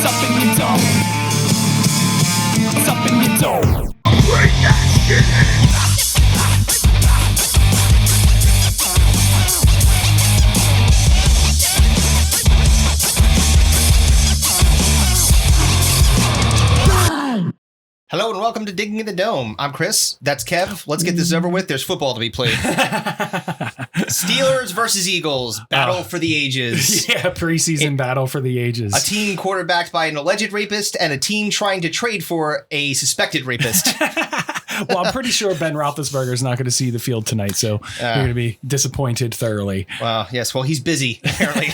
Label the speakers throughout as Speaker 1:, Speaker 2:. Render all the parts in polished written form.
Speaker 1: Something you don't. Something you don't.
Speaker 2: Bring that shit in.
Speaker 3: Hello and welcome to Digging in the Dome. I'm Chris. That's Kev. Let's get this over with. There's football to be played. Steelers versus Eagles. Battle for the ages.
Speaker 4: Yeah, preseason battle for the ages.
Speaker 3: A team quarterbacked by an alleged rapist and a team trying to trade for a suspected rapist.
Speaker 4: Well, I'm pretty sure Ben Roethlisberger is not going to see the field tonight, so you're going to be disappointed thoroughly.
Speaker 3: Well, yes. Well, he's busy, apparently.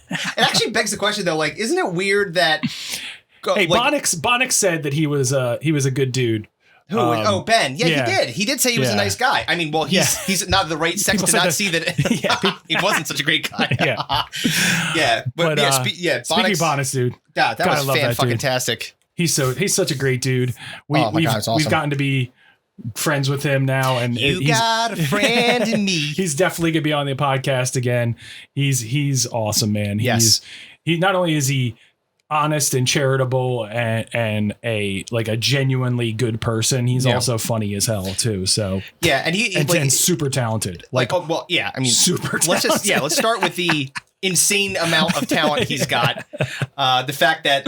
Speaker 3: It actually begs the question, though, like, isn't it weird that...
Speaker 4: Hey, like, Bonics said that he was a good dude.
Speaker 3: Who? Ben. Yeah, he did. He did say he was a nice guy. I mean, well, he's not the right sex to not see that he wasn't such a great guy.
Speaker 4: Yeah.
Speaker 3: But
Speaker 4: speaking of Bonics, dude.
Speaker 3: Yeah, that was fan-fucking-tastic.
Speaker 4: He's such a great dude.
Speaker 3: God, it's awesome.
Speaker 4: We've gotten to be friends with him now, and
Speaker 3: he's got a friend in me.
Speaker 4: He's definitely gonna be on the podcast again. He's awesome, man.
Speaker 3: Yes.
Speaker 4: He not only is he honest and charitable and a genuinely good person, he's also funny as hell too. So and super talented.
Speaker 3: Super talented. Let's start with the insane amount of talent he's got. The fact that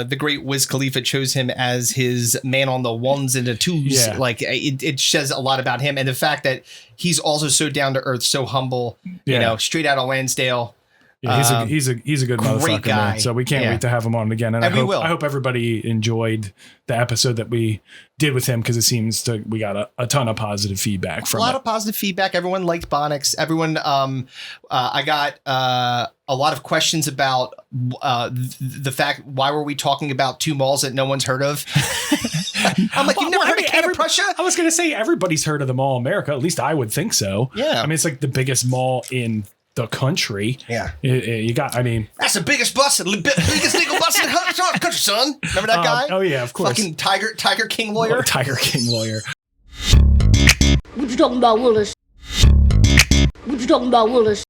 Speaker 3: the great Wiz Khalifa chose him as his man on the ones and the twos, it says a lot about him. And the fact that he's also so down to earth, so humble, straight out of Lansdale.
Speaker 4: Yeah, he's a good motherfucker,
Speaker 3: guy.
Speaker 4: Man. So we can't wait to have him on again. And I hope everybody enjoyed the episode that we did with him, because it seems we got a ton of positive feedback from it.
Speaker 3: A lot of positive feedback. Everyone liked Bonics. Everyone, I got a lot of questions about the fact, why were we talking about two malls that no one's heard of? I'm like, you've never heard of King of Prussia?
Speaker 4: I was going to say everybody's heard of the Mall of America. At least I would think so.
Speaker 3: Yeah.
Speaker 4: I mean, it's like the biggest mall in the country.
Speaker 3: Yeah.
Speaker 4: That's
Speaker 3: the biggest bus, biggest legal bus in the country, son. Remember that guy?
Speaker 4: Oh yeah, of course.
Speaker 3: Fucking Tiger King lawyer.
Speaker 4: Tiger King lawyer.
Speaker 5: What you talking about, Willis? What you talking about, Willis?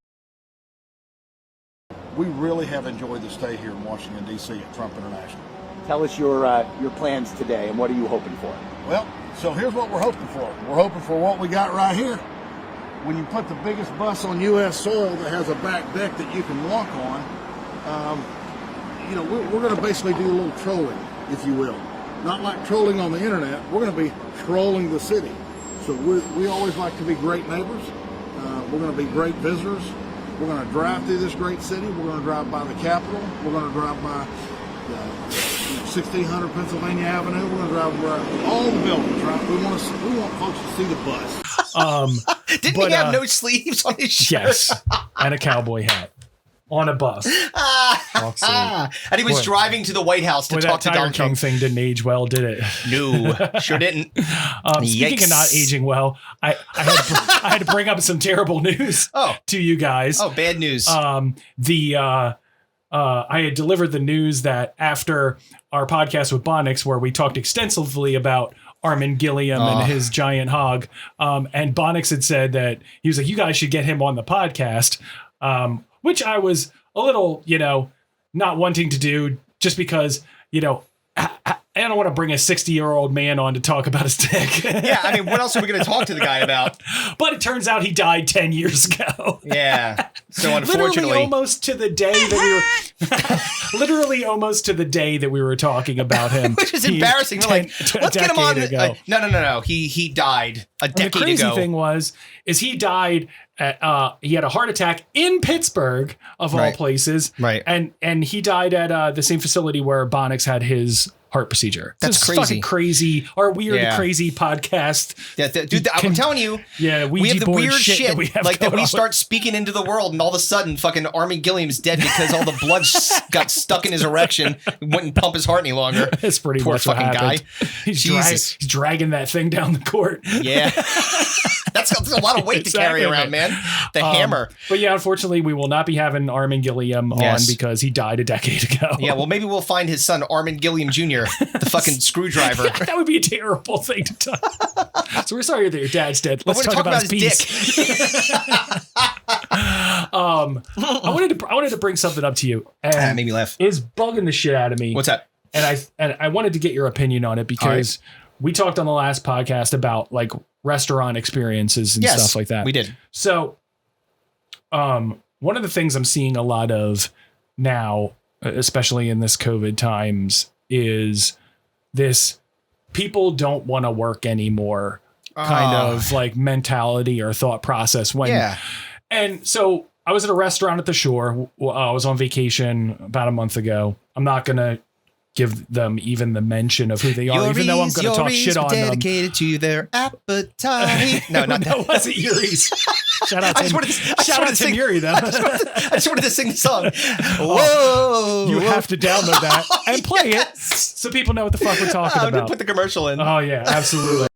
Speaker 6: We really have enjoyed the stay here in Washington, D.C. at Trump International.
Speaker 7: Tell us your plans today, and what are you hoping for?
Speaker 6: Well, so here's what we're hoping for. We're hoping for what we got right here. When you put the biggest bus on U.S. soil that has a back deck that you can walk on, we're going to basically do a little trolling, if you will. Not like trolling on the internet. We're going to be trolling the city. So we always like to be great neighbors. We're going to be great visitors. We're going to drive through this great city. We're going to drive by the Capitol. We're going to drive by 1600 Pennsylvania Avenue. We're going to drive by all the buildings, right? We want folks to see the bus.
Speaker 3: Didn't he have no sleeves on his shirt?
Speaker 4: Yes, and a cowboy hat on a bus.
Speaker 3: And he was driving to the White House to talk to Donald Trump.
Speaker 4: That Tiger King thing didn't age well, did it?
Speaker 3: No, sure didn't.
Speaker 4: Speaking of not aging well, I had to bring up some terrible news to you guys.
Speaker 3: Oh, bad news.
Speaker 4: I had delivered the news that after our podcast with Bonics, where we talked extensively about Armin Gilliam and his giant hog, and Bonics had said that he was like, you guys should get him on the podcast, which I was a little, not wanting to do, just because, I don't want to bring a 60-year-old man on to talk about his dick.
Speaker 3: Yeah, I mean, what else are we going to talk to the guy about?
Speaker 4: But it turns out he died 10 years ago.
Speaker 3: Yeah. So unfortunately,
Speaker 4: literally almost to the day that we were talking about him.
Speaker 3: Which is embarrassing. We're like, let's get him on. No. He died a decade ago.
Speaker 4: The crazy thing is he died. He had a heart attack in Pittsburgh, of all places.
Speaker 3: Right.
Speaker 4: And he died at the same facility where Bonics had his heart procedure.
Speaker 3: That's crazy.
Speaker 4: Fucking crazy. Our weird, crazy podcast.
Speaker 3: Yeah, dude, I'm telling you.
Speaker 4: Yeah,
Speaker 3: we have the weird shit
Speaker 4: that
Speaker 3: we start speaking into the world, and all of a sudden, fucking Armin Gilliam's dead because all the blood got stuck in his erection. He wouldn't pump his heart any longer.
Speaker 4: That's pretty
Speaker 3: Poor
Speaker 4: much
Speaker 3: fucking
Speaker 4: what happened.
Speaker 3: guy.
Speaker 4: He's dragging that thing down the court.
Speaker 3: Yeah. That's a lot of weight to carry around, man. The hammer.
Speaker 4: But yeah, unfortunately, we will not be having Armin Gilliam on because he died a decade ago.
Speaker 3: Yeah, well, maybe we'll find his son, Armin Gilliam Jr., the fucking screwdriver.
Speaker 4: Yeah, that would be a terrible thing to talk. So we're sorry that your dad's dead. Let's talk about his penis.
Speaker 3: Dick.
Speaker 4: I wanted to bring something up to you. And
Speaker 3: That made me laugh.
Speaker 4: It's bugging the shit out of me.
Speaker 3: What's that?
Speaker 4: And I wanted to get your opinion on it because we talked on the last podcast about like restaurant experiences and stuff like that.
Speaker 3: We did.
Speaker 4: So, one of the things I'm seeing a lot of now, especially in this COVID times, is this people don't want to work anymore kind of like mentality or thought process. And so I was at a restaurant at the shore. I was on vacation about a month ago. I'm not going to give them even the mention of who they are, even though I'm going to talk shit on them.
Speaker 3: Dedicated to their appetite. No, not that.
Speaker 4: That wasn't Yuri's. Shout out to Yuri, though.
Speaker 3: I just wanted to sing the song. Whoa.
Speaker 4: You have to download that and play it so people know what the fuck we're talking
Speaker 3: I'm
Speaker 4: about.
Speaker 3: going to put the commercial in.
Speaker 4: Oh, yeah, absolutely.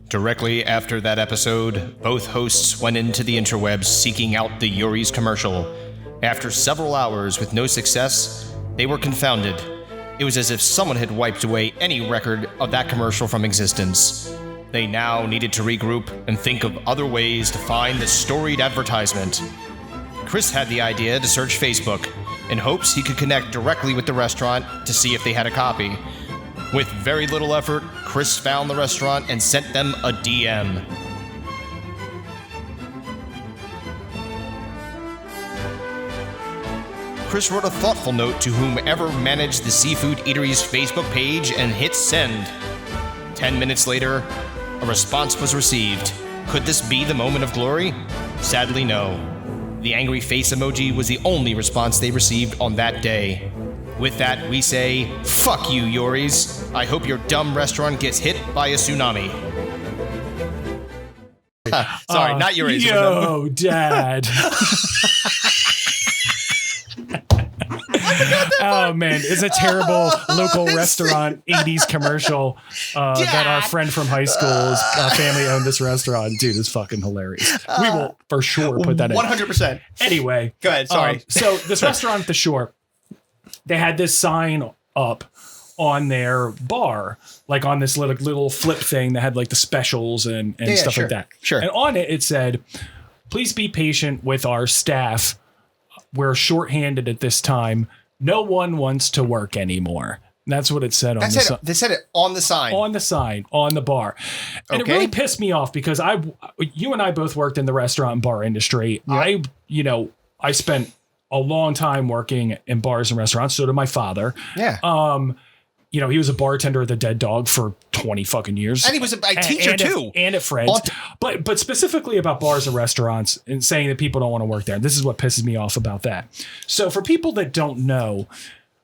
Speaker 3: Directly after that episode, both hosts went into the interwebs seeking out the Yuri's commercial. After several hours with no success, they were confounded. It was as if someone had wiped away any record of that commercial from existence. They now needed to regroup and think of other ways to find the storied advertisement. Chris had the idea to search Facebook in hopes he could connect directly with the restaurant to see if they had a copy. With very little effort, Chris found the restaurant and sent them a DM. Chris wrote a thoughtful note to whomever managed the Seafood Eatery's Facebook page and hit send. 10 minutes later, a response was received. Could this be the moment of glory? Sadly, no. The angry face emoji was the only response they received on that day. With that, we say, fuck you, Yuri's. I hope your dumb restaurant gets hit by a tsunami. Sorry, not Yuri's.
Speaker 4: Yo, Dad. Oh man, it's a terrible local restaurant 80s commercial that our friend from high school's family owned this restaurant. Dude, it's fucking hilarious. We will for sure put that in.
Speaker 3: 100%.
Speaker 4: Anyway,
Speaker 3: go ahead. Sorry.
Speaker 4: So this restaurant at the shore, they had this sign up on their bar, like on this little flip thing that had like the specials and stuff like that.
Speaker 3: Sure.
Speaker 4: And on it said, "Please be patient with our staff. We're shorthanded at this time. No one wants to work anymore." And that's what it said on the sign.
Speaker 3: They said it on the sign.
Speaker 4: On the sign, on the bar. And it really pissed me off because you and I both worked in the restaurant and bar industry. Yeah. I spent a long time working in bars and restaurants. So did my father.
Speaker 3: Yeah.
Speaker 4: He was a bartender at the Dead Dog for 20 fucking years.
Speaker 3: And he was a teacher too.
Speaker 4: And at Fred's. But specifically about bars and restaurants and saying that people don't want to work there. This is what pisses me off about that. So for people that don't know,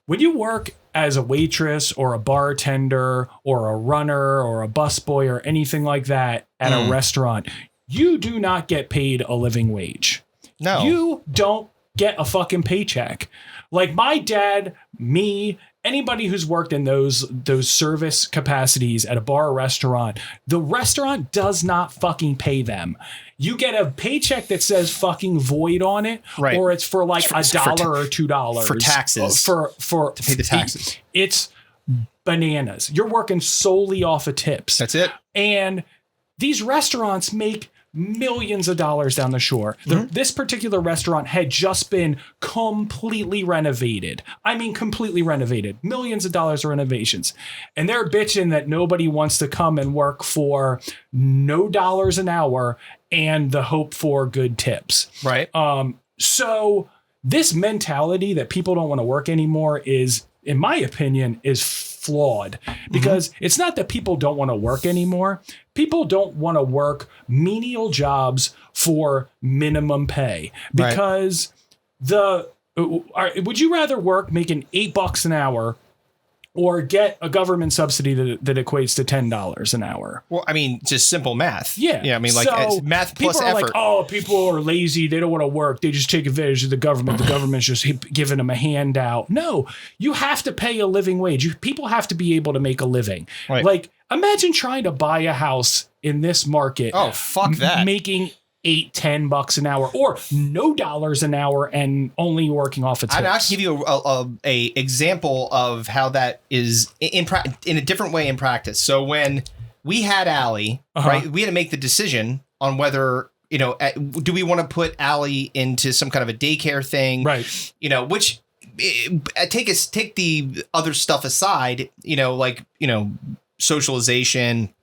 Speaker 4: when you work as a waitress or a bartender or a runner or a busboy or anything like that at a restaurant, you do not get paid a living wage.
Speaker 3: No.
Speaker 4: You don't get a fucking paycheck. Like my dad, me, anybody who's worked in those service capacities at a bar or restaurant, the restaurant does not fucking pay them. You get a paycheck that says fucking void on it,
Speaker 3: right,
Speaker 4: or it's for like $1 or $2
Speaker 3: for taxes.
Speaker 4: For
Speaker 3: to pay the taxes.
Speaker 4: It's bananas. You're working solely off of tips.
Speaker 3: That's it.
Speaker 4: And these restaurants make millions of dollars down the shore. This particular restaurant had just been completely renovated. I mean, completely renovated. Millions of dollars of renovations. And they're bitching that nobody wants to come and work for no dollars an hour and the hope for good tips.
Speaker 3: Right.
Speaker 4: So this mentality that people don't want to work anymore is, in my opinion, is flawed, because it's not that people don't want to work anymore. People don't want to work menial jobs for minimum pay, because would you rather work making $8 an hour or get a government subsidy that equates to $10 an hour?
Speaker 3: Well, I mean, just simple math.
Speaker 4: Yeah.
Speaker 3: I mean, like
Speaker 4: so
Speaker 3: math plus
Speaker 4: people are
Speaker 3: effort.
Speaker 4: like, oh, people are lazy. They don't want to work. They just take advantage of the government. The government's just giving them a handout. No, you have to pay a living wage. People have to be able to make a living.
Speaker 3: Right.
Speaker 4: Like, imagine trying to buy a house in this market.
Speaker 3: Oh, fuck that.
Speaker 4: Making $8-10 an hour or no dollars an hour and only working off of tips.
Speaker 3: I'll give you a example of how that is in a different way in practice. So when we had Allie, right? We had to make the decision on whether, do we want to put Allie into some kind of a daycare thing?
Speaker 4: Right.
Speaker 3: Which take the other stuff aside, socialization,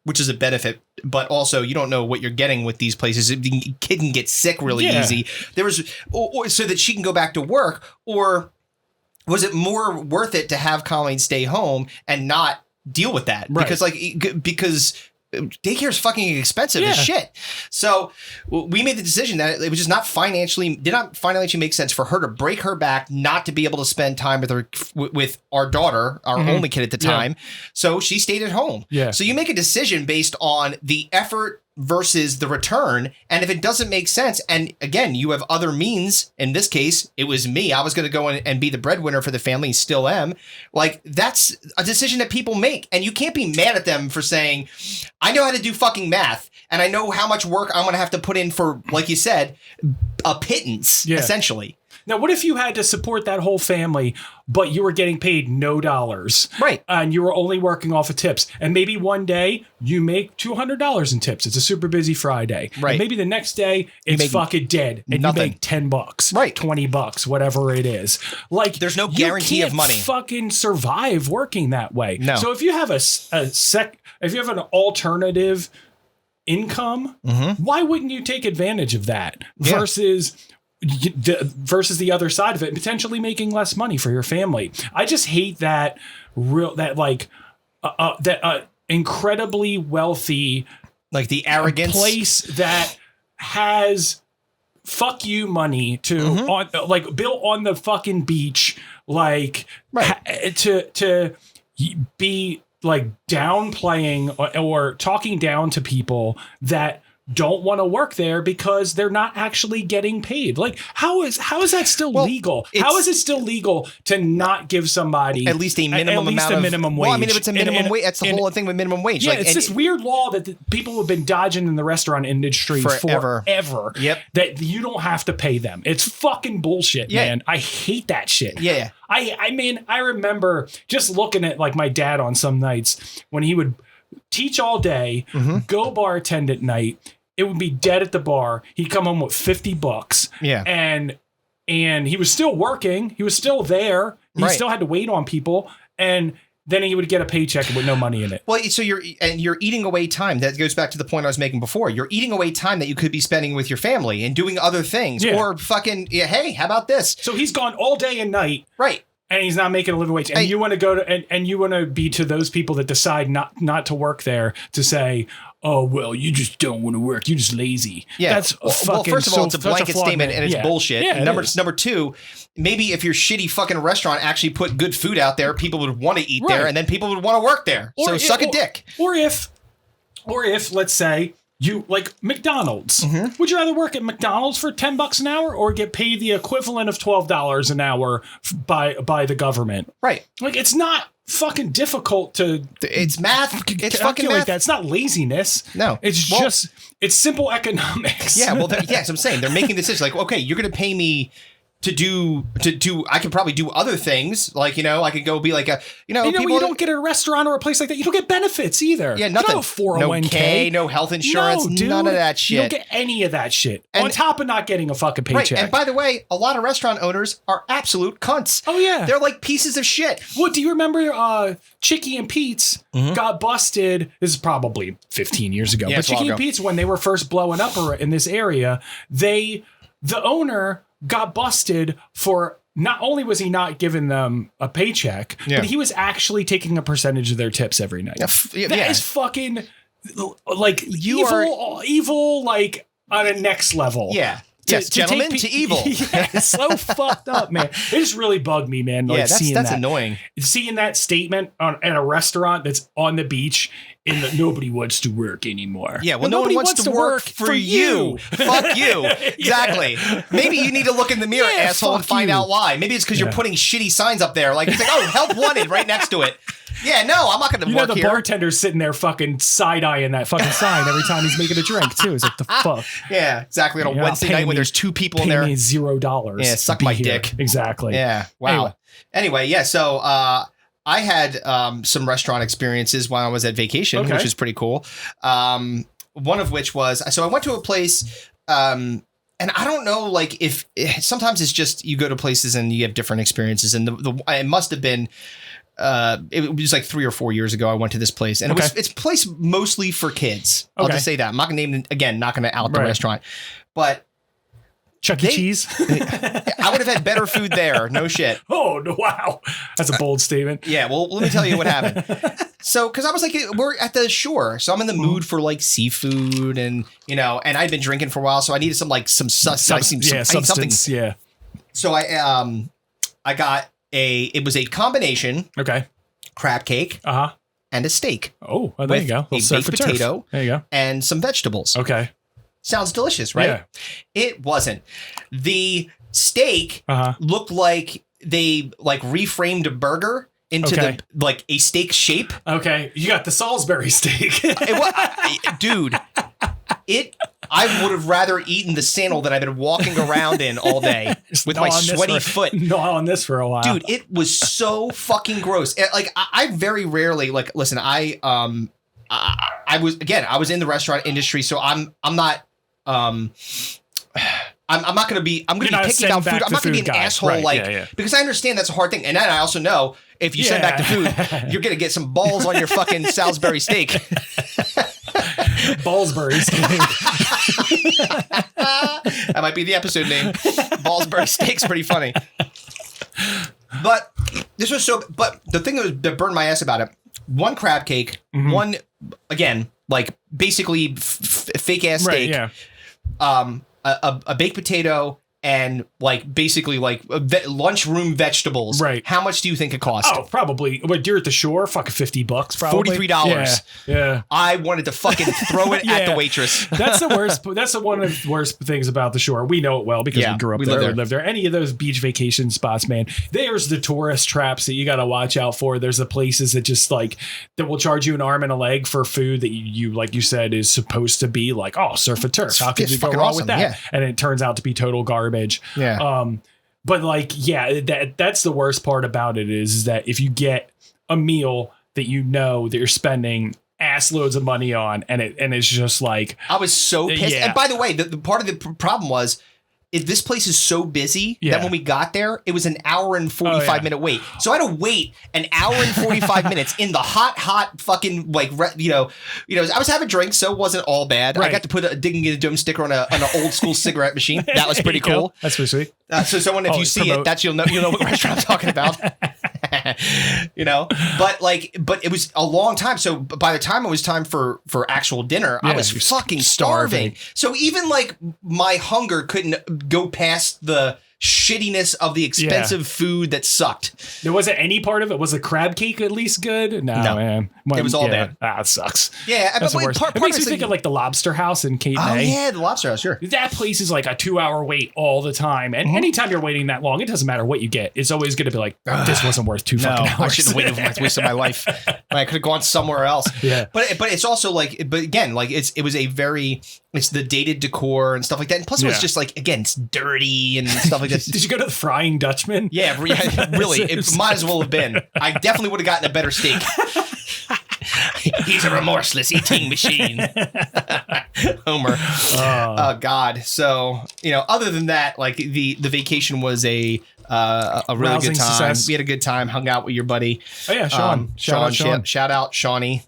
Speaker 3: which is a benefit, but also you don't know what you're getting with these places. The kid can get sick really easy. There was, or so that she can go back to work, or was it more worth it to have Colleen stay home and not deal with that?
Speaker 4: Right.
Speaker 3: Because daycare is fucking expensive as shit. So we made the decision that it was just did not financially make sense for her to break her back, not to be able to spend time with our daughter, our only kid at the time. So she stayed at home.
Speaker 4: Yeah.
Speaker 3: So you make a decision based on the effort versus the return. And if it doesn't make sense, and again, you have other means, in this case, it was me. I was going to go in and be the breadwinner for the family, still am. Like, that's a decision that people make. And you can't be mad at them for saying, I know how to do fucking math, and I know how much work I'm going to have to put in for, like you said, a pittance, essentially.
Speaker 4: Now, what if you had to support that whole family, but you were getting paid no dollars?
Speaker 3: Right.
Speaker 4: And you were only working off of tips. And maybe one day you make $200 in tips. It's a super busy Friday.
Speaker 3: Right.
Speaker 4: And maybe the next day it's fucking dead. And
Speaker 3: nothing.
Speaker 4: you make $10.
Speaker 3: Right.
Speaker 4: $20, whatever it is. Like,
Speaker 3: there's no guarantee of money.
Speaker 4: You can't fucking survive working that way.
Speaker 3: No.
Speaker 4: So if you have if you have an alternative income, why wouldn't you take advantage of that versus the other side of it, potentially making less money for your family? I just hate that incredibly wealthy,
Speaker 3: like the arrogance
Speaker 4: place that has fuck you money to built on the fucking beach, to be like downplaying or talking down to people that don't want to work there because they're not actually getting paid. Like, how is that still legal? How is it still legal to not give somebody
Speaker 3: at least a minimum
Speaker 4: minimum wage?
Speaker 3: Well, I mean, if it's a minimum wage, that's the whole thing with minimum wage.
Speaker 4: Yeah, it's this weird law that people have been dodging in the restaurant industry forever.
Speaker 3: Yep.
Speaker 4: That you don't have to pay them. It's fucking bullshit, man. I hate that shit.
Speaker 3: Yeah.
Speaker 4: I mean, I remember just looking at like my dad on some nights when he would teach all day, go bartend at night. It would be dead at the bar. He'd come home with $50.
Speaker 3: Yeah.
Speaker 4: And he was still working. He was still there. He still had to wait on people. And then he would get a paycheck with no money in it.
Speaker 3: Well, so you're eating away time. That goes back to the point I was making before. You're eating away time that you could be spending with your family and doing other things.
Speaker 4: Yeah.
Speaker 3: Or fucking, hey, how about this?
Speaker 4: So he's gone all day and night.
Speaker 3: Right.
Speaker 4: And he's not making a living wage. And you want to go to and you want to be to those people that decide not to work there to say, oh, well, you just don't want to work. You're just lazy.
Speaker 3: Yeah.
Speaker 4: That's fucking,
Speaker 3: first of all, it's a blanket statement and it's bullshit.
Speaker 4: Yeah,
Speaker 3: Number two, maybe if your shitty fucking restaurant actually put good food out there, people would want to eat there and then people would want to work there. So suck a dick.
Speaker 4: Or if let's say you like McDonald's, would you rather work at McDonald's for $10 an hour or get paid the equivalent of $12 an hour by the government?
Speaker 3: Right.
Speaker 4: Like, it's not fucking difficult to.
Speaker 3: It's math. It's fucking math.
Speaker 4: That. It's not laziness.
Speaker 3: No.
Speaker 4: It's simple economics.
Speaker 3: Yeah. Well, yes, I'm saying they're making decisions like, okay, you're going to pay me to do, I can probably do other things. Like, I could go be like you don't get
Speaker 4: a restaurant or a place like that. You don't get benefits either.
Speaker 3: Yeah, nothing.
Speaker 4: No 401k,
Speaker 3: no health insurance, none of that shit.
Speaker 4: You don't get any of that shit. On top of not getting a fucking paycheck.
Speaker 3: Right. And by the way, a lot of restaurant owners are absolute cunts.
Speaker 4: Oh, yeah.
Speaker 3: They're like pieces of shit.
Speaker 4: What, do you remember Chicky and Pete's got busted? This is probably 15 years ago.
Speaker 3: Yeah,
Speaker 4: but Chicky and Pete's, when they were first blowing up in this area, the owner got busted for not only was he not giving them a paycheck, but he was actually taking a percentage of their tips every night. That is fucking like evil, like on a next level.
Speaker 3: Yeah. Yes, gentlemen to evil.
Speaker 4: Yeah, it's so fucked up, man. It just really bugged me, man. Like, that's
Speaker 3: annoying.
Speaker 4: Seeing that statement at a restaurant that's on the beach in the nobody wants to work anymore.
Speaker 3: Yeah, well, no one wants to work for you. Fuck you. Exactly. Yeah. Maybe you need to look in the mirror, asshole, and find out why. Maybe it's because you're putting shitty signs up there. Like, it's like, oh, help wanted right next to it. Yeah, no, I'm not going to work here.
Speaker 4: The bartender's sitting there fucking side-eyeing that fucking sign every time he's making a drink, too. He's like, the fuck?
Speaker 3: Yeah, exactly. On a Wednesday night when there's two people in there.
Speaker 4: Pay me $0.
Speaker 3: Yeah, suck my dick.
Speaker 4: Exactly.
Speaker 3: Yeah, wow. Anyway, yeah, so I had some restaurant experiences while I was at vacation, which was pretty cool. One of which was, so I went to a place, and I don't know, like if sometimes it's just you go to places and you have different experiences, and it must have been. It was like 3 or 4 years ago. I went to this place, and it's a place mostly for kids. I'll just say that. I'm not gonna name it again. Not gonna out the restaurant, but
Speaker 4: Chuck E. Cheese.
Speaker 3: I would have had better food there. No shit.
Speaker 4: Oh no! Wow, that's a bold statement.
Speaker 3: Yeah. Well, let me tell you what happened. So, because I was like, we're at the shore, so I'm in the mood for like seafood, and and I'd been drinking for a while, so I needed some substance.
Speaker 4: Yeah.
Speaker 3: So I got it was a combination.
Speaker 4: Okay.
Speaker 3: Crab cake. And a steak.
Speaker 4: Oh, there you go.
Speaker 3: A baked potato.
Speaker 4: There you go.
Speaker 3: And some vegetables.
Speaker 4: Okay.
Speaker 3: Sounds delicious, right?
Speaker 4: Yeah.
Speaker 3: It wasn't. The steak looked like they reframed a burger into a steak shape.
Speaker 4: Okay. You got the Salisbury steak.
Speaker 3: Dude, I would have rather eaten the sandal that I've been walking around in all day with my sweaty foot.
Speaker 4: Gnaw on this for a while.
Speaker 3: Dude, it was so fucking gross. Like I very rarely listen, I was in the restaurant industry, so I'm not I'm not going to be picky about food. I'm not going to be an asshole because I understand that's a hard thing. And then I also know if you send back the food, you're going to get some balls on your fucking Salisbury steak.
Speaker 4: Ballsbury steak.
Speaker 3: That might be the episode name. Ballsbury steak's pretty funny. But this was but the thing that burned my ass about it, one crab cake, one, again, basically fake ass steak.
Speaker 4: Yeah.
Speaker 3: A baked potato and basically lunchroom vegetables.
Speaker 4: Right.
Speaker 3: How much do you think it cost?
Speaker 4: Oh, probably. What, you're at the shore? Fucking $50, probably.
Speaker 3: $43.
Speaker 4: Yeah.
Speaker 3: I wanted to fucking throw it at the waitress.
Speaker 4: That's the worst. That's one of the worst things about the shore. We know it well because we grew up there. We lived there. Any of those beach vacation spots, man. There's the tourist traps that you got to watch out for. There's the places that just that will charge you an arm and a leg for food that you like you said is supposed to be surf and turf. How could you go wrong with that? Yeah. And it turns out to be total garbage.
Speaker 3: Yeah.
Speaker 4: But that's the worst part about it is that if you get a meal that that you're spending ass loads of money on and it's just I
Speaker 3: was so pissed. And by the way, the part of the problem was this place is so busy that when we got there, it was an hour and 45 minute wait. So I had to wait an hour and 45 minutes in the hot fucking I was having drinks, so it wasn't all bad. Right. I got to put a Digging in a Dome sticker on an old school cigarette machine. That was pretty cool.
Speaker 4: That's pretty sweet.
Speaker 3: So someone, if you see it, you'll know what restaurant I'm talking about. But it was a long time. So by the time it was time for actual dinner, I was fucking starving. So even my hunger couldn't go past the shittiness of the expensive food that sucked.
Speaker 4: There wasn't any part of it. Was the crab cake at least good? No. Man.
Speaker 3: It was all bad.
Speaker 4: It sucks.
Speaker 3: Yeah,
Speaker 4: that's the worst. It makes me think of the Lobster House in Cape May.
Speaker 3: Oh yeah, the Lobster House, sure.
Speaker 4: That place is a 2-hour wait all the time. And anytime you're waiting that long, it doesn't matter what you get. It's always going to be this wasn't worth 2 fucking hours.
Speaker 3: I shouldn't have waited wasted my life. I could have gone somewhere else.
Speaker 4: Yeah.
Speaker 3: But it's also but again, it was a very, it's the dated decor and stuff like that. And plus it was just again, it's dirty and stuff like that.
Speaker 4: Did you go to the Frying Dutchman?
Speaker 3: Yeah, really. It might as well have been. I definitely would have gotten a better steak. He's a remorseless eating machine. Homer. Oh God. So, other than that, the vacation was a really good time. Success. We had a good time, hung out with your buddy.
Speaker 4: Oh yeah, Sean.
Speaker 3: Shout out Shawnee.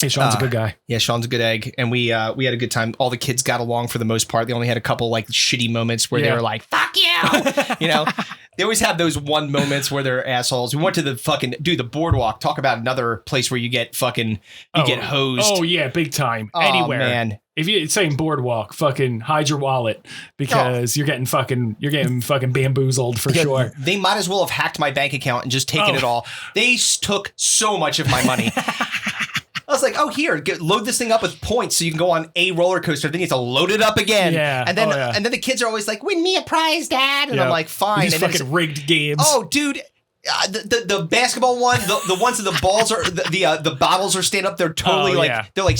Speaker 4: Hey, Sean's a good guy.
Speaker 3: Yeah, Sean's a good egg. And we had a good time. All the kids got along for the most part. They only had a couple shitty moments where they were like, fuck you. They always have those one moments where they're assholes. We went to the boardwalk. Talk about another place where you get get hosed.
Speaker 4: Oh yeah, big time. Anywhere.
Speaker 3: Man.
Speaker 4: If you're saying boardwalk, fucking hide your wallet because you're getting fucking bamboozled for sure.
Speaker 3: They might as well have hacked my bank account and just taken it all. They took so much of my money. I was like, here, load this thing up with points so you can go on a roller coaster. Then you have to load it up again.
Speaker 4: Yeah.
Speaker 3: And then the kids are always like, win me a prize, Dad. And I'm like, fine.
Speaker 4: These
Speaker 3: and
Speaker 4: fucking rigged games.
Speaker 3: Oh, dude. The basketball one, the ones that the balls are the bottles are stand up. They're totally they're like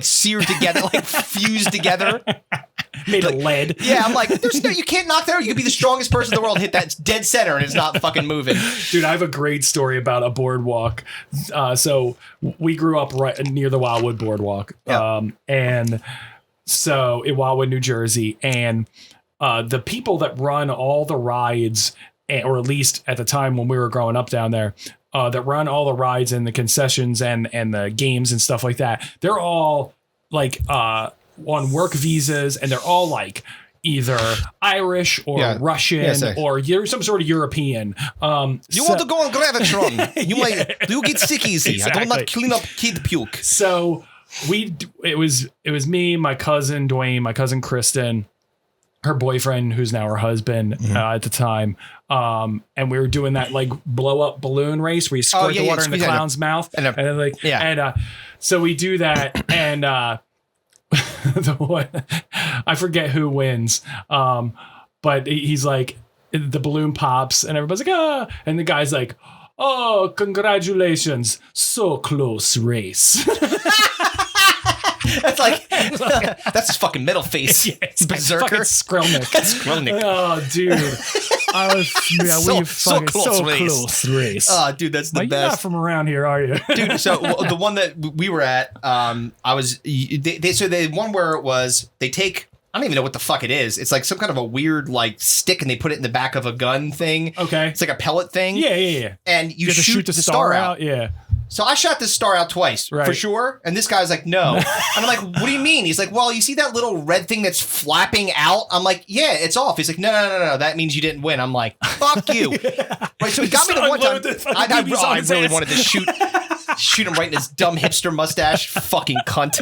Speaker 3: seared together, like fused together,
Speaker 4: made of lead.
Speaker 3: Yeah, I'm like, you can't knock that out. You could be the strongest person in the world, hit that dead center, and it's not fucking moving.
Speaker 4: Dude, I have a great story about a boardwalk. So we grew up right near the Wildwood Boardwalk, and so in Wildwood, New Jersey, and the people that run all the rides. Or at least at the time when we were growing up down there, that run all the rides and the concessions and the games and stuff like that. They're all like on work visas, and they're all like either Irish or Russian or you're some sort of European.
Speaker 3: You want to go on Gravitron? You get sick easy.
Speaker 4: Exactly.
Speaker 3: I do not clean up kid puke.
Speaker 4: So it was me, my cousin Dwayne, my cousin Kristen, her boyfriend, who's now her husband at the time. And we were doing that like blow up balloon race where you squirt the water in the clown's mouth. So we do that. And I forget who wins. But he's like, the balloon pops and everybody's like, ah. And the guy's like, oh, congratulations. So close race.
Speaker 3: That's like that's his fucking middle face.
Speaker 4: Yeah, it's
Speaker 3: Berserker.
Speaker 4: Fucking Skrelnick. Oh, dude. I was
Speaker 3: so close race. Oh, dude, that's the best.
Speaker 4: You're not from around here, are you?
Speaker 3: Dude, so the one that we were at, the one where it was, they take, I don't even know what the fuck it is. It's like some kind of a weird like stick and they put it in the back of a gun thing.
Speaker 4: Okay.
Speaker 3: It's like a pellet thing.
Speaker 4: Yeah.
Speaker 3: And you shoot the star out.
Speaker 4: Yeah.
Speaker 3: So I shot this star out twice, for sure. And this guy's like, no. And I'm like, what do you mean? He's like, well, you see that little red thing that's flapping out? I'm like, yeah, it's off. He's like, no. That means you didn't win. I'm like, fuck you. Right, so he got me the one time. I really wanted to shoot him right in his dumb hipster mustache. Fucking cunt.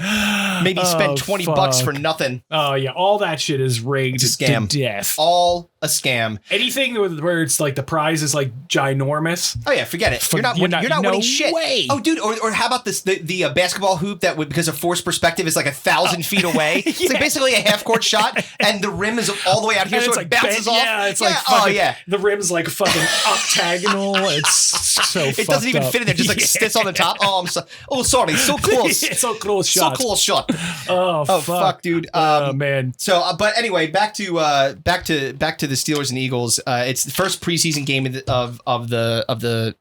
Speaker 3: Maybe spend $20 for nothing.
Speaker 4: Oh, yeah. All that shit is rigged to death.
Speaker 3: All a scam.
Speaker 4: Anything where it's like the prize is like ginormous.
Speaker 3: Oh, yeah. Forget it. You're not winning shit. Way. Oh, dude, or how about this? The basketball hoop that would, because of forced perspective, is like 1,000 feet away. It's like basically a half court shot, and the rim is all the way out here, so it bounces off.
Speaker 4: Yeah, it's like fucking, the rim's like fucking octagonal. It's so
Speaker 3: it doesn't even fit in there. Just like sits on the top. Oh, sorry, so close.
Speaker 4: So close shot.
Speaker 3: So close shot.
Speaker 4: Oh fuck,
Speaker 3: dude.
Speaker 4: Oh man.
Speaker 3: So, but anyway, back to the Steelers and Eagles. It's the first preseason game of the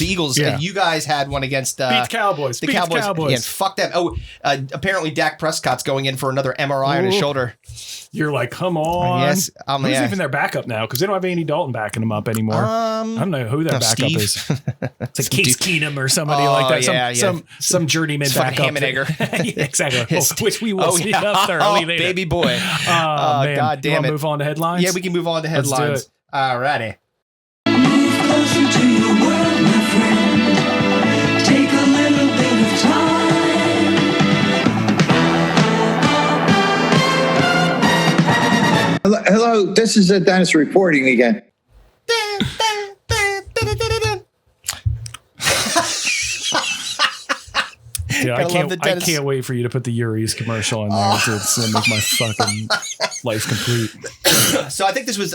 Speaker 3: Eagles.
Speaker 4: Yeah.
Speaker 3: And you guys had one against
Speaker 4: beat the Cowboys.
Speaker 3: Yeah, fuck them. Oh, apparently Dak Prescott's going in for another MRI on his shoulder.
Speaker 4: You're like, come on.
Speaker 3: Yes,
Speaker 4: who's even their backup now? Because they don't have Andy Dalton backing them up anymore. I don't know who their backup is. It's like Case Keenum or somebody like that. Some journeyman backup. Exactly. Which we will speak up thoroughly later.
Speaker 3: Baby boy.
Speaker 4: Man.
Speaker 3: God damn it.
Speaker 4: Move on to headlines?
Speaker 3: Yeah, we can move on to headlines.
Speaker 4: Let's do it.
Speaker 3: Alrighty.
Speaker 8: Closer to your world, my friend. Take a little bit of time.
Speaker 9: Hello, this is Dennis reporting again.
Speaker 4: Yeah, I can't wait for you to put the Yuri's commercial in there. It's gonna make my fucking life complete.
Speaker 3: So I think this was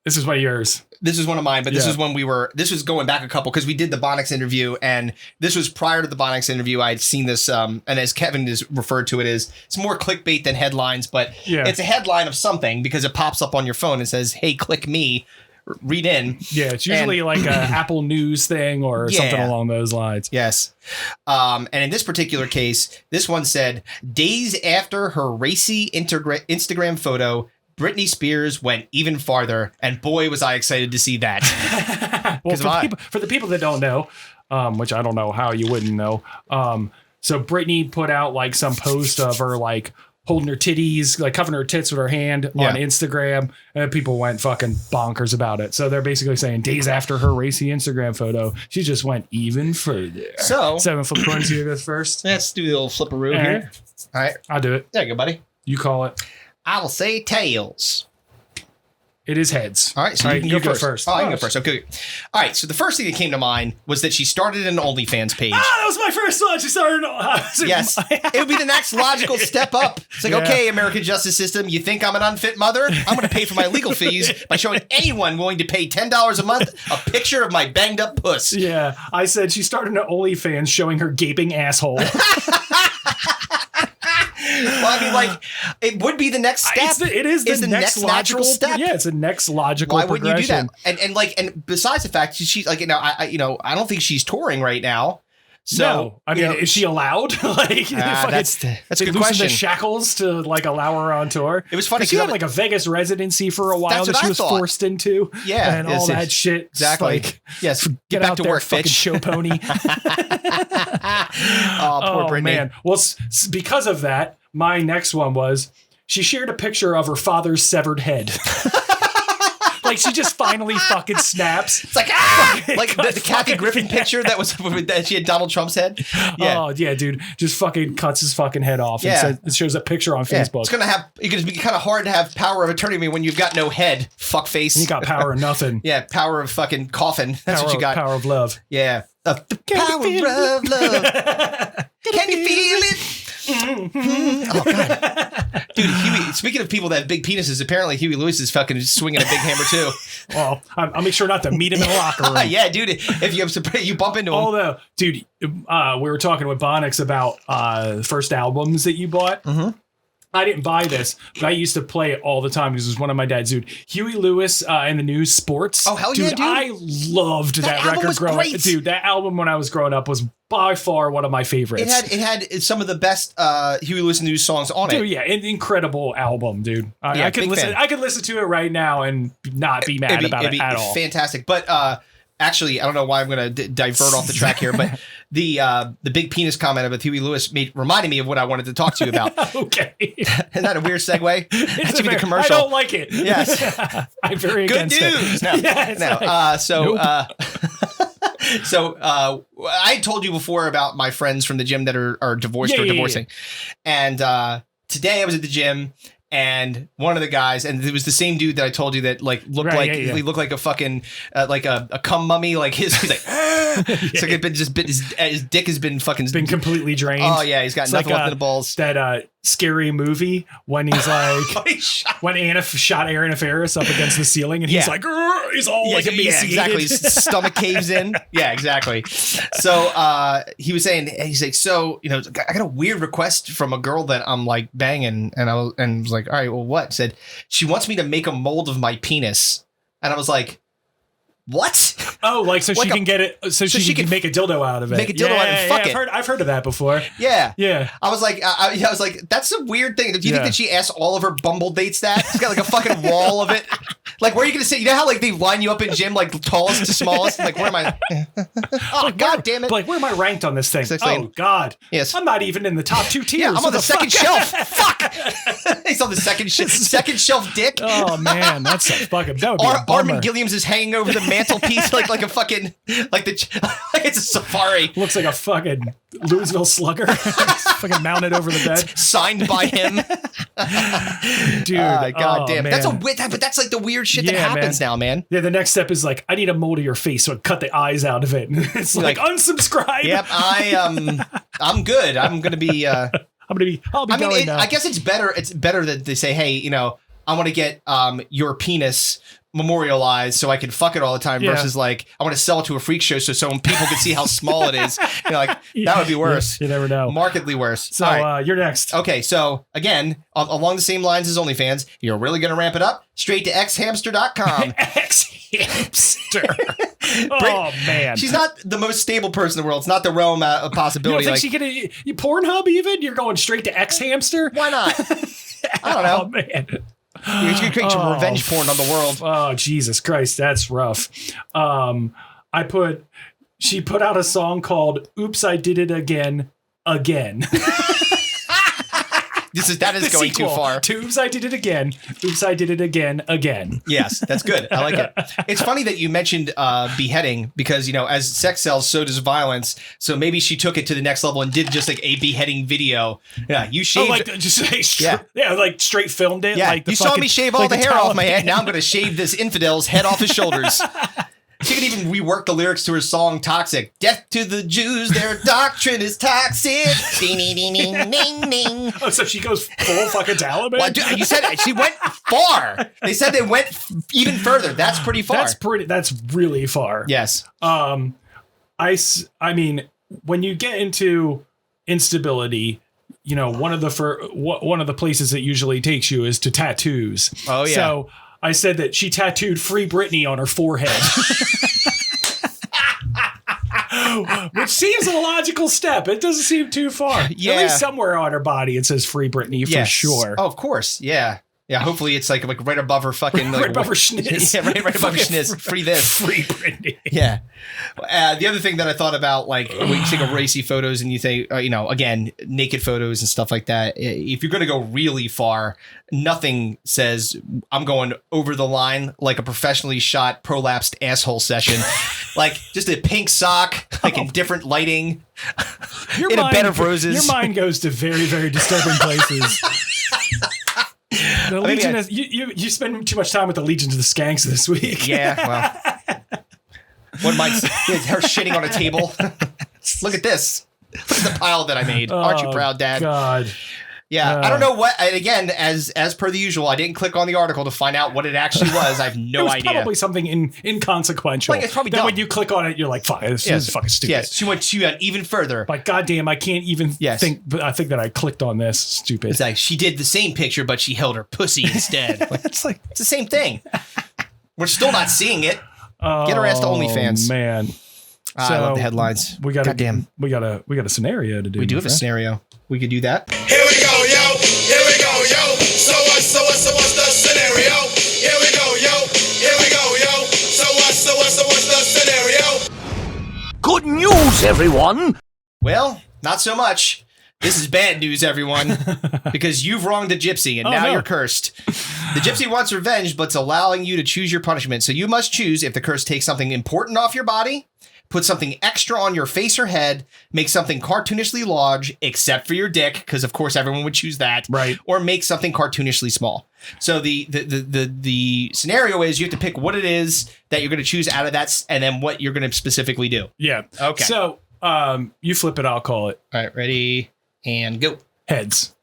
Speaker 4: this is one of yours.
Speaker 3: This is one of mine, but this is when this was going back a couple, because we did the Bonics interview, and this was prior to the Bonics interview. I had seen this, and as Kevin has referred to it, it's more clickbait than headlines, but it's a headline of something because it pops up on your phone and says, hey, click me, read in. Yeah, it's usually like a Apple News thing or something along those lines. Yes. And in this particular case, this one said, days after her racy Instagram photo, Britney Spears went even farther, and boy, was I excited to see that. Well, for the people that don't know, which I don't know how you wouldn't know, so Britney put out like some post of her like holding her titties, like covering her tits with her hand on Instagram, and people went fucking bonkers about it. So they're basically saying days after her racy Instagram photo, she just went even further. So 7 flip coins, you go first. Let's do the little flipperoo here. All right, I'll do it. There you go, buddy. You call it. I will say tails.
Speaker 4: It is heads.
Speaker 3: All right, so you can go first. Oh, I can go
Speaker 4: Oh,
Speaker 3: first. Okay. All right, so the first thing that came to mind was that she started an OnlyFans page.
Speaker 4: that was my first one. She started.
Speaker 3: Yes, it would be the next logical step up. It's like, okay, American justice system, you think I'm an unfit mother? I'm going to pay for my legal fees by showing anyone willing to pay $10 a month a picture of my banged up puss.
Speaker 4: Yeah, I said she started an OnlyFans showing her gaping asshole.
Speaker 3: Well, I mean, like, it would be the next step.
Speaker 4: It is the next
Speaker 3: natural
Speaker 4: logical
Speaker 3: step.
Speaker 4: Yeah, it's the next logical
Speaker 3: Why wouldn't you do that?
Speaker 4: progression.
Speaker 3: And besides the fact she's like, I don't think she's touring right now. So
Speaker 4: No, I mean, is she allowed? Like,
Speaker 3: that's a good
Speaker 4: loosen
Speaker 3: question.
Speaker 4: the shackles to like allow her on tour.
Speaker 3: It was funny.
Speaker 4: She had like a Vegas residency for a while
Speaker 3: That's
Speaker 4: that
Speaker 3: what
Speaker 4: she
Speaker 3: I
Speaker 4: was
Speaker 3: thought.
Speaker 4: forced into.
Speaker 3: Yeah,
Speaker 4: and all that shit.
Speaker 3: Exactly.
Speaker 4: Like,
Speaker 3: Yes.
Speaker 4: get
Speaker 3: back
Speaker 4: out
Speaker 3: to
Speaker 4: there,
Speaker 3: work,
Speaker 4: fucking
Speaker 3: bitch.
Speaker 4: show pony.
Speaker 3: Oh, poor
Speaker 4: Oh
Speaker 3: Britney.
Speaker 4: man. Well, because of that, my next one was she shared a picture of her father's severed head. Like she just finally fucking snaps.
Speaker 3: It's like like the Kathy Griffin picture that she had Donald Trump's head. Yeah.
Speaker 4: Oh yeah, dude, just fucking cuts his fucking head off.
Speaker 3: Yeah.
Speaker 4: And says, it shows a picture on
Speaker 3: Yeah.
Speaker 4: Facebook.
Speaker 3: It's gonna be kind of hard to have power of attorney when you've got no head. Fuck face.
Speaker 4: You got power of nothing.
Speaker 3: Yeah, power of fucking coffin. That's what you got.
Speaker 4: Power of love.
Speaker 3: Yeah. The power of love. Can you feel it? Oh god, dude! Huey. Speaking of people that have big penises, apparently Huey Lewis is fucking swinging a big hammer too.
Speaker 4: Well, I'll make sure not to meet him in the locker room.
Speaker 3: Yeah, dude. If you bump into him,
Speaker 4: Although, dude, we were talking with Bonics about first albums that you bought.
Speaker 3: Mm-hmm.
Speaker 4: I didn't buy this, but I used to play it all the time because it was one of my dad's. Dude, Huey Lewis and the News Sports.
Speaker 3: Oh, hell yeah, dude.
Speaker 4: I loved that
Speaker 3: album
Speaker 4: record
Speaker 3: was
Speaker 4: growing up.
Speaker 3: great.
Speaker 4: Dude, that album when I was growing up was by far one of my favorites.
Speaker 3: it had some of the best Huey Lewis News songs on it.
Speaker 4: Dude, yeah, an incredible album, dude.
Speaker 3: Yeah,
Speaker 4: I could
Speaker 3: big
Speaker 4: listen.
Speaker 3: fan.
Speaker 4: I could listen to it right now and not be mad about it at all.
Speaker 3: Fantastic, but actually, I don't know why I'm going to divert off the track here, but the big penis comment about Huey Lewis reminded me of what I wanted to talk to you about.
Speaker 4: Okay,
Speaker 3: Isn't that a weird segue? That should be the
Speaker 4: I
Speaker 3: commercial.
Speaker 4: don't like it.
Speaker 3: Yes.
Speaker 4: I'm very
Speaker 3: Good
Speaker 4: against
Speaker 3: news.
Speaker 4: it.
Speaker 3: No,
Speaker 4: Yes.
Speaker 3: no. So I told you before about my friends from the gym that are divorced or divorcing, and today I was at the gym. And one of the guys, and it was the same dude that I told you that like looked he looked like a fucking like a cum mummy. Like he's like, it's like his dick has been fucking
Speaker 4: completely drained.
Speaker 3: Oh yeah, he's got
Speaker 4: It's
Speaker 3: nothing
Speaker 4: like,
Speaker 3: left in the balls.
Speaker 4: That scary movie when he's like when Anna shot Aaron Ferris up against the ceiling and he's like "Grr," he's all like emaciated.
Speaker 3: Yeah, exactly. His stomach caves in. Yeah, exactly. So he was saying, he's like, so I got a weird request from a girl that I'm like banging, and I was like, all right, well, what? Said she wants me to make a mold of my penis, and I was like, what?
Speaker 4: Oh, like so she can get it, so she can make a dildo out of it.
Speaker 3: Make a dildo out and fuck it.
Speaker 4: I've heard of that before.
Speaker 3: Yeah,
Speaker 4: yeah.
Speaker 3: I was like, I was like, that's a weird thing. Do you think that she asked all of her Bumble dates that? She's got like a fucking wall of it. Like, where are you gonna sit? You know how like they line you up in gym, like tallest to smallest. Like, where am I? Oh,
Speaker 4: like,
Speaker 3: god damn it!
Speaker 4: Like, where am I ranked on this thing?
Speaker 3: Like,
Speaker 4: oh god,
Speaker 3: yes,
Speaker 4: I'm not even in the top 2 tiers.
Speaker 3: Yeah, I'm on the second shelf.
Speaker 4: Fuck.
Speaker 3: He's on the second shelf dick.
Speaker 4: Oh man, that's a fucking. That would be a bummer.
Speaker 3: Armin Gilliams is hanging over the mantelpiece like a fucking like it's a safari.
Speaker 4: Looks like a fucking Louisville Slugger. Fucking mounted over the bed.
Speaker 3: Signed by him.
Speaker 4: Dude,
Speaker 3: god damn.
Speaker 4: Man.
Speaker 3: But that's like the weird shit that happens now, man.
Speaker 4: Yeah, the next step is like, I need a mold of your face, so I cut the eyes out of it. It's like unsubscribe.
Speaker 3: Yep, I'm good. I'm gonna be I'll be
Speaker 4: going now.
Speaker 3: I guess it's better that they say, hey, I want to get your penis memorialized so I can fuck it all the time versus like I want to sell it to a freak show so people can see how small it is. That would be worse.
Speaker 4: You never know.
Speaker 3: Markedly worse.
Speaker 4: So
Speaker 3: right.
Speaker 4: You're next.
Speaker 3: Okay, so again, along the same lines as OnlyFans, you're really going to ramp it up? Straight to xhamster.com.
Speaker 4: Xhamster. Oh, man.
Speaker 3: She's not the most stable person in the world. It's not the realm of possibility.
Speaker 4: You don't think she could... Pornhub even? You're going straight to Xhamster?
Speaker 3: Why not? I don't know.
Speaker 4: Oh, man.
Speaker 3: You can create some revenge porn on the world.
Speaker 4: Oh, Jesus Christ. That's rough. She put out a song called Oops, I Did It Again.
Speaker 3: That is going too far.
Speaker 4: Oops, I did it again. Oops, I did it again.
Speaker 3: Yes, that's good. I like it. It's funny that you mentioned beheading because, as sex sells, so does violence. So maybe she took it to the next level and did just like a beheading video. Yeah, you shaved.
Speaker 4: Like straight filmed it.
Speaker 3: Yeah,
Speaker 4: like
Speaker 3: you saw me shave all the hair off my head. Now I'm going to shave this infidel's head off his shoulders. She could even rework the lyrics to her song "Toxic." Death to the Jews, their doctrine is toxic. Ding, ding, ding, ding, ding, ding.
Speaker 4: Oh, so she goes full fucking Taliban?
Speaker 3: Well, you said she went far. They said they went even further. That's pretty far.
Speaker 4: That's really far.
Speaker 3: Yes.
Speaker 4: I mean, when you get into instability, one of the places it usually takes you is to tattoos.
Speaker 3: Oh yeah.
Speaker 4: So I said that she tattooed "Free Britney" on her forehead. Which seems a logical step. It doesn't seem too far.
Speaker 3: Yeah.
Speaker 4: At least somewhere on her body it says "Free Britney" for sure.
Speaker 3: Oh, of course. Yeah. Yeah, hopefully it's like right above her fucking...
Speaker 4: right above her schniz.
Speaker 3: Yeah, right above her schniz. Free this.
Speaker 4: Free Britney.
Speaker 3: Yeah. The other thing that I thought about, like, when you take a racy photos and you think, again, naked photos and stuff like that, if you're going to go really far, nothing says I'm going over the line like a professionally shot prolapsed asshole session. Like, just a pink sock, like in different lighting, in a bed of roses.
Speaker 4: Your mind goes to very, very disturbing places. The Legion you spend too much time with the Legions of the Skanks this week.
Speaker 3: Yeah, well. Her shitting on a table. Look at this. Look at the pile that I made. Aren't you proud, Dad?
Speaker 4: God.
Speaker 3: Yeah, I don't know what. Again, as per the usual, I didn't click on the article to find out what it actually was. I have no idea.
Speaker 4: Probably something inconsequential.
Speaker 3: Like, it's probably
Speaker 4: then
Speaker 3: dumb.
Speaker 4: when you click on it, you're like, "Fuck, this is fucking stupid."
Speaker 3: Yes, she went even further.
Speaker 4: Like, goddamn, I can't even think. But I think that I clicked on this. Stupid.
Speaker 3: It's like she did the same picture, but she held her pussy instead.
Speaker 4: It's the
Speaker 3: same thing. We're still not seeing it. Get her ass to OnlyFans.
Speaker 4: Man.
Speaker 3: I love the headlines.
Speaker 4: We got a scenario to do.
Speaker 3: We do have a scenario. We could do that.
Speaker 2: Here we go, yo. Here we go, yo. So what's the scenario? Here we go, yo. Here we go, yo. So what's the scenario?
Speaker 1: Good news, everyone.
Speaker 3: Well, not so much. This is bad news, everyone, because you've wronged a gypsy and now you're cursed. The gypsy wants revenge, but it's allowing you to choose your punishment. So you must choose if the curse takes something important off your body, put something extra on your face or head, make something cartoonishly large, except for your dick, because of course everyone would choose that,
Speaker 4: right?
Speaker 3: Or make something cartoonishly small. So the scenario is you have to pick what it is that you're going to choose out of that, and then what you're going to specifically do.
Speaker 4: Yeah.
Speaker 3: Okay.
Speaker 4: So you flip it, I'll call it.
Speaker 3: All right, ready and go.
Speaker 4: Heads.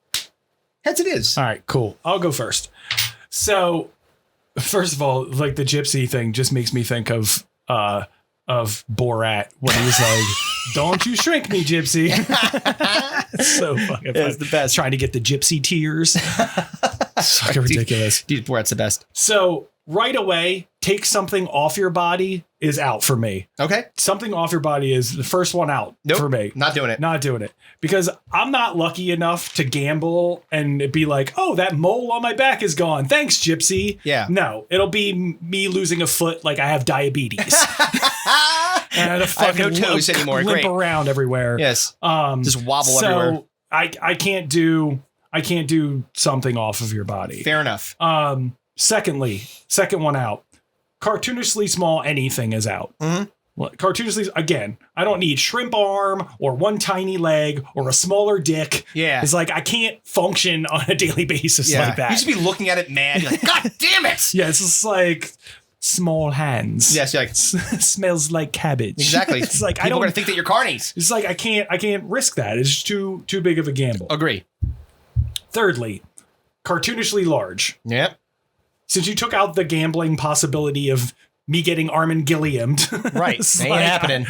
Speaker 3: Heads it is.
Speaker 4: All right, cool. I'll go first. So first of all, like the gypsy thing just makes me think of Borat when he was like, "Don't you shrink me, gypsy." So fucking fun.
Speaker 3: It's the best.
Speaker 4: Trying to get the gypsy tears. It's fucking ridiculous.
Speaker 3: Dude, Borat's the best.
Speaker 4: So right away, take something off your body is out for me.
Speaker 3: Okay.
Speaker 4: Something off your body is the first one out for me.
Speaker 3: Not doing it.
Speaker 4: Not doing it. Because I'm not lucky enough to gamble and be like, "Oh, that mole on my back is gone. Thanks, gypsy."
Speaker 3: Yeah.
Speaker 4: No, it'll be me losing a foot like I have diabetes. And I
Speaker 3: have no toes anymore.
Speaker 4: Limp
Speaker 3: Great.
Speaker 4: around everywhere.
Speaker 3: Yes. Just wobble everywhere.
Speaker 4: I can't do something off of your body.
Speaker 3: Fair enough.
Speaker 4: Secondly, second one out. Cartoonishly small anything is out.
Speaker 3: Mm-hmm.
Speaker 4: Well, cartoonishly, again, I don't need shrimp arm or one tiny leg or a smaller dick.
Speaker 3: Yeah.
Speaker 4: It's like I can't function on a daily basis like that.
Speaker 3: You should be looking at it mad. You're like, God damn it.
Speaker 4: Yeah, it's just like small hands.
Speaker 3: Yes, like
Speaker 4: smells like cabbage.
Speaker 3: Exactly.
Speaker 4: It's like
Speaker 3: people are gonna think that you're carnies.
Speaker 4: It's like I can't risk that. It's just too big of a gamble.
Speaker 3: Agree.
Speaker 4: Thirdly, cartoonishly large.
Speaker 3: Yep.
Speaker 4: Since you took out the gambling possibility of me getting Armin Gilliamed.
Speaker 3: Right. Ain't happening.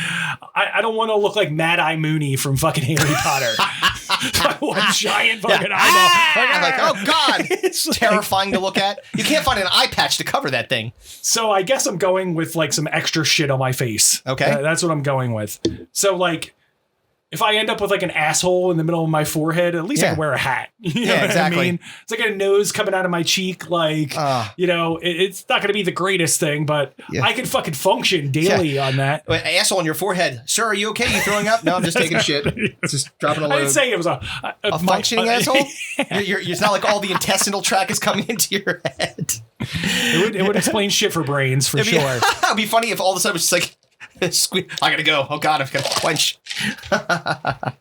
Speaker 4: I don't want to look like Mad Eye Mooney from fucking Harry Potter. One giant fucking eyeball.
Speaker 3: I'm like, oh God. It's terrifying to look at. You can't find an eye patch to cover that thing.
Speaker 4: So I guess I'm going with like some extra shit on my face.
Speaker 3: Okay.
Speaker 4: That's what I'm going with. So like, if I end up with like an asshole in the middle of my forehead, at least I can wear a hat. You know
Speaker 3: exactly.
Speaker 4: what I mean? It's like a nose coming out of my cheek. Like, it's not going to be the greatest thing, but I can fucking function daily on that.
Speaker 3: Wait, asshole on your forehead. Sir, are you okay? You throwing up? No, I'm just taking a shit. Just dropping a load.
Speaker 4: I didn't say it was a
Speaker 3: functioning asshole. It's not like all the intestinal tract is coming into your head.
Speaker 4: It would explain shit for brains for sure.
Speaker 3: It'd be funny if all of a sudden it's just like, I gotta go. Oh God, I've got to quench.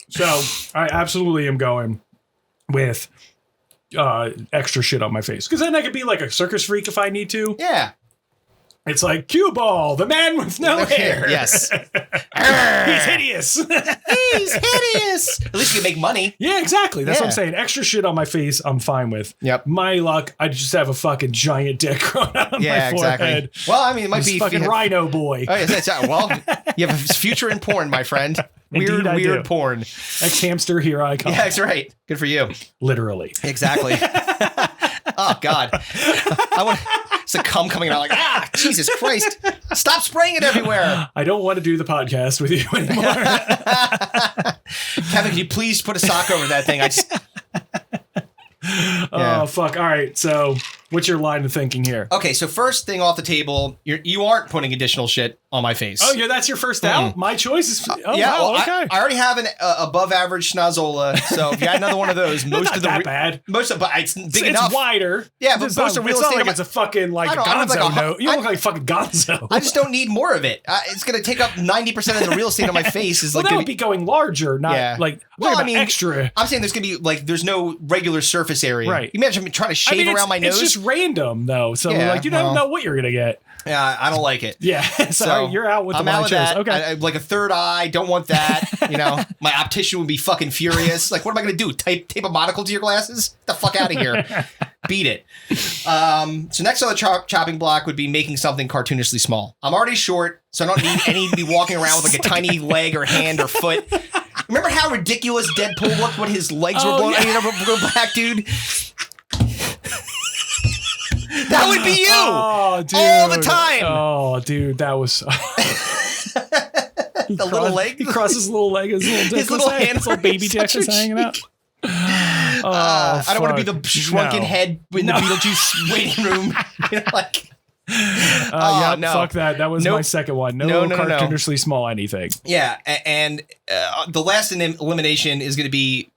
Speaker 4: So I absolutely am going with extra shit on my face, because then I could be like a circus freak if I need to.
Speaker 3: Yeah.
Speaker 4: It's like cue ball, the man with no hair.
Speaker 3: Yes.
Speaker 4: He's hideous.
Speaker 3: He's hideous. At least you can make money.
Speaker 4: Yeah, exactly. That's what I'm saying. Extra shit on my face, I'm fine with.
Speaker 3: Yep.
Speaker 4: My luck, I just have a fucking giant dick growing out on my forehead.
Speaker 3: Exactly. Well, I mean, it might be
Speaker 4: fucking rhino boy.
Speaker 3: Oh, yes, well, you have a future in porn, my friend. Weird porn.
Speaker 4: Ex-hamster, here I come.
Speaker 3: Yeah, that's right. Good for you.
Speaker 4: Literally.
Speaker 3: Exactly. Oh God. I want. It's a cum coming out like, Jesus Christ. Stop spraying it everywhere.
Speaker 4: I don't want to do the podcast with you anymore.
Speaker 3: Kevin, can you please put a sock over that thing?
Speaker 4: Oh, fuck. All right. So what's your line of thinking here?
Speaker 3: Okay. So first thing off the table, you aren't putting additional shit on my face.
Speaker 4: Oh, yeah. That's your first out? My choice is. Oh,
Speaker 3: yeah.
Speaker 4: wow,
Speaker 3: Well,
Speaker 4: okay.
Speaker 3: I already have an above average schnozola. So if you had another one of those, most
Speaker 4: not
Speaker 3: of the
Speaker 4: that bad.
Speaker 3: Most of, but it's big
Speaker 4: It's
Speaker 3: enough.
Speaker 4: wider.
Speaker 3: Yeah, but
Speaker 4: it's
Speaker 3: most of real estate.
Speaker 4: like it's a fucking like
Speaker 3: I don't
Speaker 4: Gonzo
Speaker 3: look like
Speaker 4: note. You look like fucking Gonzo.
Speaker 3: I just don't need more of it. It's going to take up 90% of the real estate on my face. Is
Speaker 4: well,
Speaker 3: like
Speaker 4: that would be going larger, not like.
Speaker 3: Well, I mean,
Speaker 4: extra.
Speaker 3: I'm saying there's going to be like there's no regular surface area.
Speaker 4: Right.
Speaker 3: You imagine me trying to shave around my nose.
Speaker 4: It's just random though, so like you don't know what you're going to get.
Speaker 3: Yeah, I don't like it.
Speaker 4: Yeah, so you're out with the
Speaker 3: out with that.
Speaker 4: Okay,
Speaker 3: I, like a third eye. Don't want that. You know, my optician would be fucking furious. Like, what am I going to do? Tape a monocle to your glasses? Get the fuck out of here. Beat it. So next on the chopping block would be making something cartoonishly small. I'm already short, so I don't need any to be walking around with like a tiny leg or hand or foot. Remember how ridiculous Deadpool looked when his legs were blown?
Speaker 4: Yeah.
Speaker 3: Go back, dude. That would be you.
Speaker 4: Oh, dude.
Speaker 3: All the time.
Speaker 4: Oh, dude, that was.
Speaker 3: The little leg.
Speaker 4: He crosses his little leg. His
Speaker 3: little hand.
Speaker 4: His little baby dick is hanging out.
Speaker 3: I don't want to be the shrunken head in the Beetlejuice waiting room. You know, like.
Speaker 4: Fuck that. That was my second one. No cartoonishly small anything.
Speaker 3: Yeah, and the last elimination is going to be,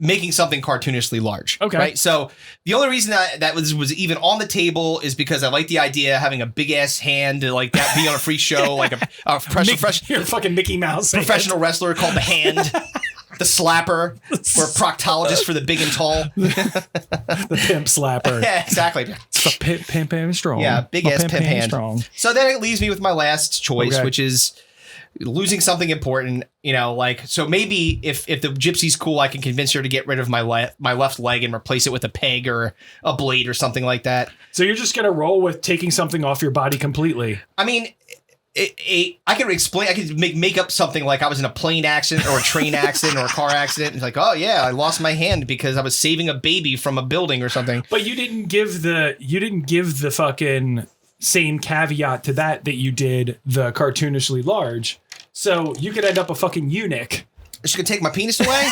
Speaker 3: making something cartoonishly large.
Speaker 4: Okay.
Speaker 3: Right. So the only reason that was even on the table is because I like the idea of having a big ass hand to like that be on a free show, like a
Speaker 4: You're fucking Mickey Mouse.
Speaker 3: Professional wrestler called the Hand. The slapper, or proctologist for the big and tall.
Speaker 4: The pimp slapper.
Speaker 3: Yeah, exactly.
Speaker 4: It's the pimp and strong.
Speaker 3: Yeah, big ass pimp hand.
Speaker 4: Strong.
Speaker 3: So then it leaves me with my last choice, which is losing something important. So maybe if the gypsy's cool, I can convince her to get rid of my left leg and replace it with a peg or a blade or something like that.
Speaker 4: So you're just gonna roll with taking something off your body completely.
Speaker 3: I mean. I could make up something like I was in a plane accident or a train accident or a car accident. It's like, oh yeah, I lost my hand because I was saving a baby from a building or something.
Speaker 4: But you didn't give the fucking same caveat to that you did the cartoonishly large. So you could end up a fucking eunuch.
Speaker 3: She could take my penis away?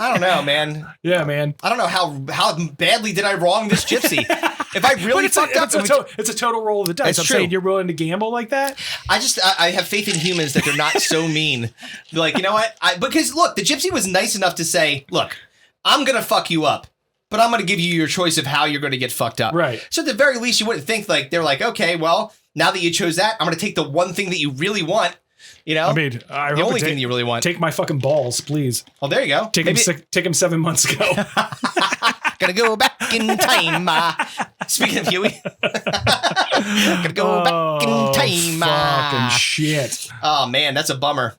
Speaker 3: I don't know, man.
Speaker 4: Yeah, man.
Speaker 3: I don't know how badly did I wrong this gypsy. If I really fucked up,
Speaker 4: it's a total roll of the dice.
Speaker 3: It's
Speaker 4: I'm
Speaker 3: true.
Speaker 4: saying you're willing to gamble like that.
Speaker 3: I have faith in humans that they're not so mean. Like, you know what? Because look, the gypsy was nice enough to say, look, I'm gonna fuck you up, but I'm gonna give you your choice of how you're gonna get fucked up.
Speaker 4: Right.
Speaker 3: So at the very least, you wouldn't think like they're like, okay, well, now that you chose that, I'm gonna take the one thing that you really want. I mean, the only thing you really want.
Speaker 4: Take my fucking balls, please.
Speaker 3: Oh, there you go.
Speaker 4: Take him 7 months ago.
Speaker 3: Gotta go back in time. Speaking of Huey. Gotta go back in time.
Speaker 4: Fucking shit.
Speaker 3: Oh, man, that's a bummer.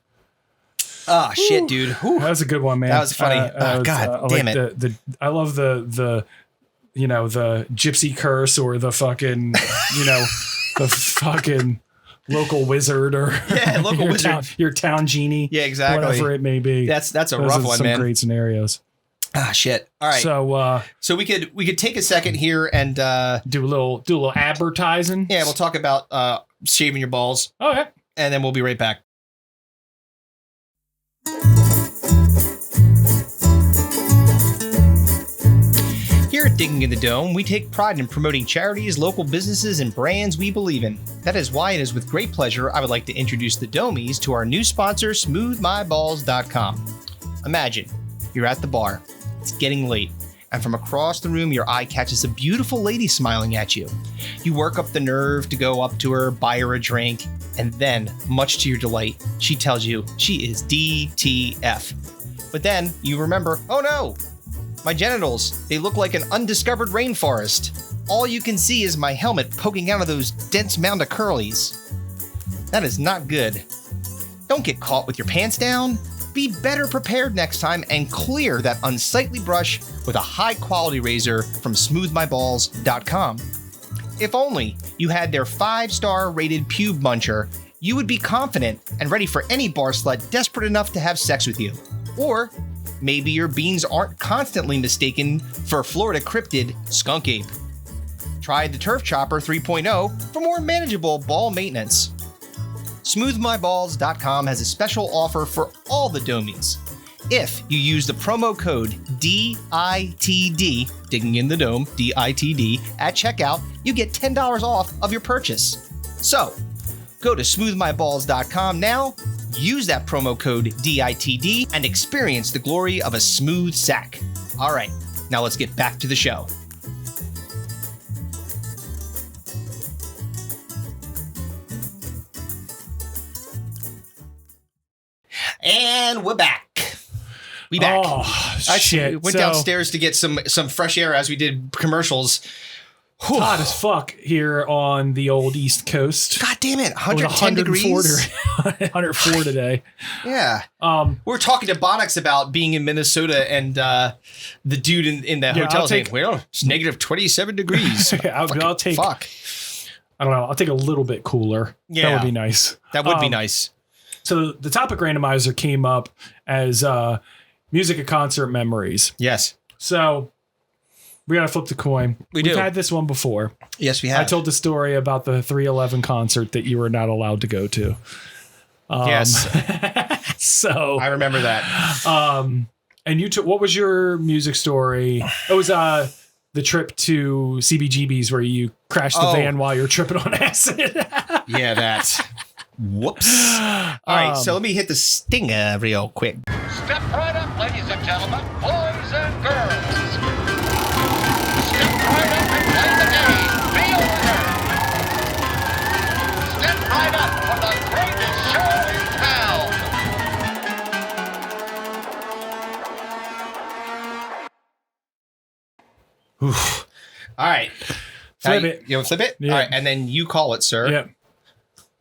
Speaker 3: Oh, shit, dude. Whew.
Speaker 4: That was a good one, man.
Speaker 3: That was funny. God damn it.
Speaker 4: I love the gypsy curse or the fucking, the fucking local wizard or
Speaker 3: local wizard.
Speaker 4: Your town genie.
Speaker 3: Yeah, exactly.
Speaker 4: Whatever it may be.
Speaker 3: That's a
Speaker 4: Those
Speaker 3: rough one,
Speaker 4: some
Speaker 3: man.
Speaker 4: Great scenarios.
Speaker 3: Ah, shit. All right. So we could take a second here and
Speaker 4: do a little advertising.
Speaker 3: Yeah, we'll talk about shaving your balls.
Speaker 4: Okay.
Speaker 3: And then we'll be right back. Here at Digging in the Dome, we take pride in promoting charities, local businesses, and brands we believe in. That is why it is with great pleasure I would like to introduce the Domies to our new sponsor, smoothmyballs.com. Imagine you're at the bar, it's getting late, and from across the room your eye catches a beautiful lady smiling at you. You work up the nerve to go up to her, buy her a drink, and then, much to your delight, she tells you she is DTF. But then you remember, oh no! My genitals, they look like an undiscovered rainforest. All you can see is my helmet poking out of those dense mound of curlies. That is not good. Don't get caught with your pants down. Be better prepared next time and clear that unsightly brush with a high-quality razor from smoothmyballs.com. If only you had their 5-star rated pube muncher, you would be confident and ready for any bar slut desperate enough to have sex with you. Or maybe your beans aren't constantly mistaken for Florida cryptid skunk ape. Try the Turf Chopper 3.0 for more manageable ball maintenance. SmoothMyBalls.com has a special offer for all the Domies. If you use the promo code DITD, Digging in the Dome, DITD, at checkout, you get $10 off of your purchase. So, go to SmoothMyBalls.com now, use that promo code DITD, and experience the glory of a smooth sack. All right, now let's get back to the show. And we're back. We back.
Speaker 4: Oh, shit.
Speaker 3: We went downstairs to get some fresh air as we did commercials.
Speaker 4: It's hot as fuck here on the old East Coast.
Speaker 3: God damn it, 110 degrees.
Speaker 4: 104 today.
Speaker 3: Yeah. We're talking to Bonics about being in Minnesota, and the dude in the hotel saying, well, it's negative 27 degrees.
Speaker 4: I'll take.
Speaker 3: Fuck.
Speaker 4: I don't know. I'll take a little bit cooler.
Speaker 3: Yeah.
Speaker 4: That would be nice.
Speaker 3: That would be nice.
Speaker 4: So the Topic Randomizer came up as music and concert memories.
Speaker 3: Yes.
Speaker 4: So we got to flip the coin. We've had this one before.
Speaker 3: Yes, we have.
Speaker 4: I told the story about the 311 concert that you were not allowed to go to.
Speaker 3: Yes.
Speaker 4: So
Speaker 3: I remember that.
Speaker 4: And you took, what was your music story? It was the trip to CBGB's where you crashed the van while you're tripping on acid.
Speaker 3: Yeah, that. Whoops. All right, so let me hit the stinger real quick.
Speaker 1: Step right up, ladies and gentlemen, boys and girls. Step right up and play the game. Be ordered. Step right up for the greatest show in town.
Speaker 3: Oof. All right.
Speaker 4: Flip it.
Speaker 3: You want to flip it?
Speaker 4: Yeah.
Speaker 3: All right, and then you call it, sir.
Speaker 4: Yep.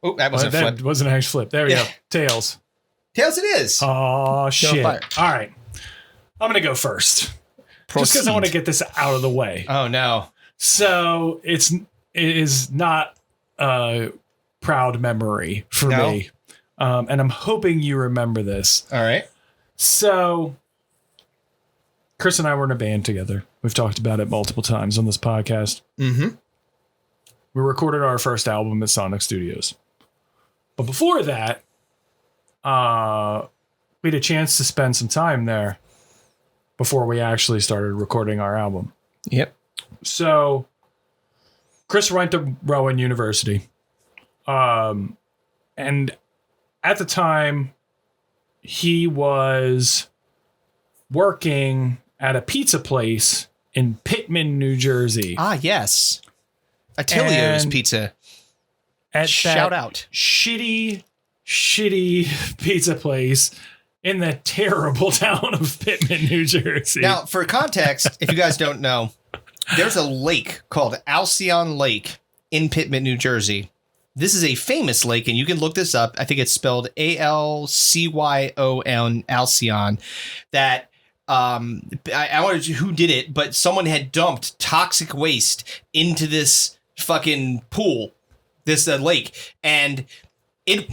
Speaker 3: Oh, that wasn't
Speaker 4: that
Speaker 3: flip.
Speaker 4: wasn't actually flip. There we go. Tails.
Speaker 3: Tails it is.
Speaker 4: Oh, shit.
Speaker 3: fire.
Speaker 4: All right. I'm going to go first. Just because I want to get this out of the way.
Speaker 3: Oh, no.
Speaker 4: So it is not a proud memory for me. And I'm hoping you remember this.
Speaker 3: All right.
Speaker 4: So Chris and I were in a band together. We've talked about it multiple times on this podcast.
Speaker 3: Mm-hmm.
Speaker 4: We recorded our first album at Sonic Studios. But before that, we had a chance to spend some time there before we actually started recording our album.
Speaker 3: Yep.
Speaker 4: So Chris went to Rowan University. And at the time, he was working at a pizza place in Pittman, New Jersey.
Speaker 3: Ah, yes. Attilio's Pizza. Shout out.
Speaker 4: Shitty pizza place in the terrible town of Pittman, New Jersey.
Speaker 3: Now, for context, if you guys don't know, there's a lake called Alcyon Lake in Pittman, New Jersey. This is a famous lake, and you can look this up. I think it's spelled Alcyon, Alcyon. That I don't know who did it, but someone had dumped toxic waste into this fucking pool, this lake, and it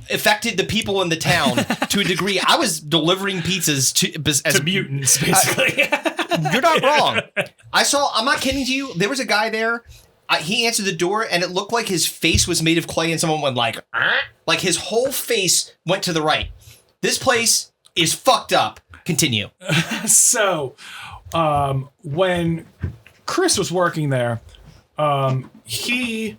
Speaker 3: affected the people in the town to a degree. I was delivering pizzas to
Speaker 4: mutants, basically.
Speaker 3: You're not wrong. I'm not kidding to you. There was a guy there. He answered the door, and it looked like his face was made of clay, and someone went like his whole face went to the right. This place is fucked up. Continue.
Speaker 4: So, when Chris was working there, he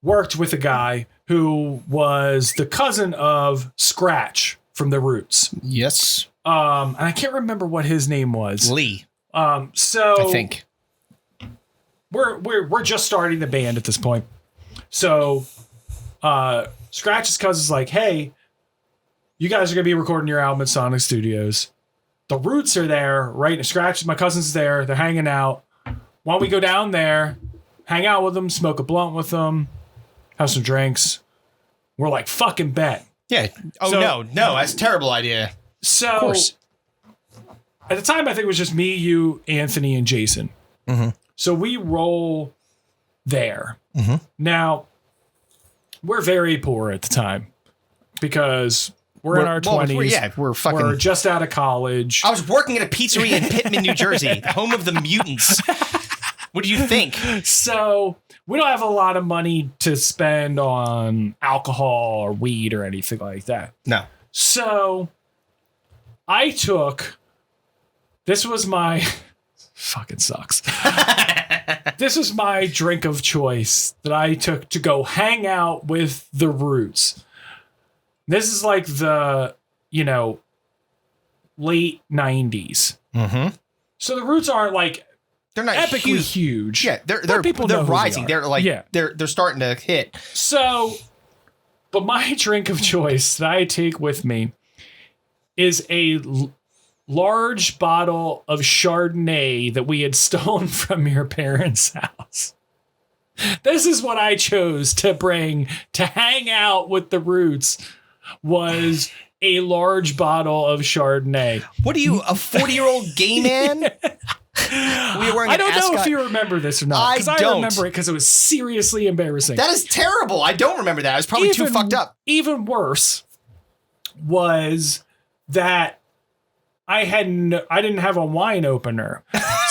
Speaker 4: worked with a guy who was the cousin of Scratch from The Roots.
Speaker 3: Yes.
Speaker 4: And I can't remember what his name was.
Speaker 3: Lee.
Speaker 4: So
Speaker 3: I think
Speaker 4: we're just starting the band at this point. So, Scratch's cousin's like, hey, you guys are gonna be recording your album at Sonic Studios. The Roots are there, right? Scratch, my cousin's there. They're hanging out. Why don't we go down there, hang out with them, smoke a blunt with them, have some drinks? We're like, fucking bet.
Speaker 3: Yeah. Oh,
Speaker 4: So-
Speaker 3: no, that's a terrible idea.
Speaker 4: So,
Speaker 3: Of course.
Speaker 4: at the time, I think it was just me, you, Anthony, and Jason.
Speaker 3: Mm-hmm.
Speaker 4: So we roll there.
Speaker 3: Mm-hmm.
Speaker 4: Now, we're very poor at the time because we're in our 20s.
Speaker 3: We're fucking.
Speaker 4: We're just out of college.
Speaker 3: I was working at a pizzeria in Pittman, New Jersey, the home of the mutants. What do you think?
Speaker 4: So we don't have a lot of money to spend on alcohol or weed or anything like that.
Speaker 3: No.
Speaker 4: So I took, this was my, fucking sucks. This was my drink of choice that I took to go hang out with the Roots. This is like the, late 90s.
Speaker 3: Mm-hmm.
Speaker 4: So the Roots aren't like
Speaker 3: They're not
Speaker 4: epically huge.
Speaker 3: Yeah, they're
Speaker 4: people know who they
Speaker 3: rising.
Speaker 4: are.
Speaker 3: They're like
Speaker 4: Yeah.
Speaker 3: they're starting to hit.
Speaker 4: So, but my drink of choice that I take with me is a large bottle of Chardonnay that we had stolen from your parents' house. This is what I chose to bring to hang out with the Roots, was a large bottle of Chardonnay.
Speaker 3: What are you, a 40-year-old gay man?
Speaker 4: I don't know if you remember this or not. Because I
Speaker 3: don't.
Speaker 4: remember it because it was seriously embarrassing.
Speaker 3: That is terrible. I don't remember that. I was probably too fucked up.
Speaker 4: Even worse was that I didn't have a wine opener.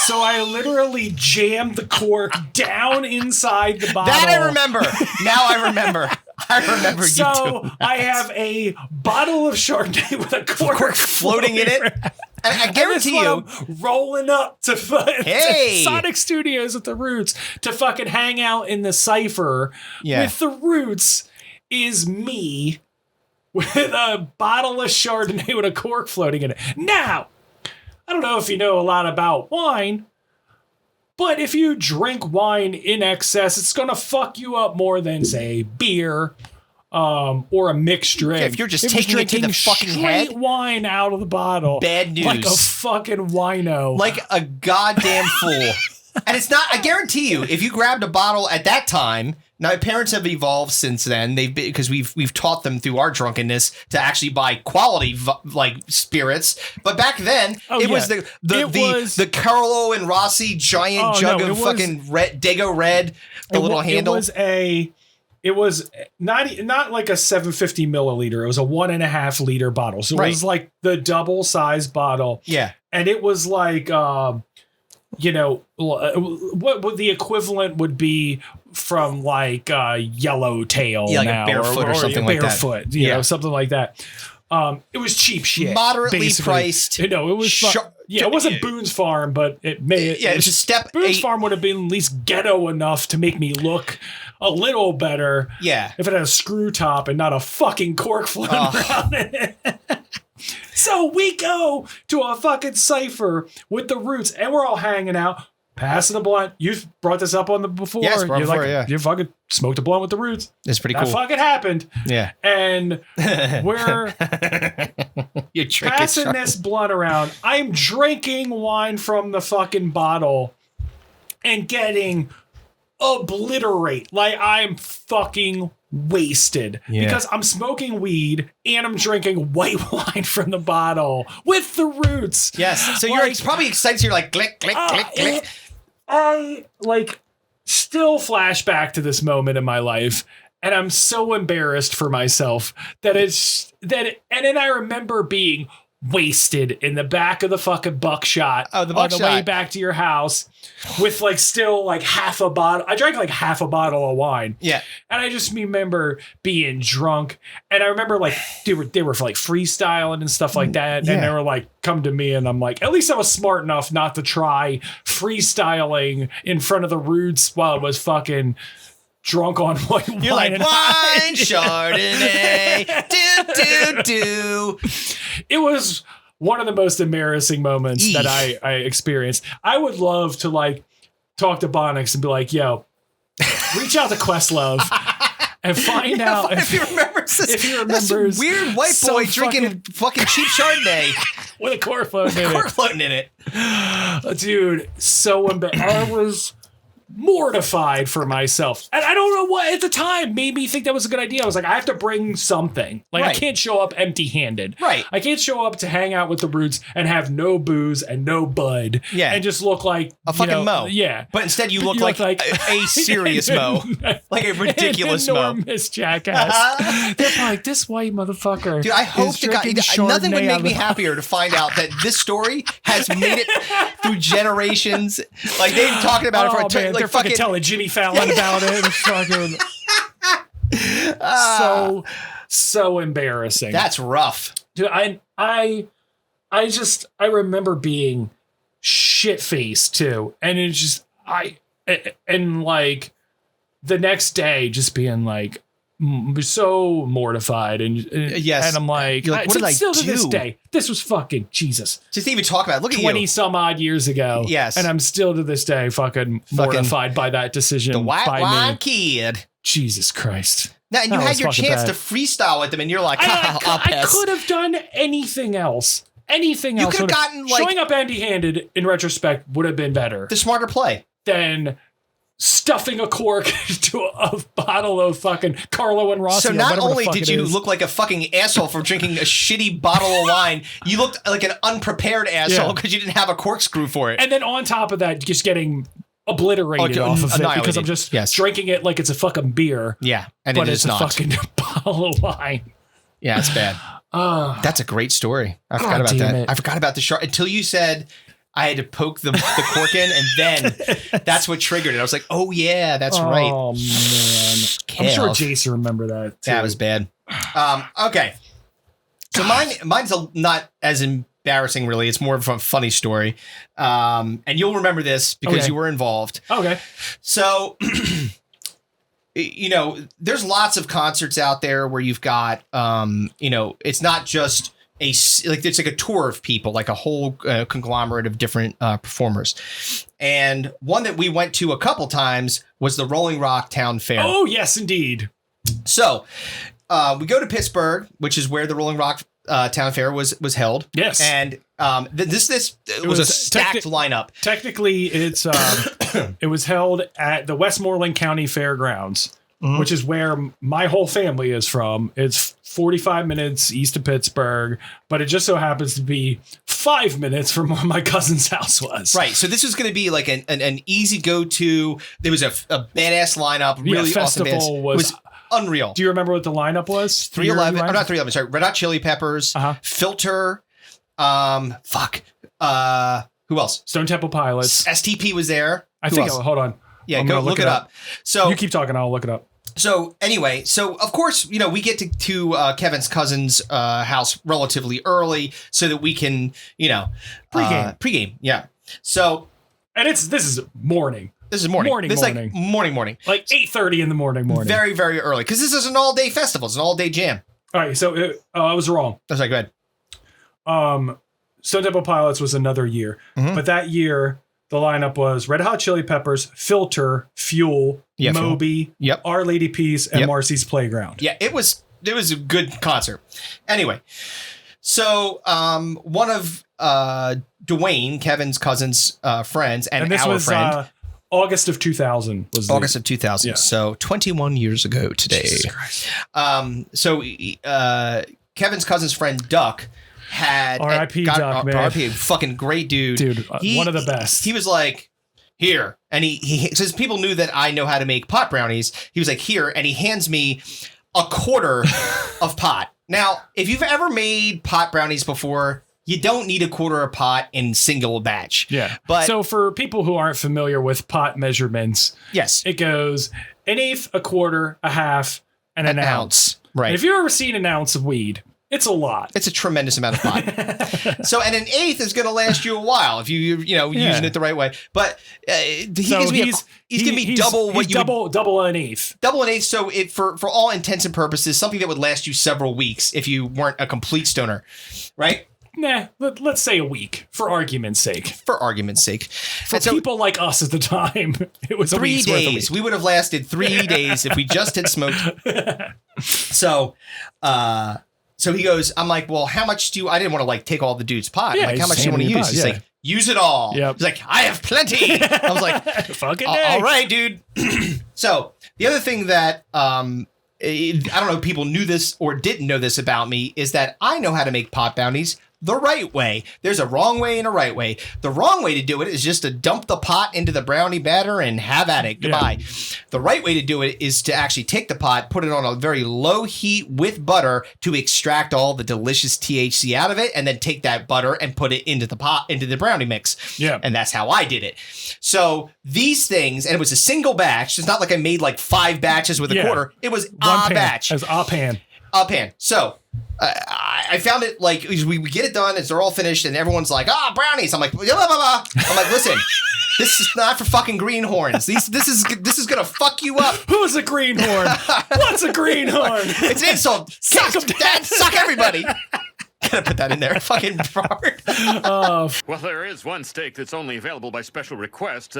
Speaker 4: So I literally jammed the cork down inside the bottle.
Speaker 3: That I remember. Now I remember. I remember
Speaker 4: So
Speaker 3: you doing that.
Speaker 4: I have a bottle of Chardonnay with a cork
Speaker 3: floating in it. And I guarantee you,
Speaker 4: I'm rolling up to Sonic Studios with the Roots to fucking hang out in the cypher with the Roots is me with a bottle of Chardonnay with a cork floating in it. Now, I don't know if you know a lot about wine, but if you drink wine in excess, it's going to fuck you up more than, say, beer or a mixed drink.
Speaker 3: Yeah, if you're just taking it to the fucking head,
Speaker 4: wine out of the bottle.
Speaker 3: Bad news.
Speaker 4: Like a fucking wino.
Speaker 3: Like a goddamn fool. And it's not, I guarantee you, if you grabbed a bottle at that time, now my parents have evolved since then. They've been, because we've taught them through our drunkenness to actually buy quality like spirits. But back then, was the Carlo and Rossi giant jug of fucking red, Dago Red, the little handle.
Speaker 4: It was not like a 750 milliliter. It was a 1.5 liter bottle. So it was like the double size bottle.
Speaker 3: Yeah.
Speaker 4: And it was like, what the equivalent would be from like Yellowtail,
Speaker 3: like
Speaker 4: now,
Speaker 3: a Barefoot or something like that.
Speaker 4: Barefoot, you know, something like that. It was cheap shit,
Speaker 3: moderately
Speaker 4: basically.
Speaker 3: priced.
Speaker 4: No, it was it wasn't Boone's Farm, but it made
Speaker 3: it was a step.
Speaker 4: Boone's Farm would have been at least ghetto enough to make me look a little better.
Speaker 3: Yeah,
Speaker 4: if it had a screw top and not a fucking cork floating around it. So we go to a fucking cypher with the Roots, and we're all hanging out, passing a blunt. You've brought this up on the before.
Speaker 3: Yes,
Speaker 4: You fucking smoked a blunt with the Roots.
Speaker 3: It's pretty cool.
Speaker 4: That fucking happened.
Speaker 3: Yeah.
Speaker 4: And we're passing this blunt around. I'm drinking wine from the fucking bottle and getting obliterate. Like I'm fucking wasted because I'm smoking weed and I'm drinking white wine from the bottle with the Roots.
Speaker 3: Yes. So you're probably excited. So you're like, click, click, click, click.
Speaker 4: I still flash back to this moment in my life, and I'm so embarrassed for myself and then I remember being wasted in the back of the fucking buckshot
Speaker 3: Oh, the
Speaker 4: on the way
Speaker 3: Buckshot.
Speaker 4: back to your house with like still like half a bottle. I drank like half a bottle of wine.
Speaker 3: Yeah.
Speaker 4: And I just remember being drunk. And I remember like they were like freestyling and stuff like that.
Speaker 3: Yeah.
Speaker 4: And they were like, come to me. And I'm like, at least I was smart enough not to try freestyling in front of the Roots while I was fucking drunk on white wine.
Speaker 3: You're like,
Speaker 4: and
Speaker 3: wine, Chardonnay, do.
Speaker 4: It was one of the most embarrassing moments that I experienced. I would love to like talk to Bonics and be like, yo, reach out to Questlove and find out
Speaker 3: if he remembers this.
Speaker 4: if he
Speaker 3: That's
Speaker 4: remembers
Speaker 3: some weird white boy
Speaker 4: some
Speaker 3: drinking fucking cheap Chardonnay
Speaker 4: with a cork floating in
Speaker 3: cork floating in it.
Speaker 4: it. Dude, so embarrassed. I was mortified for myself. And I don't know what at the time made me think that was a good idea. I was like, I have to bring something. Like,
Speaker 3: Right.
Speaker 4: I can't show up empty-handed.
Speaker 3: Right.
Speaker 4: I can't show up to hang out with the Roots and have no booze and no bud.
Speaker 3: Yeah.
Speaker 4: And just look like
Speaker 3: A fucking Mo.
Speaker 4: Yeah.
Speaker 3: But instead you look
Speaker 4: You
Speaker 3: like,
Speaker 4: look like
Speaker 3: a serious Mo. Like a ridiculous
Speaker 4: an
Speaker 3: Mo.
Speaker 4: enormous jackass. They're like, this white motherfucker.
Speaker 3: Dude, I hope
Speaker 4: is
Speaker 3: to God,
Speaker 4: drinking
Speaker 3: nothing would
Speaker 4: Chardonnay
Speaker 3: make
Speaker 4: out
Speaker 3: me
Speaker 4: of-
Speaker 3: happier to find out that this story has made it through generations. Like they've been talking about it for
Speaker 4: man,
Speaker 3: like
Speaker 4: they're fucking telling Jimmy Fallon about it. It's fucking so embarrassing.
Speaker 3: That's rough.
Speaker 4: Dude, I remember being shit faced too, and it's just and like the next day just being like so mortified and
Speaker 3: Yes.
Speaker 4: and I'm like,
Speaker 3: You're like, what did I
Speaker 4: still to this
Speaker 3: do?
Speaker 4: day, this was fucking Jesus.
Speaker 3: Just even talk about it. Look at
Speaker 4: 20
Speaker 3: you.
Speaker 4: some odd years ago.
Speaker 3: Yes.
Speaker 4: And I'm still to this day fucking mortified by that decision.
Speaker 3: The white
Speaker 4: by
Speaker 3: wine
Speaker 4: me.
Speaker 3: kid.
Speaker 4: Jesus Christ.
Speaker 3: Now, and you
Speaker 4: That
Speaker 3: had
Speaker 4: was
Speaker 3: your
Speaker 4: fucking
Speaker 3: chance
Speaker 4: bad.
Speaker 3: to freestyle with them, and you're like, I'll
Speaker 4: I
Speaker 3: pass.
Speaker 4: could have done anything else. Anything
Speaker 3: You
Speaker 4: else.
Speaker 3: could have
Speaker 4: would've-
Speaker 3: gotten, like-
Speaker 4: showing up empty-handed in retrospect would have been better
Speaker 3: The smarter play.
Speaker 4: than stuffing a cork to a bottle of fucking Carlo and Rossi.
Speaker 3: So
Speaker 4: or
Speaker 3: not
Speaker 4: whatever the
Speaker 3: only
Speaker 4: fuck
Speaker 3: did
Speaker 4: it
Speaker 3: you
Speaker 4: is.
Speaker 3: look like a fucking asshole for drinking a shitty bottle of wine, you looked like an unprepared asshole
Speaker 4: Yeah.
Speaker 3: because you didn't have a corkscrew for it.
Speaker 4: and then on top of that, just getting obliterated
Speaker 3: Oh,
Speaker 4: off of it
Speaker 3: annihilated.
Speaker 4: because I'm just
Speaker 3: Yes.
Speaker 4: drinking it like it's a fucking beer.
Speaker 3: Yeah, and
Speaker 4: But
Speaker 3: it
Speaker 4: it's
Speaker 3: is
Speaker 4: a
Speaker 3: not.
Speaker 4: fucking bottle of wine.
Speaker 3: Yeah, it's bad. That's a great story. I forgot about
Speaker 4: damn
Speaker 3: that.
Speaker 4: it.
Speaker 3: I forgot about the shark until you said I had to poke the cork in, and then that's what triggered it. I was like, oh yeah, that's right.
Speaker 4: Oh man, I'm sure Jason remember that. Too.
Speaker 3: That was bad. Okay. So mine's not as embarrassing, really. It's more of a funny story. And you'll remember this because
Speaker 4: Okay.
Speaker 3: you were involved.
Speaker 4: Okay.
Speaker 3: So, you know, there's lots of concerts out there where you've got, you know, it's not just it's like a tour of people, like a whole conglomerate of different performers. And one that we went to a couple times was the Rolling Rock Town Fair.
Speaker 4: Oh yes, indeed.
Speaker 3: So we go to Pittsburgh, which is where the Rolling Rock Town Fair was held.
Speaker 4: Yes.
Speaker 3: And this was a stacked lineup.
Speaker 4: Technically, it's it was held at the Westmoreland County Fairgrounds, which is where my whole family is from. It's 45 minutes east of Pittsburgh, but it just so happens to be 5 minutes from where my cousin's house was.
Speaker 3: Right. So this was going to be like an easy go-to. There was a badass lineup. Really awesome bands.
Speaker 4: festival
Speaker 3: It
Speaker 4: was
Speaker 3: was unreal.
Speaker 4: Do you remember what the lineup was?
Speaker 3: 311.
Speaker 4: Your
Speaker 3: Oh, not 311. Sorry. Red Hot Chili Peppers.
Speaker 4: Uh-huh.
Speaker 3: Filter. Who else?
Speaker 4: Stone Temple Pilots.
Speaker 3: STP was there.
Speaker 4: I
Speaker 3: Who
Speaker 4: think.
Speaker 3: else?
Speaker 4: Hold on.
Speaker 3: Yeah,
Speaker 4: I'm
Speaker 3: go
Speaker 4: gonna
Speaker 3: look it up. So
Speaker 4: You keep talking. I'll look it up.
Speaker 3: So anyway, so of course, you know, we get to Kevin's cousin's house relatively early so that we can, you know, pregame. Yeah. So
Speaker 4: And this is morning.
Speaker 3: this is morning.
Speaker 4: Morning.
Speaker 3: Like morning.
Speaker 4: Like 8:30 in the morning.
Speaker 3: Very, very early. Because this is an all-day festival. It's an all-day jam.
Speaker 4: All right. So I was wrong.
Speaker 3: I was like, go ahead.
Speaker 4: Stone Temple Pilots was another year,
Speaker 3: Mm-hmm.
Speaker 4: but that year the lineup was Red Hot Chili Peppers, Filter, Fuel,
Speaker 3: Yeah, Fuel.
Speaker 4: Moby,
Speaker 3: Yep.
Speaker 4: Our Lady Peace, and
Speaker 3: Yep.
Speaker 4: Marcy's Playground.
Speaker 3: Yeah, it was a good concert. Anyway, so one of Dwayne, Kevin's cousin's friends, and
Speaker 4: this
Speaker 3: our
Speaker 4: was
Speaker 3: friend,
Speaker 4: August of 2000. Was
Speaker 3: August of 2000.
Speaker 4: Yeah.
Speaker 3: So 21 years ago today.
Speaker 4: Jesus Christ.
Speaker 3: So Kevin's cousin's friend Duck had
Speaker 4: R.I.P. Duck, man.
Speaker 3: R.I.P. Fucking great dude.
Speaker 4: Dude, one of the best.
Speaker 3: He was like, here. And he since people knew that I know how to make pot brownies, he was like, here. And he hands me a quarter of pot. Now, if you've ever made pot brownies before, you don't need a quarter a pot in single batch.
Speaker 4: Yeah.
Speaker 3: But
Speaker 4: so for people who aren't familiar with pot measurements,
Speaker 3: yes,
Speaker 4: it goes an eighth, a quarter, a half, and an ounce.
Speaker 3: Right.
Speaker 4: And if you've ever seen an ounce of weed, it's a lot.
Speaker 3: It's a tremendous amount of pot. So, and an eighth is going to last you a while if using it the right way. But he's giving me double what you
Speaker 4: double an eighth.
Speaker 3: Double an eighth. So for all intents and purposes, something that would last you several weeks if you weren't a complete stoner, right?
Speaker 4: Nah, let's say a week for argument's sake.
Speaker 3: For argument's sake.
Speaker 4: For people like us at the time, it was
Speaker 3: 3
Speaker 4: days. Worth a week.
Speaker 3: We would have lasted 3 days if we just had smoked. So he goes, I'm like, well, how much I didn't want to like take all the dude's pot.
Speaker 4: Yeah,
Speaker 3: like, how much do you want to use? He's like, use it all.
Speaker 4: Yep.
Speaker 3: He's like, I have plenty. I was like,
Speaker 4: fucking
Speaker 3: all right, dude. So the other thing that, I don't know if people knew this or didn't know this about me is that I know how to make pot bounties the right way. There's a wrong way and a right way. The wrong way to do it is just to dump the pot into the brownie batter and have at it. Goodbye. Yeah. The right way to do it is to actually take the pot, put it on a very low heat with butter to extract all the delicious THC out of it, and then take that butter and put it into the pot, into the brownie mix.
Speaker 4: Yeah.
Speaker 3: And that's how I did it. So these things, and it was a single batch. It's not like I made like 5 batches with a quarter. It was a batch.
Speaker 4: It was a pan.
Speaker 3: A pan. So I found it like we get it done as they're all finished and everyone's like, brownies. I'm like, blah, blah, blah. I'm like, listen, this is not for fucking greenhorns. This is gonna fuck you up.
Speaker 4: Who's a greenhorn? What's a greenhorn?
Speaker 3: It's an insult. Suck everybody. Gotta put that in there. Fucking hard.
Speaker 10: Well, there is one steak that's only available by special request.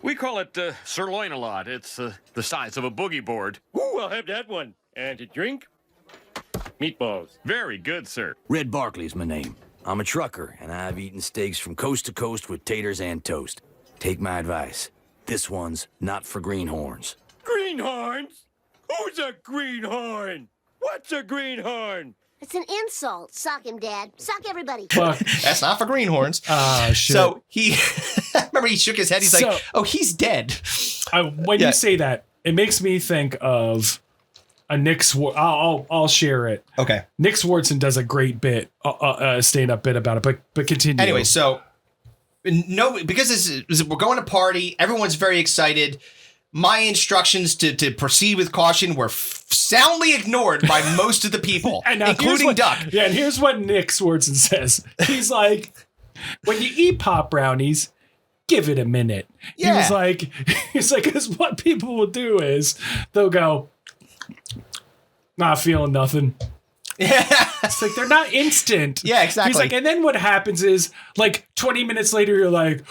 Speaker 10: We call it sirloin-a-lot. It's the size of a boogie board.
Speaker 11: Ooh, I'll have that one. And a drink? Meatballs.
Speaker 10: Very good, sir.
Speaker 12: Red Barkley's my name. I'm a trucker, and I've eaten steaks from coast to coast with taters and toast. Take my advice. This one's not for greenhorns.
Speaker 11: Greenhorns? Who's a greenhorn? What's a greenhorn?
Speaker 13: It's an insult. Sock him, Dad. Sock everybody.
Speaker 3: That's not for greenhorns.
Speaker 4: Shit.
Speaker 3: So remember he shook his head. He's like, oh, he's dead.
Speaker 4: When you say that, it makes me think of a Nick I'll share it.
Speaker 3: Okay.
Speaker 4: Nick Swartzen does a great bit, stand-up bit about it, but continue.
Speaker 3: Anyway, so because we're going to party, everyone's very excited. My instructions to proceed with caution were soundly ignored by most of the people, including Duck.
Speaker 4: Yeah, and here's what Nick Swartzen says. He's like, when you eat pop brownies, give it a minute.
Speaker 3: Yeah.
Speaker 4: He's like, because what people will do is they'll go, not feeling nothing.
Speaker 3: Yeah.
Speaker 4: It's like they're not instant.
Speaker 3: Yeah, exactly.
Speaker 4: He's like, and then what happens is like 20 minutes later, you're like,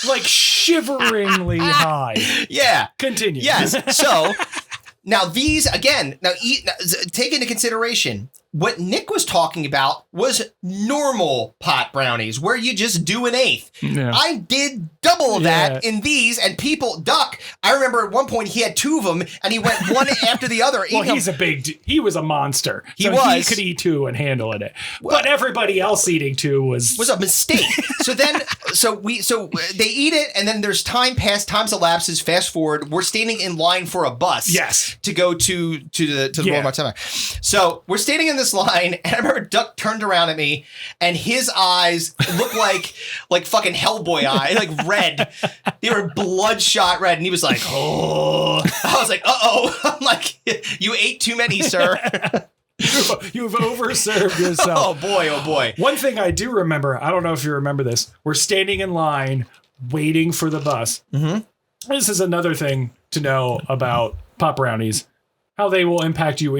Speaker 4: like shiveringly high.
Speaker 3: Yeah.
Speaker 4: Continue.
Speaker 3: Yes. So now these again, take into consideration what Nick was talking about was normal pot brownies where you just do an eighth.
Speaker 4: Yeah.
Speaker 3: I did double that in these, and Duck, I remember at one point he had 2 of them and he went one after the other.
Speaker 4: Well, he was a monster. He could eat 2 and handle it. But everybody else eating 2 was
Speaker 3: a mistake. So then, so they eat it, and then there's time elapses. Fast forward, we're standing in line for a bus.
Speaker 4: Yes.
Speaker 3: To go to the Walmart Center. So we're standing in this line, and I remember Duck turned around at me, and his eyes looked like fucking Hellboy eyes, like red. They were bloodshot red, and he was like, "Oh." I was like, "Uh-oh." I'm like, "You ate too many, sir."
Speaker 4: You've overserved yourself.
Speaker 3: Oh boy.
Speaker 4: One thing I do remember, I don't know if you remember this, we're standing in line waiting for the bus.
Speaker 3: Mm-hmm.
Speaker 4: This is another thing to know about pop brownies, how they will impact you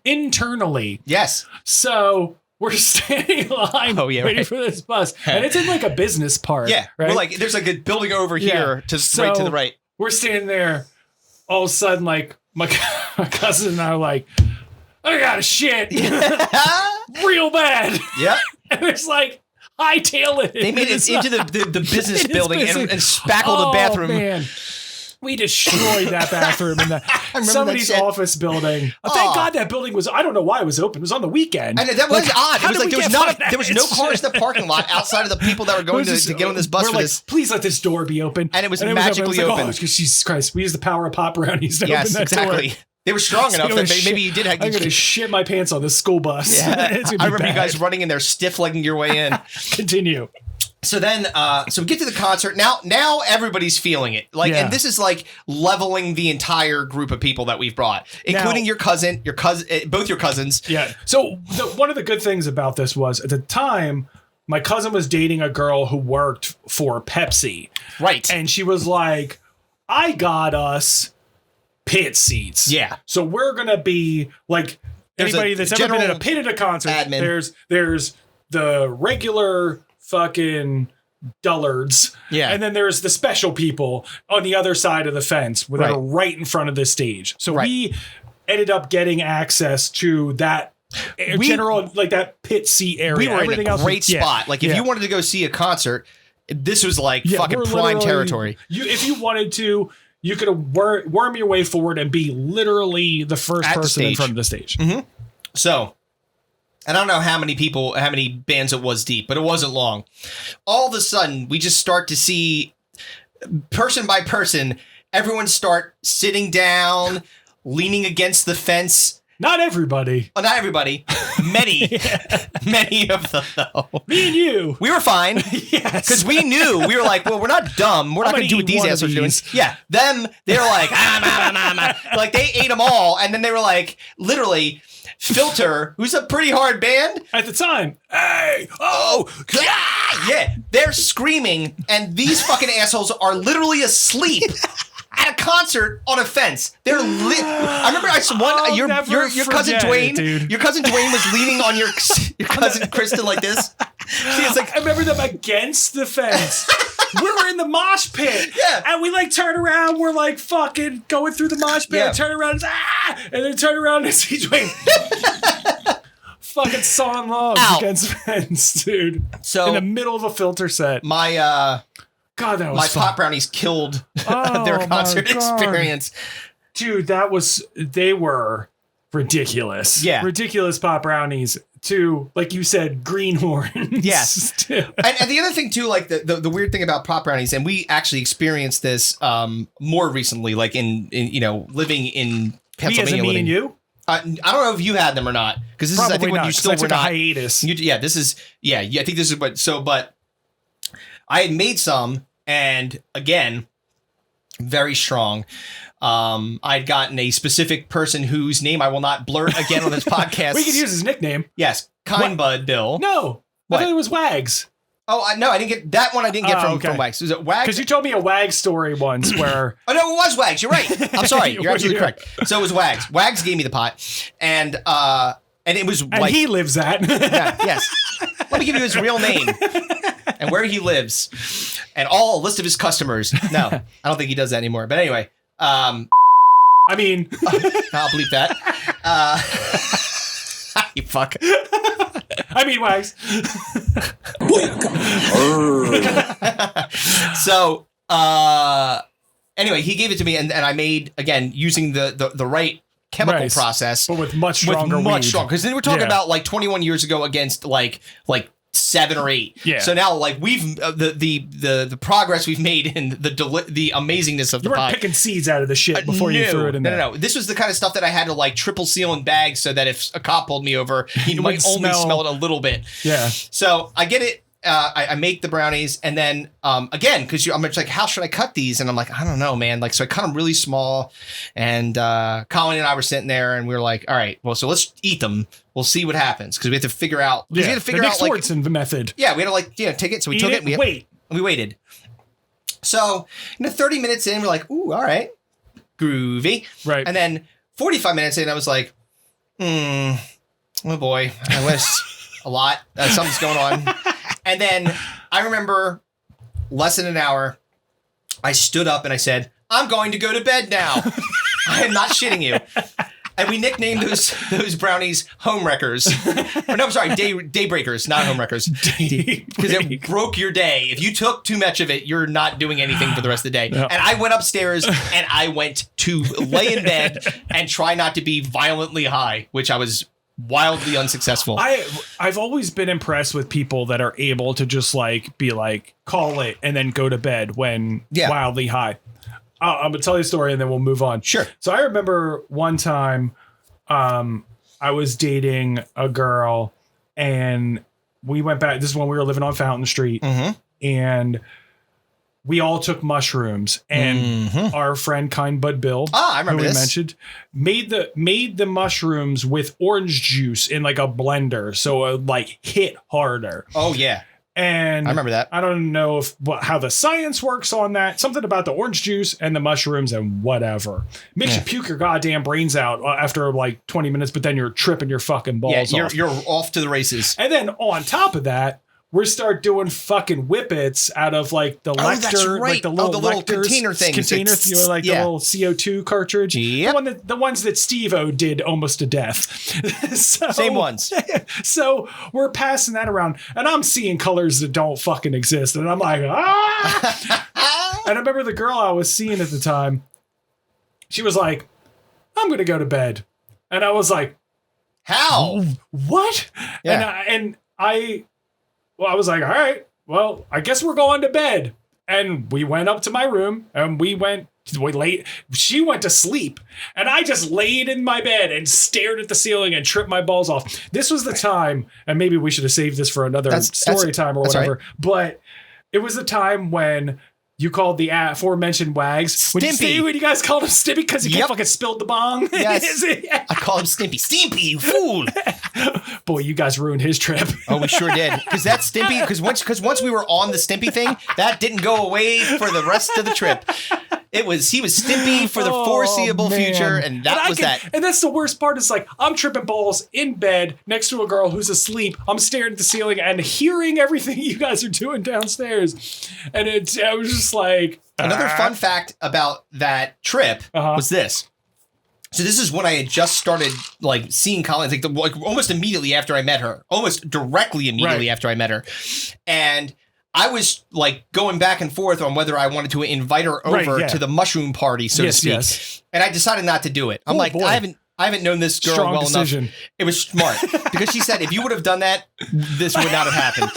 Speaker 4: internally.
Speaker 3: Yes.
Speaker 4: So we're standing in line waiting for this bus, and it's in like a business park.
Speaker 3: Yeah,
Speaker 4: right?
Speaker 3: We're like, there's like a building over here right to the right.
Speaker 4: We're standing there. All of a sudden, like my cousin and I are like, I got a shit real bad.
Speaker 3: Yeah,
Speaker 4: and it's like hightail it.
Speaker 3: They made it into the business building and spackled the bathroom.
Speaker 4: Man. We destroyed that bathroom in somebody's office building. Thank God that building was, I don't know why it was open. It was on the weekend.
Speaker 3: And that was odd. It was like there was no cars in the parking lot outside of the people that were going to get on this bus for this.
Speaker 4: Please let this door be open.
Speaker 3: And it was magically open.
Speaker 4: Oh, Jesus Christ. We used the power of pop brownies to open that door.
Speaker 3: They were strong enough that maybe you did have.
Speaker 4: I'm gonna shit my pants on this school bus.
Speaker 3: Yeah, I remember you guys running in there, stiff-legging your way in.
Speaker 4: Continue.
Speaker 3: So then, so we get to the concert. Now everybody's feeling it. And this is like leveling the entire group of people that we've brought, including your cousin, both your cousins.
Speaker 4: Yeah. So one of the good things about this was at the time, my cousin was dating a girl who worked for Pepsi.
Speaker 3: Right.
Speaker 4: And she was like, I got us pit seats.
Speaker 3: Yeah.
Speaker 4: So we're going to be like anybody that's ever been in a pit at a concert.
Speaker 3: Admin.
Speaker 4: There's the regular fucking dullards.
Speaker 3: Yeah.
Speaker 4: And then there's the special people on the other side of the fence that are right in front of the stage. So we ended up getting access to that general, like that pit seat area.
Speaker 3: We were
Speaker 4: Everything
Speaker 3: in a
Speaker 4: else
Speaker 3: great spot. Like if you wanted to go see a concert, this was like fucking prime territory.
Speaker 4: If you wanted to, you could worm your way forward and be literally the first person in front of the stage.
Speaker 3: Mm-hmm. So, and I don't know how many bands it was deep, but it wasn't long. All of a sudden, we just start to see person by person, everyone start sitting down, leaning against the fence.
Speaker 4: Not everybody.
Speaker 3: Well, not everybody. Many. Many of them, though.
Speaker 4: Me and you.
Speaker 3: We were fine.
Speaker 4: Yes.
Speaker 3: Because we knew. We were like, well, we're not dumb. We're not going to do what these assholes are doing. Yeah. Them, they were like, like they ate them all. And then they were like, literally, Filter, who's a pretty hard band.
Speaker 4: At the time.
Speaker 3: Hey. Oh. Yeah. They're screaming. And these fucking assholes are literally asleep. At a concert on a fence, they're lit. I remember your cousin Dwayne.
Speaker 4: Dude.
Speaker 3: Your cousin Dwayne was leaning on your cousin Kristen like this. She was like,
Speaker 4: I remember them against the fence. We were in the mosh pit.
Speaker 3: Yeah.
Speaker 4: And we like turn around. We're like fucking going through the mosh pit.
Speaker 3: Yeah.
Speaker 4: And turn around. And then turn around and see Dwayne. Fucking sawing logs against the fence, dude.
Speaker 3: So
Speaker 4: in the middle of a Filter set.
Speaker 3: My
Speaker 4: God, that was
Speaker 3: my
Speaker 4: fun.
Speaker 3: pot brownies killed their concert experience.
Speaker 4: Dude, they were ridiculous.
Speaker 3: Yeah.
Speaker 4: Ridiculous pot brownies to, like you said, greenhorns.
Speaker 3: Yes. and the other thing too, like the weird thing about pot brownies, and we actually experienced this more recently, like in living in Pennsylvania.
Speaker 4: Me and you?
Speaker 3: I don't know if you had them or not, because this
Speaker 4: Probably
Speaker 3: is, I think, when
Speaker 4: not,
Speaker 3: you still
Speaker 4: I
Speaker 3: were
Speaker 4: took
Speaker 3: not.
Speaker 4: a hiatus.
Speaker 3: I think this is but I had made some, and again, very strong. I'd gotten a specific person whose name I will not blurt again on this podcast.
Speaker 4: We could use his nickname.
Speaker 3: Yes, Bud Bill.
Speaker 4: No,
Speaker 3: what?
Speaker 4: I thought it was Wags.
Speaker 3: Oh, no, I didn't get that one. I didn't get from Wags. Was it Wags?
Speaker 4: Because you told me a Wags story once where...
Speaker 3: Oh, no, it was Wags. You're right. I'm sorry. You're absolutely correct. So it was Wags. Wags gave me the pot, and it was
Speaker 4: and he lives at.
Speaker 3: Yes. Let me give you his real name and where he lives and a list of his customers. No, I don't think he does that anymore. But anyway,
Speaker 4: I mean,
Speaker 3: I'll bleep that. You fuck.
Speaker 4: I mean, Wags.
Speaker 3: So, anyway, he gave it to me, and I made, again, using the right chemical process,
Speaker 4: but with much stronger weed.
Speaker 3: Because then we're talking about like 21 years ago against like 7 or 8.
Speaker 4: Yeah.
Speaker 3: So now, like, we've the progress we've made in the amazingness of the pot.
Speaker 4: You weren't picking seeds out of the shit before you threw it in there.
Speaker 3: No. This was the kind of stuff that I had to like triple seal in bags so that if a cop pulled me over, he might only smell it a little bit.
Speaker 4: Yeah.
Speaker 3: So I get it. I make the brownies, and then again, because I'm just like, how should I cut these? And I'm like, I don't know, man. Like, so I cut them really small, and Colin and I were sitting there, and we were like, all right, well, so let's eat them. We'll see what happens, because we have to figure out.
Speaker 4: Yeah,
Speaker 3: we had to figure
Speaker 4: the
Speaker 3: out like
Speaker 4: Swartzen method.
Speaker 3: Yeah, we had to take it. So we took it. And we waited. So 30 minutes in, we're like, ooh, all right, groovy.
Speaker 4: Right.
Speaker 3: And then 45 minutes in, I was like, oh boy, I wish a lot. Something's going on. And then I remember less than an hour, I stood up and I said, I'm going to go to bed now. I am not shitting you. And we nicknamed those brownies home wreckers. Or no, I'm sorry, daybreakers, not home wreckers. Because it broke your day. If you took too much of it, you're not doing anything for the rest of the day. No. And I went upstairs and I went to lay in bed and try not to be violently high, which I was wildly unsuccessful.
Speaker 4: I've always been impressed with people that are able to just like be like, call it and then go to bed when wildly high. I'm gonna tell you a story and then we'll move on.
Speaker 3: Sure.
Speaker 4: So I remember one time, I was dating a girl and we went back. This is when we were living on Fountain Street, and we all took mushrooms. And our friend Kind Bud Bill,
Speaker 3: I remember
Speaker 4: who we
Speaker 3: this.
Speaker 4: mentioned, made the mushrooms with orange juice in like a blender, so it like hit harder.
Speaker 3: Oh yeah.
Speaker 4: And
Speaker 3: I remember that.
Speaker 4: I don't know how the science works on that. Something about the orange juice and the mushrooms and whatever. Makes you puke your goddamn brains out after like 20 minutes, but then you're tripping your fucking balls off.
Speaker 3: You're off to the races.
Speaker 4: And then on top of that, we start doing fucking whippets out of like the lector,
Speaker 3: that's right.
Speaker 4: like the little
Speaker 3: little container things.
Speaker 4: You know, like the little CO2 cartridge.
Speaker 3: Yep.
Speaker 4: The ones that Steve-O did almost to death.
Speaker 3: Same ones.
Speaker 4: So we're passing that around and I'm seeing colors that don't fucking exist. And I'm like, ah! And I remember the girl I was seeing at the time, she was like, I'm going to go to bed. And I was like,
Speaker 3: how?
Speaker 4: What?
Speaker 3: Yeah.
Speaker 4: And I was like, all right, well, I guess we're going to bed. And we went up to my room and we late. She went to sleep and I just laid in my bed and stared at the ceiling and tripped my balls off. This was the time, and maybe we should have saved this for another story time or whatever,
Speaker 3: right.
Speaker 4: But it was the time when you called the aforementioned Wags.
Speaker 3: Stimpy.
Speaker 4: When you guys called him Stimpy because he fucking spilled the bong?
Speaker 3: Yes. I call him Stimpy. Stimpy, you fool.
Speaker 4: Boy, you guys ruined his trip.
Speaker 3: Oh, we sure did. Because that Stimpy, because once we were on the Stimpy thing, that didn't go away for the rest of the trip. He was Stimpy for the foreseeable future, and that.
Speaker 4: And that's the worst part is like, I'm tripping balls in bed next to a girl who's asleep. I'm staring at the ceiling and hearing everything you guys are doing downstairs. And I was just like...
Speaker 3: Another fun fact about that trip was this. So this is when I had just started like seeing Colin, like almost immediately after I met her, almost directly immediately after I met her. And I was like going back and forth on whether I wanted to invite her over to the mushroom party, so to speak. Yes. And I decided not to do it. I'm boy. I haven't known this girl
Speaker 4: Strong
Speaker 3: well
Speaker 4: decision.
Speaker 3: enough. It was smart because she said, if you would have done that, this would not have happened.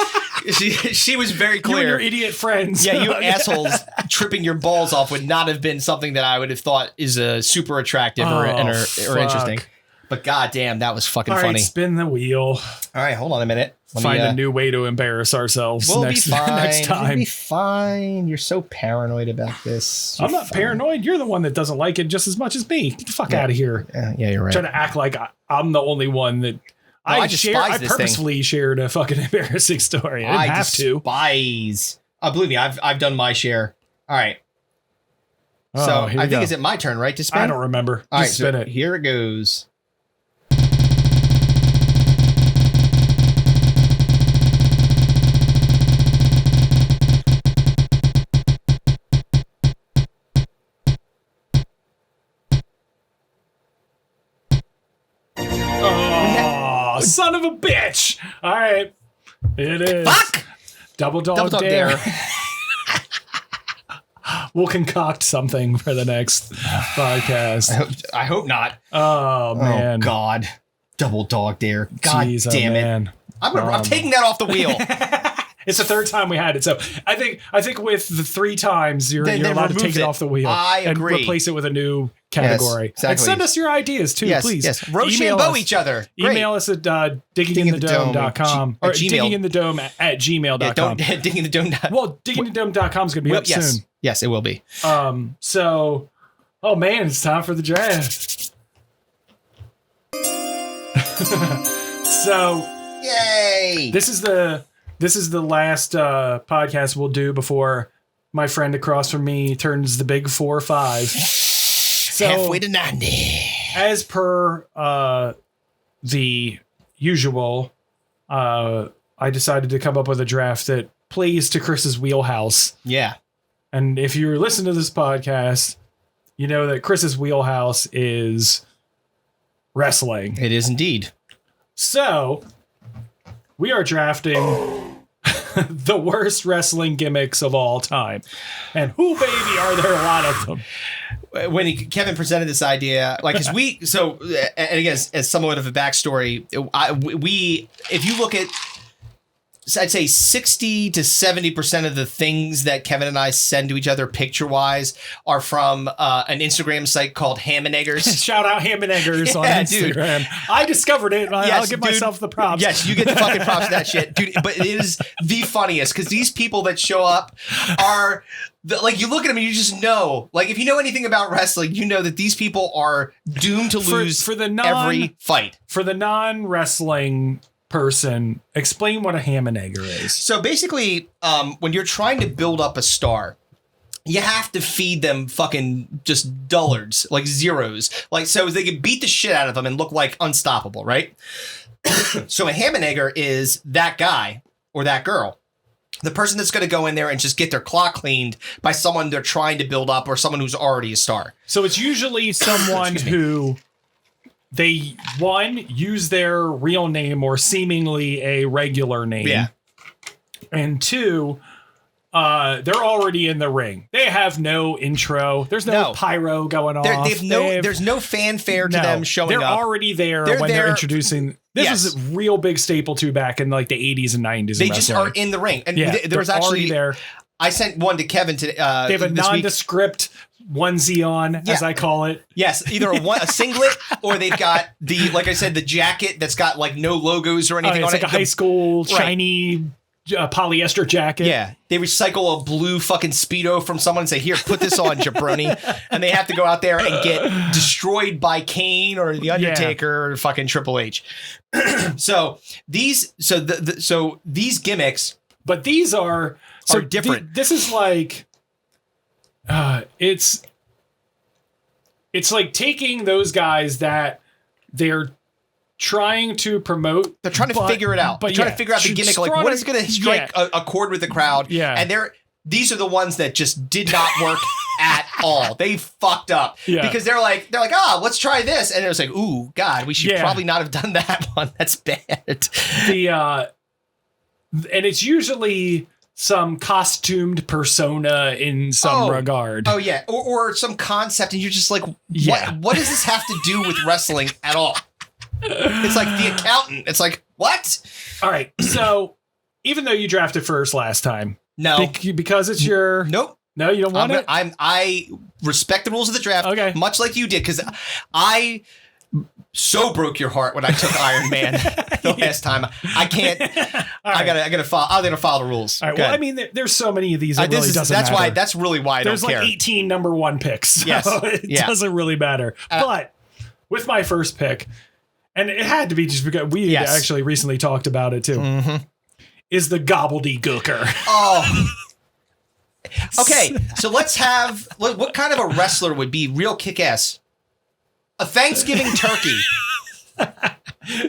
Speaker 3: She was very clear.
Speaker 4: You and your idiot friends.
Speaker 3: Yeah, you assholes tripping your balls off would not have been something that I would have thought is super attractive or interesting. But goddamn, that was fucking funny.
Speaker 4: All right, spin the wheel.
Speaker 3: All right, hold on a minute.
Speaker 4: Find a new way to embarrass ourselves next time.
Speaker 3: We'll be fine. You're so paranoid about this.
Speaker 4: I'm not paranoid. You're the one that doesn't like it just as much as me. Get the fuck out of here.
Speaker 3: Yeah, you're right.
Speaker 4: Trying to act like I'm the only one that... I purposefully shared a fucking embarrassing story. I didn't have to.
Speaker 3: Believe me, I've done my share. All right. So I think is it my turn, right, to spin?
Speaker 4: I don't remember.
Speaker 3: All right,
Speaker 4: spin it.
Speaker 3: Here it goes.
Speaker 4: Son of a bitch. All right. It is.
Speaker 3: Fuck!
Speaker 4: Double dog dare. We'll concoct something for the next podcast.
Speaker 3: I hope not.
Speaker 4: Oh, man.
Speaker 3: Oh, God. Double dog dare. God damn it.
Speaker 4: Man.
Speaker 3: I'm taking that off the wheel.
Speaker 4: It's the third time we had it. So I think with the 3 times, you're allowed to take it off the wheel.
Speaker 3: I agree.
Speaker 4: And replace it with a new category.
Speaker 3: Yes, exactly.
Speaker 4: And send us your ideas too, please.
Speaker 3: Yes. Roche each other.
Speaker 4: Email us at digginginthe.dome.com or digginginthe.dome at gmail.com.
Speaker 3: Yeah, don't digginginthe.dome.
Speaker 4: Well, digginginthe.dome is going to be up soon.
Speaker 3: Yes, it will be.
Speaker 4: So, oh man, it's time for the draft. So,
Speaker 3: yay!
Speaker 4: This is the last podcast we'll do before my friend across from me turns the big 4 or 5. So,
Speaker 3: halfway to 90.
Speaker 4: As per the usual, I decided to come up with a draft that plays to Chris's wheelhouse.
Speaker 3: Yeah.
Speaker 4: And if you're listening to this podcast, you know that Chris's wheelhouse is wrestling.
Speaker 3: It is indeed.
Speaker 4: So, we are drafting the worst wrestling gimmicks of all time. And whoo, baby, are there a lot of them.
Speaker 3: When Kevin presented this idea, like, and again, as somewhat of a backstory, if you look at, I'd say 60 to 70% of the things that Kevin and I send to each other picture-wise are from an Instagram site called Ham and Eggers.
Speaker 4: Shout out Ham and Eggers on Instagram. Dude. I discovered it. I'll give myself the props.
Speaker 3: Yes, you get the fucking props for that shit. Dude, but it is the funniest because these people that show up are... like, you look at them and you just know. Like, if you know anything about wrestling, you know that these people are doomed to lose every fight.
Speaker 4: For the non-wrestling person, explain what a ham and egger is.
Speaker 3: So basically, when you're trying to build up a star, you have to feed them fucking just dullards, like zeros. Like, so they can beat the shit out of them and look like unstoppable, right? So a ham and egger is that guy or that girl. The person that's going to go in there and just get their clock cleaned by someone they're trying to build up or someone who's already a star.
Speaker 4: So it's usually someone who they, one, use their real name or seemingly a regular name.
Speaker 3: Yeah.
Speaker 4: And two, they're already in the ring. They have no intro. There's no pyro going off.
Speaker 3: There's no fanfare to them showing up.
Speaker 4: They're already there when they're introducing. This was a real big staple too back in like the 80s and 90s.
Speaker 3: They just are in the ring. And there was actually
Speaker 4: there.
Speaker 3: I sent one to Kevin today.
Speaker 4: They have a nondescript onesie on, as I call it.
Speaker 3: Yes, either a singlet or they've got the, like I said, the jacket that's got like no logos or anything on it.
Speaker 4: It's like a high school shiny polyester jacket.
Speaker 3: Yeah, they recycle a blue fucking Speedo from someone and say, here, put this on, jabroni. And they have to go out there and get destroyed by Kane or The Undertaker or fucking Triple H. So these gimmicks,
Speaker 4: but these are
Speaker 3: different.
Speaker 4: This is like, it's like taking those guys that they're trying to promote.
Speaker 3: They're trying to figure it out. They're trying to figure out the gimmick. Like, what is going to strike a chord with the crowd?
Speaker 4: Yeah.
Speaker 3: And these are the ones that just did not work at all. They fucked up because they're like, let's try this. And it was like, ooh, God, we should probably not have done that one. That's bad.
Speaker 4: And it's usually some costumed persona in some regard.
Speaker 3: Oh yeah. Or some concept. And you're just like, what does this have to do with wrestling at all? It's like The Accountant. It's like, what?
Speaker 4: All right. So even though you drafted first last time,
Speaker 3: no,
Speaker 4: because it's your
Speaker 3: nope.
Speaker 4: No, you don't want it.
Speaker 3: I respect the rules of the draft.
Speaker 4: Okay,
Speaker 3: much like you did, because I so broke your heart when I took Iron Man the last time. I can't. I gotta follow. I'm gonna follow the rules.
Speaker 4: All right. Well, I mean, there's so many of these. It really doesn't matter.
Speaker 3: That's really why I don't care.
Speaker 4: There's like 18 number one picks. So
Speaker 3: yes.
Speaker 4: It doesn't really matter. But with my first pick. And it had to be just because we actually recently talked about it too, is the gobbledygooker.
Speaker 3: Oh. Okay, so let's have, what kind of a wrestler would be real kick-ass? A Thanksgiving turkey.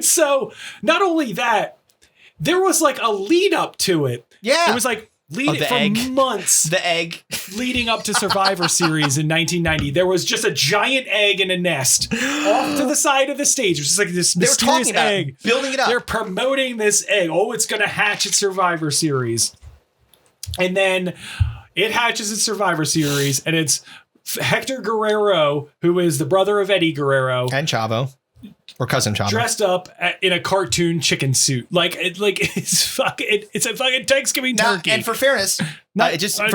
Speaker 4: So not only that, there was like a lead up to it.
Speaker 3: Yeah.
Speaker 4: It was like months.
Speaker 3: The egg.
Speaker 4: Leading up to Survivor Series in 1990. There was just a giant egg in a nest off to the side of the stage. It was just like this mysterious egg.
Speaker 3: Building it up.
Speaker 4: They're promoting this egg. Oh, it's going to hatch at Survivor Series. And then it hatches at Survivor Series, and it's Hector Guerrero, who is the brother of Eddie Guerrero.
Speaker 3: And Chavo. Or cousin Chavo.
Speaker 4: Dressed up in a cartoon chicken suit. It's a fucking Thanksgiving turkey.
Speaker 3: And for fairness,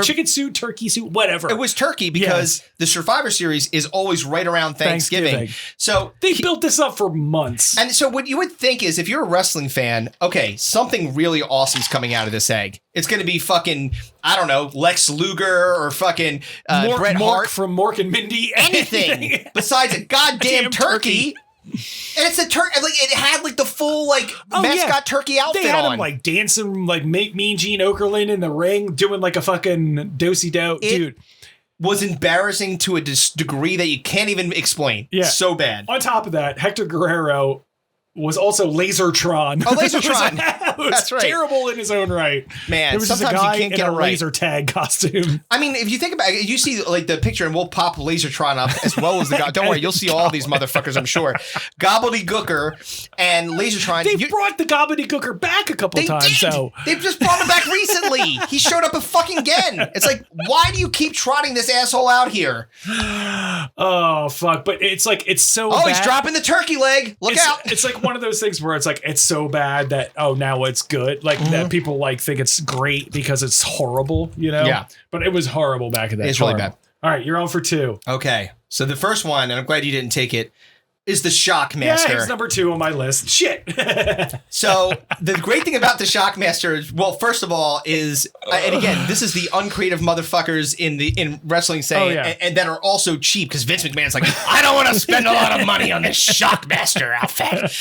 Speaker 4: chicken suit, turkey suit, whatever.
Speaker 3: It was turkey because the Survivor Series is always right around Thanksgiving. So
Speaker 4: they built this up for months.
Speaker 3: And so what you would think is, if you're a wrestling fan, okay, something really awesome is coming out of this egg. It's going to be fucking, I don't know, Lex Luger or fucking Bret Hart
Speaker 4: from Mork and Mindy.
Speaker 3: Anything besides a goddamn turkey. And it's a turkey. Like, it had like the full mascot turkey outfit on.
Speaker 4: They had him like dancing like Mean Gene Okerlund in the ring, doing like a fucking do-si-do. Dude,
Speaker 3: was embarrassing to a degree that you can't even explain.
Speaker 4: Yeah,
Speaker 3: so bad.
Speaker 4: On top of that, Hector Guerrero was also Lasertron.
Speaker 3: Oh, Lasertron.
Speaker 4: That's right. Terrible in his own right.
Speaker 3: Man,
Speaker 4: it was
Speaker 3: sometimes
Speaker 4: just a guy
Speaker 3: you can't get
Speaker 4: in
Speaker 3: it
Speaker 4: a
Speaker 3: right.
Speaker 4: laser tag costume.
Speaker 3: I mean, if you think about it, you see like the picture, and we'll pop Lasertron up as well as the guy. Don't worry, you'll see all these motherfuckers, I'm sure. Gobbledygooker and Lasertron.
Speaker 4: They brought the Gobbledygooker back a couple times. So
Speaker 3: they've just brought him back recently. He showed up again. It's like, why do you keep trotting this asshole out here?
Speaker 4: Oh fuck! But it's like it's so.
Speaker 3: Oh,
Speaker 4: bad.
Speaker 3: he's dropping the turkey leg. Look out!
Speaker 4: It's like one of those things where it's like it's so bad that now it's good. Like that people like think it's great because it's horrible. You know?
Speaker 3: Yeah.
Speaker 4: But it was horrible back in that.
Speaker 3: It's really bad.
Speaker 4: All right, you're on for 2.
Speaker 3: Okay, so the first one, and I'm glad you didn't take it, is the Shockmaster.
Speaker 4: Yeah, he's number 2 on my list. Shit.
Speaker 3: So the great thing about the Shockmaster is, well, first of all, is and again, this is the uncreative motherfuckers in wrestling saying, and that are also cheap because Vince McMahon's like, I don't want to spend a lot of money on this Shockmaster outfit.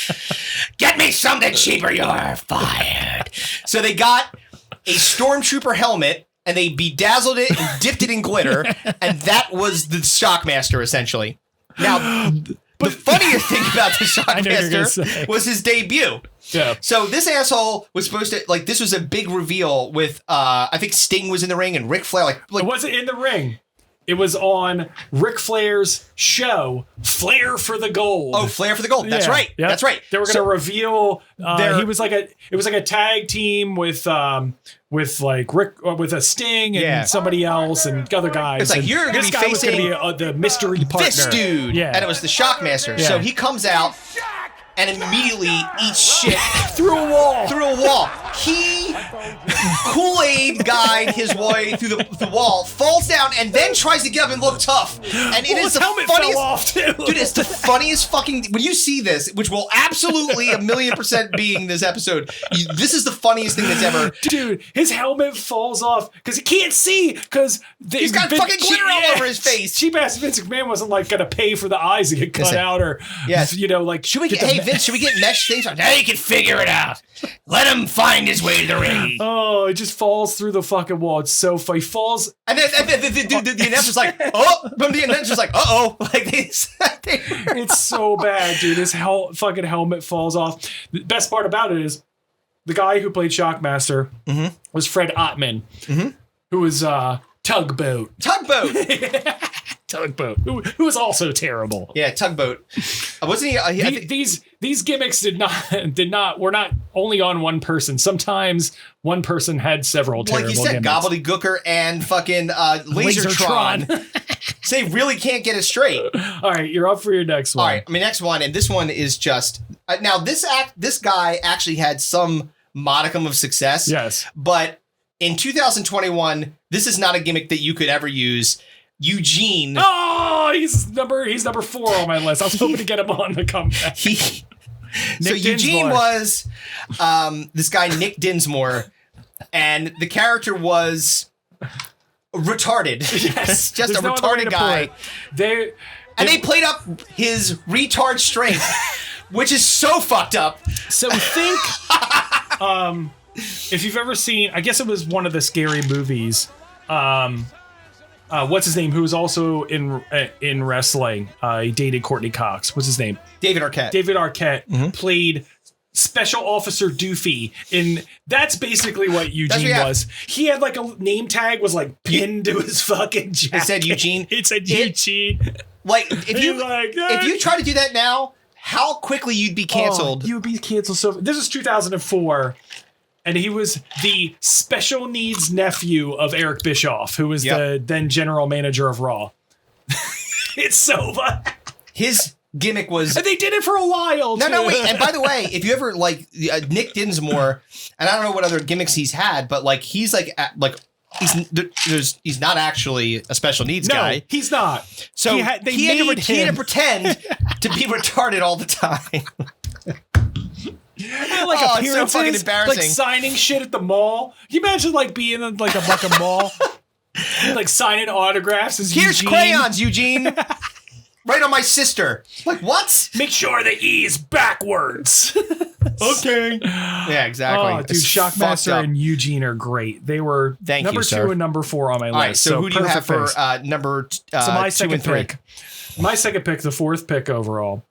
Speaker 3: Get me something cheaper. You're fired. So they got a Stormtrooper helmet. And they bedazzled it and dipped it in glitter, and that was the Shockmaster, essentially. Now, the funnier thing about the Shockmaster was his debut.
Speaker 4: Yeah.
Speaker 3: So this asshole was supposed to, like, this was a big reveal with, I think Sting was in the ring and Ric Flair. Like,
Speaker 4: it wasn't in the ring. It was on Ric Flair's show, Flair for the Gold.
Speaker 3: Oh, Flair for the Gold. That's right.
Speaker 4: Yep.
Speaker 3: That's right.
Speaker 4: They were going to reveal. It was like a tag team with like Rick with a Sting and somebody else and other guys.
Speaker 3: It's like
Speaker 4: and
Speaker 3: you're going to be
Speaker 4: guy was
Speaker 3: facing
Speaker 4: gonna be the mystery partner.
Speaker 3: This dude.
Speaker 4: Yeah.
Speaker 3: And it was the Shockmaster.
Speaker 4: Yeah.
Speaker 3: So he comes out and immediately eats shit
Speaker 4: through a wall.
Speaker 3: He Kool-Aid guide his way through the wall, falls down, and then tries to get up and look tough. And it is the funniest.
Speaker 4: Fell off too.
Speaker 3: Dude, it's the funniest fucking. When you see this, which will absolutely 1,000,000% be in this episode, this is the funniest thing that's ever.
Speaker 4: Dude, his helmet falls off because he can't see because
Speaker 3: he's got fucking glitter all over his face.
Speaker 4: Cheap ass Vince McMahon wasn't like gonna pay for the eyes to get cut out or like
Speaker 3: should we get, hey Vince, should we get mesh things? Now you can figure it out. Let him find his way to the ring.
Speaker 4: Oh, it just falls through the fucking wall. It's so funny. He falls.
Speaker 3: And then the announcer's like, oh, from the announcer's like, uh-oh. Like
Speaker 4: it's so bad, dude. His fucking helmet falls off. The best part about it is the guy who played Shockmaster was Fred Ottman, who was Tugboat. Tugboat, who was also terrible.
Speaker 3: Yeah, Tugboat. Wasn't he?
Speaker 4: These gimmicks were not only on one person. Sometimes one person had several terrible
Speaker 3: gimmicks. Like you said,
Speaker 4: gimmicks.
Speaker 3: Gobbledygooker and fucking Lasertron. So they really can't get it straight.
Speaker 4: All right, you're up for your next one.
Speaker 3: All right, my next one, and this one is just now this guy actually had some modicum of success.
Speaker 4: Yes,
Speaker 3: but in 2021, this is not a gimmick that you could ever use. Eugene.
Speaker 4: Oh, he's number 4 on my list. I was hoping to get him on the comeback.
Speaker 3: So Eugene was this guy Nick Dinsmore, and the character was retarded.
Speaker 4: Yes,
Speaker 3: just a retarded guy.
Speaker 4: They
Speaker 3: played up his retard strength, which is so fucked up.
Speaker 4: So think, if you've ever seen, I guess it was one of the Scary Movies. What's his name? Who was also in wrestling? He dated Courtney Cox. What's his name?
Speaker 3: David Arquette.
Speaker 4: David Arquette played Special Officer Doofy, and that's basically what Eugene was. He had like a name tag was like pinned to his fucking jacket.
Speaker 3: It said Eugene.
Speaker 4: It said Eugene.
Speaker 3: Like if you try to do that now, how quickly you'd be canceled.
Speaker 4: You would be canceled. So this is 2004. And he was the special needs nephew of Eric Bischoff, who was the then general manager of Raw. It's so bad.
Speaker 3: His gimmick was...
Speaker 4: And they did it for a while, too.
Speaker 3: No, wait. And by the way, if you ever, like, Nick Dinsmore, and I don't know what other gimmicks he's had, but, like, he's, like he's not actually a special needs guy.
Speaker 4: No, he's not.
Speaker 3: So he had to pretend to be retarded all the time.
Speaker 4: Like appearances,
Speaker 3: it's so fucking embarrassing.
Speaker 4: Like signing shit at the mall. Can you imagine like being in like a mall, like signing autographs?
Speaker 3: Here's
Speaker 4: Eugene.
Speaker 3: crayons, Eugene. Right on my sister. Like what?
Speaker 4: Make sure the E is backwards. Okay.
Speaker 3: Yeah, exactly.
Speaker 4: Oh, dude, Shockmaster and Eugene are great. They were number 2 and number 4 on my list.
Speaker 3: All right, so who do you have for number
Speaker 4: so my
Speaker 3: 2 and 3?
Speaker 4: Pick, my second pick, the 4th pick overall,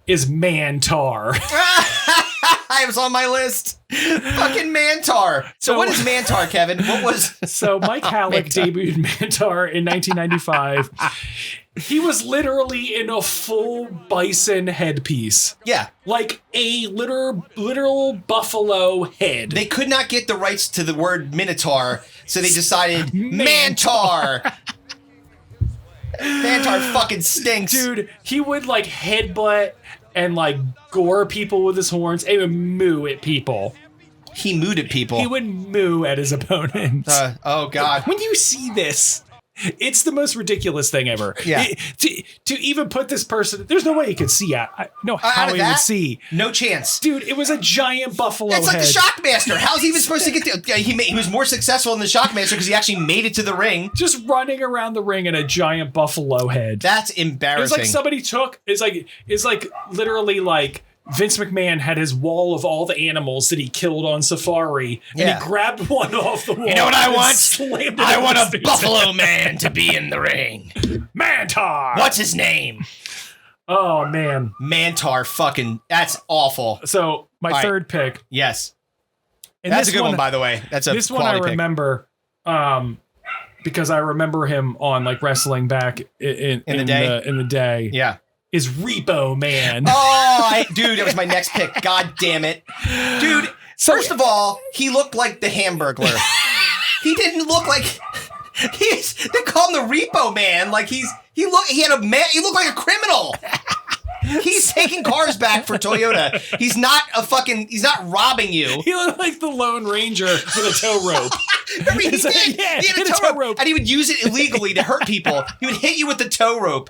Speaker 4: is Mantar.
Speaker 3: I was on my list. Fucking Mantar. So what is Mantar, Kevin? What was...
Speaker 4: So Mike Halleck debuted Mantar in 1995. He was literally in a full bison headpiece.
Speaker 3: Yeah.
Speaker 4: Like a literal buffalo head.
Speaker 3: They could not get the rights to the word Minotaur, so they decided Mantar. Mantar fucking stinks.
Speaker 4: Dude, he would like headbutt and like gore people with his horns and would moo at people.
Speaker 3: He mooed at people.
Speaker 4: He would moo at his opponents.
Speaker 3: Oh, God.
Speaker 4: When you see this, it's the most ridiculous thing ever.
Speaker 3: Yeah.
Speaker 4: To even put this person, there's no way he could see. I know how he would see.
Speaker 3: No chance.
Speaker 4: Dude, it was a giant buffalo
Speaker 3: It's like
Speaker 4: head.
Speaker 3: the Shockmaster. How's he even supposed to get to... He was more successful in the Shockmaster because he actually made it to the ring.
Speaker 4: Just running around the ring in a giant buffalo head.
Speaker 3: That's embarrassing.
Speaker 4: It's like somebody took... It's like literally like... Vince McMahon had his wall of all the animals that he killed on safari, and he grabbed one off the wall.
Speaker 3: You know what I want?
Speaker 4: Slammed it
Speaker 3: I
Speaker 4: in
Speaker 3: want
Speaker 4: his
Speaker 3: a
Speaker 4: face.
Speaker 3: buffalo man to be in the ring.
Speaker 4: Mantar!
Speaker 3: What's his name?
Speaker 4: Oh, man.
Speaker 3: Mantar fucking... That's awful.
Speaker 4: So, my third pick.
Speaker 3: Yes.
Speaker 4: And
Speaker 3: that's a good one, by the way. That's a
Speaker 4: This one I
Speaker 3: quality pick.
Speaker 4: remember because I remember him on like wrestling back in the day.
Speaker 3: Yeah.
Speaker 4: Is Repo Man.
Speaker 3: Oh, dude, that was my next pick. God damn it. Dude, first of all, he looked like the Hamburglar. He didn't look like... They call him the Repo Man. Like he looked like a criminal. He's taking cars back for Toyota. He's not robbing you.
Speaker 4: He looked like the Lone Ranger with a tow rope.
Speaker 3: Remember, he did.
Speaker 4: Yeah,
Speaker 3: He had a tow rope. And he would use it illegally to hurt people. He would hit you with the tow rope.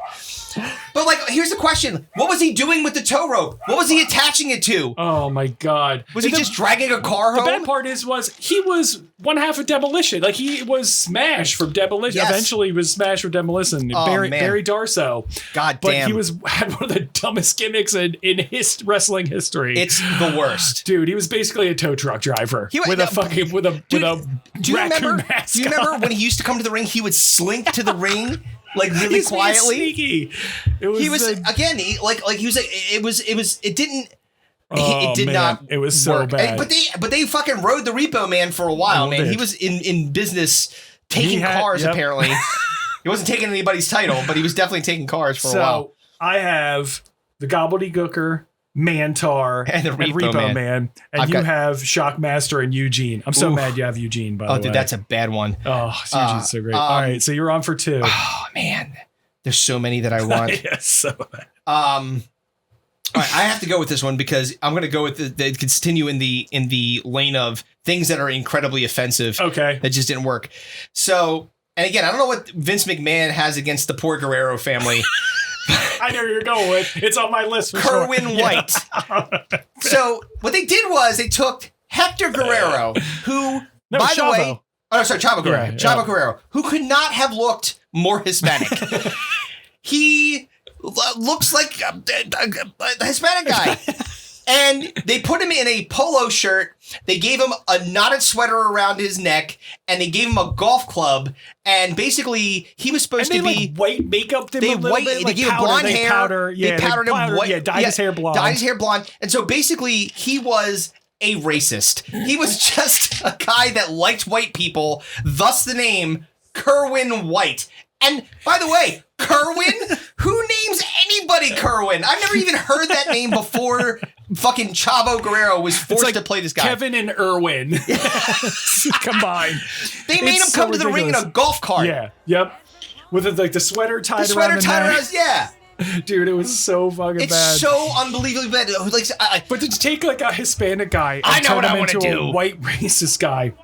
Speaker 3: But like, here's the question. What was he doing with the tow rope? What was he attaching it to?
Speaker 4: Oh my God.
Speaker 3: Was he just dragging a car home?
Speaker 4: The bad part was he was one half of Demolition. Like he was Smash from Demolition.
Speaker 3: Yes.
Speaker 4: Eventually he was Smash from Demolition.
Speaker 3: Oh, man.
Speaker 4: Barry Darso.
Speaker 3: God
Speaker 4: But
Speaker 3: damn.
Speaker 4: he had one of the dumbest gimmicks in his wrestling history.
Speaker 3: It's the worst.
Speaker 4: Dude, he was basically a tow truck driver with a raccoon mask.
Speaker 3: Do you remember when he used to come to the ring, he would slink to the ring? Like really
Speaker 4: He's being
Speaker 3: quietly.
Speaker 4: sneaky. It
Speaker 3: It did not.
Speaker 4: It was so
Speaker 3: work.
Speaker 4: bad.
Speaker 3: But they fucking rode the Repo Man for a while, man.
Speaker 4: did.
Speaker 3: He was in business taking cars.
Speaker 4: yep.
Speaker 3: Apparently, he wasn't taking anybody's title, but he was definitely taking cars for a while.
Speaker 4: So I have the Gobbledygooker, Mantar,
Speaker 3: And the Repo Man.
Speaker 4: and you have Shockmaster and Eugene. I'm so mad you have Eugene, by the way.
Speaker 3: Oh, dude, that's a bad one.
Speaker 4: Oh, Eugene's so great. All right, so you're on for two.
Speaker 3: Oh man, there's so many that I want.
Speaker 4: Yes, so bad.
Speaker 3: All right, I have to go with this one because I'm going to go with the continue in the lane of things that are incredibly offensive.
Speaker 4: Okay,
Speaker 3: that just didn't work. So, and again, I don't know what Vince McMahon has against the poor Guerrero family.
Speaker 4: I know who you're going with. It's on my list for
Speaker 3: Kerwin
Speaker 4: sure.
Speaker 3: White. So what they did was they took Hector Guerrero, who, by the way, Chavo Guerrero,
Speaker 4: Yeah,
Speaker 3: Chavo Guerrero, who could not have looked more Hispanic. He looks like a Hispanic guy. And they put him in a polo shirt. They gave him a knotted sweater around his neck, and they gave him a golf club. And basically, he was supposed to be
Speaker 4: white makeup. They
Speaker 3: gave him blonde hair.
Speaker 4: Powder,
Speaker 3: they powdered him white.
Speaker 4: Yeah, dyed his hair blonde.
Speaker 3: Dyed his hair blonde. And so basically, he was a racist. He was just a guy that liked white people. Thus, the name Kerwin White. And by the way, Kerwin? Who names anybody Kerwin? I've never even heard that name before. Fucking Chavo Guerrero was forced to play this guy.
Speaker 4: Kevin and Irwin combined.
Speaker 3: They made him come to the ring in a golf cart.
Speaker 4: Yeah. Yep. With the sweater tied around the neck.
Speaker 3: Yeah.
Speaker 4: Dude, it was so fucking bad.
Speaker 3: It's so unbelievably bad.
Speaker 4: But to take like a Hispanic guy and
Speaker 3: I know
Speaker 4: turn
Speaker 3: what
Speaker 4: him
Speaker 3: I want to
Speaker 4: into
Speaker 3: do.
Speaker 4: a white racist guy. Do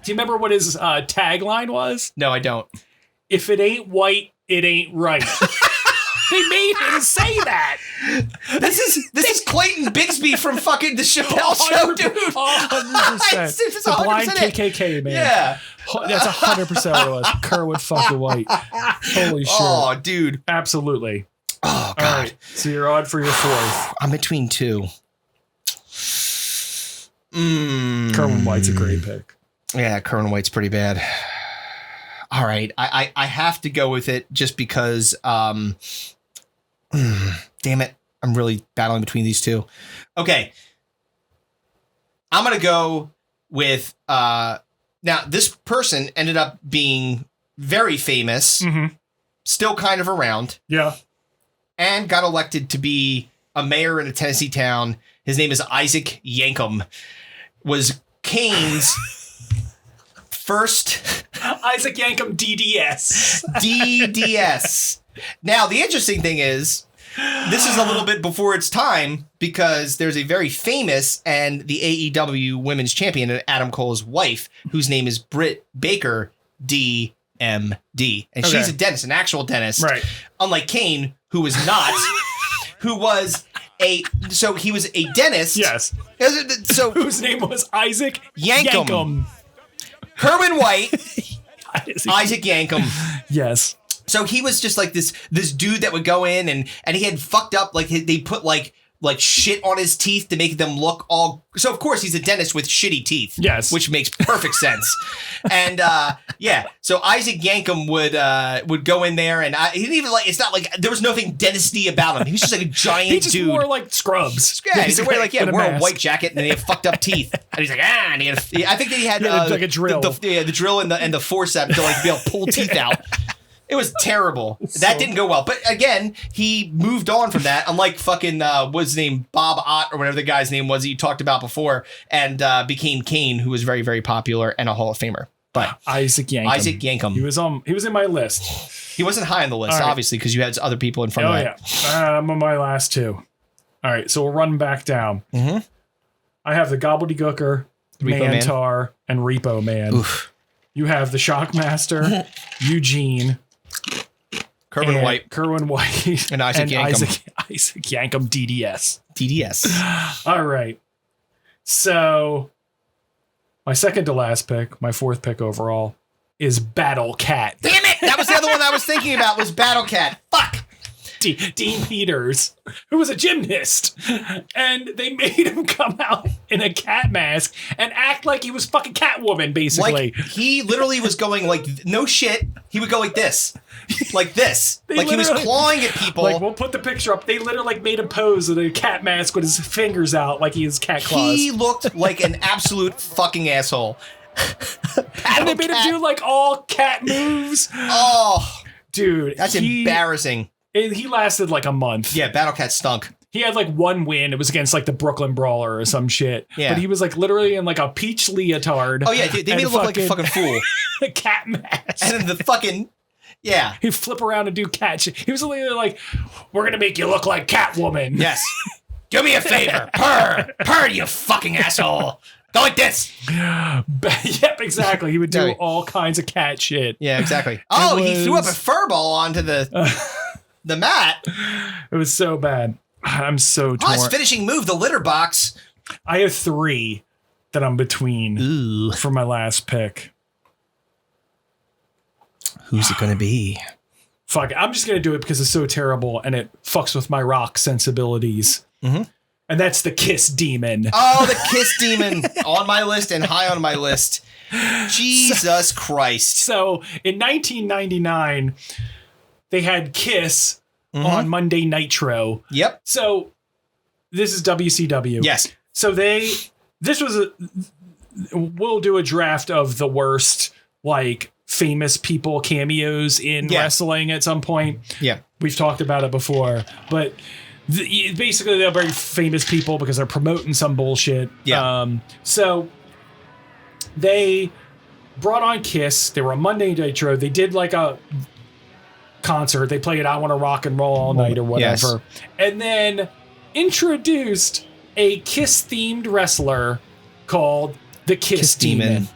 Speaker 4: you remember what his tagline was?
Speaker 3: No, I don't.
Speaker 4: If it ain't white, it ain't right. They made him say that.
Speaker 3: This is Clayton Bigsby from fucking the Chappelle Show, dude.
Speaker 4: 100%.
Speaker 3: It's
Speaker 4: the blind
Speaker 3: 100% it.
Speaker 4: KKK, man.
Speaker 3: Yeah.
Speaker 4: That's 100% what it was. Kerwin fucking White. Holy shit.
Speaker 3: Oh, dude.
Speaker 4: Absolutely.
Speaker 3: Oh, God.
Speaker 4: All right, so you're on for your fourth.
Speaker 3: I'm between two.
Speaker 4: Kerwin White's a great pick.
Speaker 3: Yeah, Kerwin White's pretty bad. All right. I have to go with it just because, damn it. I'm really battling between these two. Okay. I'm going to go with, now this person ended up being very famous, still kind of around.
Speaker 4: Yeah.
Speaker 3: And got elected to be a mayor in a Tennessee town. His name is Isaac Yankem. Was Kane's first
Speaker 4: Isaac Yankem DDS.
Speaker 3: DDS. Now, the interesting thing is, this is a little bit before its time because there's a very famous and the AEW Women's Champion, Adam Cole's wife, whose name is Britt Baker, DMD. And she's a dentist, an actual dentist.
Speaker 4: Right.
Speaker 3: Unlike Kane, who was not, he was a dentist.
Speaker 4: Yes.
Speaker 3: So
Speaker 4: whose name was Isaac
Speaker 3: Yankem. Kerwin White, Isaac Yankem.
Speaker 4: Yes.
Speaker 3: So he was just like this dude that would go in and he had fucked up, like they put like shit on his teeth to make them look all. So of course he's a dentist with shitty teeth.
Speaker 4: Yes.
Speaker 3: Which makes perfect sense. And so Isaac Yankem would go in there and he didn't even it's not like there was nothing dentisty about him. He was just like a giant dude.
Speaker 4: He just wore like scrubs.
Speaker 3: Yeah, he's wearing wore a white jacket and then he had fucked up teeth. And he's like, and I think that he had
Speaker 4: like a drill.
Speaker 3: The drill and the forceps to be able to pull teeth out. It was terrible. That didn't go well. But again, he moved on from that. Unlike fucking, what's his name? Bob Ott or whatever the guy's name was that you talked about before. And became Kane, who was very, very popular and a Hall of Famer. But
Speaker 4: Isaac Yankem. He was in my list.
Speaker 3: He wasn't high on the list, obviously, because you had other people in front of that.
Speaker 4: Yeah. I'm on my last two. All right. So we'll run back down.
Speaker 3: Mm-hmm.
Speaker 4: I have the Gobbledygooker, Mantar, and Repo Man.
Speaker 3: Oof.
Speaker 4: You have the Shockmaster, Eugene,
Speaker 3: Kerwin White,
Speaker 4: and
Speaker 3: Isaac Yankem.
Speaker 4: Isaac Yankem DDS.
Speaker 3: All
Speaker 4: right. So my second to last pick, my fourth pick overall, is Battle Cat.
Speaker 3: Damn it! That was the other one I was thinking about. Was Battle Cat? Fuck.
Speaker 4: Dean Peters, who was a gymnast, and they made him come out in a cat mask and act like he was fucking Catwoman, basically.
Speaker 3: Like, he literally was going like, no shit. He would go like this. Like this. Like he was clawing at people.
Speaker 4: Like, we'll put the picture up. They literally like made him pose with a cat mask with his fingers out like he has cat claws.
Speaker 3: He looked like an absolute fucking asshole.
Speaker 4: And they made him do like all cat moves.
Speaker 3: Oh.
Speaker 4: Dude.
Speaker 3: That's embarrassing.
Speaker 4: He lasted like a month.
Speaker 3: Yeah, Battle Cat stunk.
Speaker 4: He had like one win. It was against like the Brooklyn Brawler or some shit.
Speaker 3: Yeah.
Speaker 4: But he was like literally in like a peach leotard.
Speaker 3: Oh yeah, dude, they made him look like a fucking fool.
Speaker 4: A cat mask.
Speaker 3: And then the fucking, yeah.
Speaker 4: He'd flip around and do cat shit. He was literally like, we're going to make you look like Catwoman.
Speaker 3: Yes. Do me a favor. Purr. Purr, you fucking asshole. Go like this.
Speaker 4: Yep, exactly. He would do all kinds of cat shit.
Speaker 3: Yeah, exactly. Oh, he threw up a fur ball onto the mat.
Speaker 4: It was so bad. I'm so torn.
Speaker 3: Oh, his finishing move, the litter box.
Speaker 4: I have three that I'm between for my last pick.
Speaker 3: Who's it going to be?
Speaker 4: Fuck it. I'm just going to do it because it's so terrible and it fucks with my rock sensibilities.
Speaker 3: Mm-hmm.
Speaker 4: And that's the Kiss Demon.
Speaker 3: Oh, the Kiss Demon. On my list and high on my list. Jesus Christ.
Speaker 4: So in 1999, they had Kiss on Monday Nitro.
Speaker 3: Yep.
Speaker 4: So this is WCW.
Speaker 3: Yes.
Speaker 4: So we'll do a draft of the worst, like, famous people cameos in wrestling at some point.
Speaker 3: Yeah.
Speaker 4: We've talked about it before, but basically they're very famous people because they're promoting some bullshit.
Speaker 3: Yeah.
Speaker 4: So they brought on Kiss. They were on Monday Nitro. They did like a concert. They played I Want to Rock and Roll All Night or whatever. Yes. And then introduced a Kiss-themed wrestler called the Kiss Demon.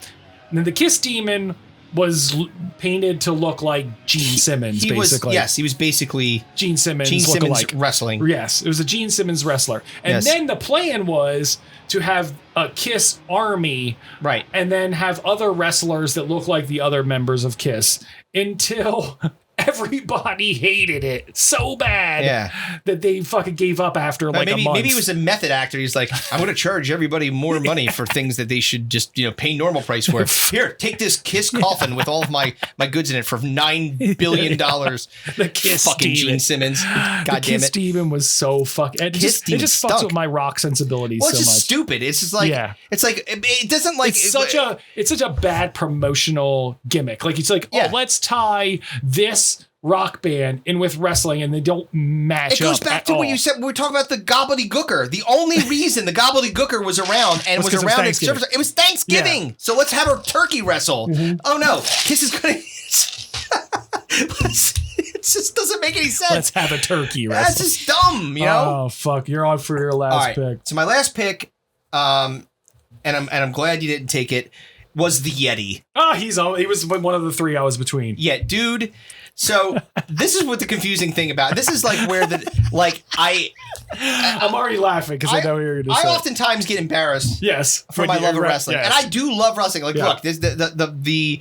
Speaker 4: And then the Kiss Demon was painted to look like Gene Simmons, basically.
Speaker 3: He was basically
Speaker 4: Gene Simmons
Speaker 3: wrestling.
Speaker 4: Yes, it was a Gene Simmons wrestler. And then the plan was to have a Kiss army,
Speaker 3: right,
Speaker 4: and then have other wrestlers that look like the other members of Kiss until everybody hated it so bad that they fucking gave up after a month.
Speaker 3: Maybe he was a method actor. He's like, I'm going to charge everybody more money for things that they should just pay normal price for. Here, take this Kiss coffin with all of my goods in it for $9 billion.
Speaker 4: The Kiss
Speaker 3: fucking
Speaker 4: Demon.
Speaker 3: Gene Simmons. God damn it.
Speaker 4: Kiss Demon was so fucking. It just fucks with my rock sensibilities so much.
Speaker 3: Well, it's just stupid. It's just like it's like it doesn't like
Speaker 4: it's such a bad promotional gimmick. Like it's like let's tie this rock band in with wrestling, and they don't match up.
Speaker 3: It goes back to what you said. We were talking about the gobbledygooker. The only reason the gobbledygooker was around and was around it was Thanksgiving. Yeah. So let's have a turkey wrestle. Mm-hmm. Oh no, Kiss is going to. It just doesn't make any sense.
Speaker 4: Let's have a turkey wrestle.
Speaker 3: That's just dumb, you know?
Speaker 4: Oh fuck! You're on for your last pick.
Speaker 3: So my last pick, and I'm glad you didn't take it, was the Yeti.
Speaker 4: Oh, he was one of the three I was between.
Speaker 3: Yeah, dude. So this is what the confusing thing about this is like where
Speaker 4: I'm already laughing because I know what you're going to say.
Speaker 3: I oftentimes get embarrassed.
Speaker 4: Yes,
Speaker 3: for my love of wrestling, and I do love wrestling. Like, look, the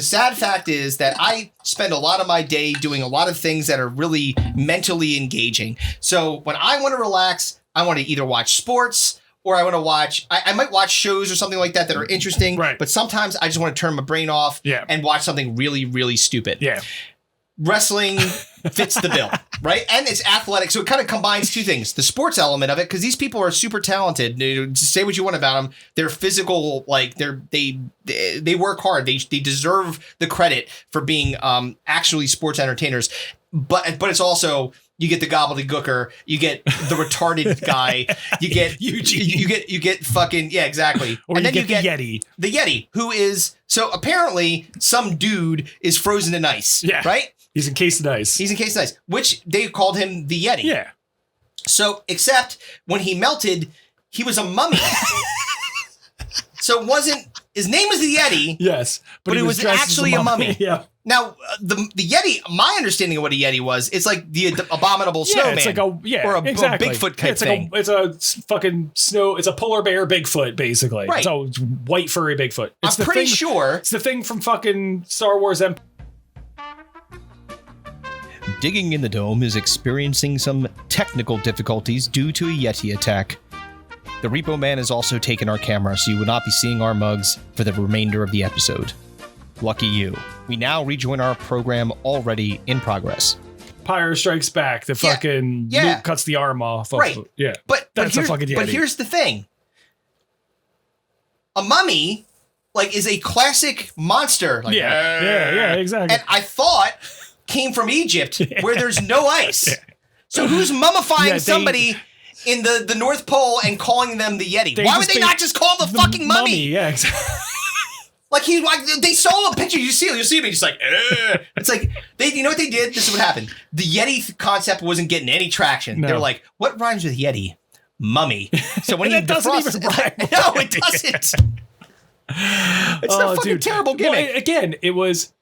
Speaker 3: sad fact is that I spend a lot of my day doing a lot of things that are really mentally engaging. So when I want to relax, I want to either watch sports. Or I want to watch, I might watch shows or something like that are interesting. Right. But sometimes I just want to turn my brain off and watch something really, really stupid.
Speaker 4: Yeah.
Speaker 3: Wrestling fits the bill, right? And it's athletic. So it kind of combines two things. The sports element of it, because these people are super talented. Say what you want about them. They're physical, like they work hard. They deserve the credit for being actually sports entertainers. But it's also... You get the gobbledygooker, you get the retarded guy, you get Eugene, you get fucking exactly.
Speaker 4: Or and then you get the Yeti.
Speaker 3: The Yeti, who is apparently some dude is frozen in ice. Yeah. Right?
Speaker 4: He's encased in ice.
Speaker 3: He's encased in ice, which they called him the Yeti.
Speaker 4: Yeah.
Speaker 3: So except when he melted, he was a mummy. So it wasn't his name was the Yeti.
Speaker 4: Yes.
Speaker 3: But it was actually a mummy.
Speaker 4: Yeah.
Speaker 3: Now, the Yeti, my understanding of what a Yeti was, it's like the abominable snowman.
Speaker 4: It's like or a
Speaker 3: Bigfoot type thing.
Speaker 4: It's a fucking it's a polar bear Bigfoot, basically.
Speaker 3: Right.
Speaker 4: So it's white furry Bigfoot.
Speaker 3: I'm pretty sure.
Speaker 4: It's the thing from fucking Star Wars Empire.
Speaker 3: Digging in the Dome is experiencing some technical difficulties due to a Yeti attack. The Repo Man has also taken our camera, so you will not be seeing our mugs for the remainder of the episode. Lucky you. We now rejoin our program already in progress.
Speaker 4: Pyre strikes back. The fucking Luke cuts the arm off.
Speaker 3: Right. But
Speaker 4: that's a fucking Yeti.
Speaker 3: But here's the thing. A mummy, is a classic monster.
Speaker 4: Yeah, exactly.
Speaker 3: And I thought came from Egypt, where there's no ice. Yeah. So who's mummifying somebody in the North Pole and calling them the Yeti? Why would they not just call the fucking mummy?
Speaker 4: Yeah, exactly.
Speaker 3: They saw a picture. You'll see me just like, it's like you know what they did? This is what happened. The Yeti concept wasn't getting any traction. No. They were like, what rhymes with Yeti? Mummy. So when you defrost, no, it doesn't. It's a fucking terrible gimmick.
Speaker 4: Well, again, it was.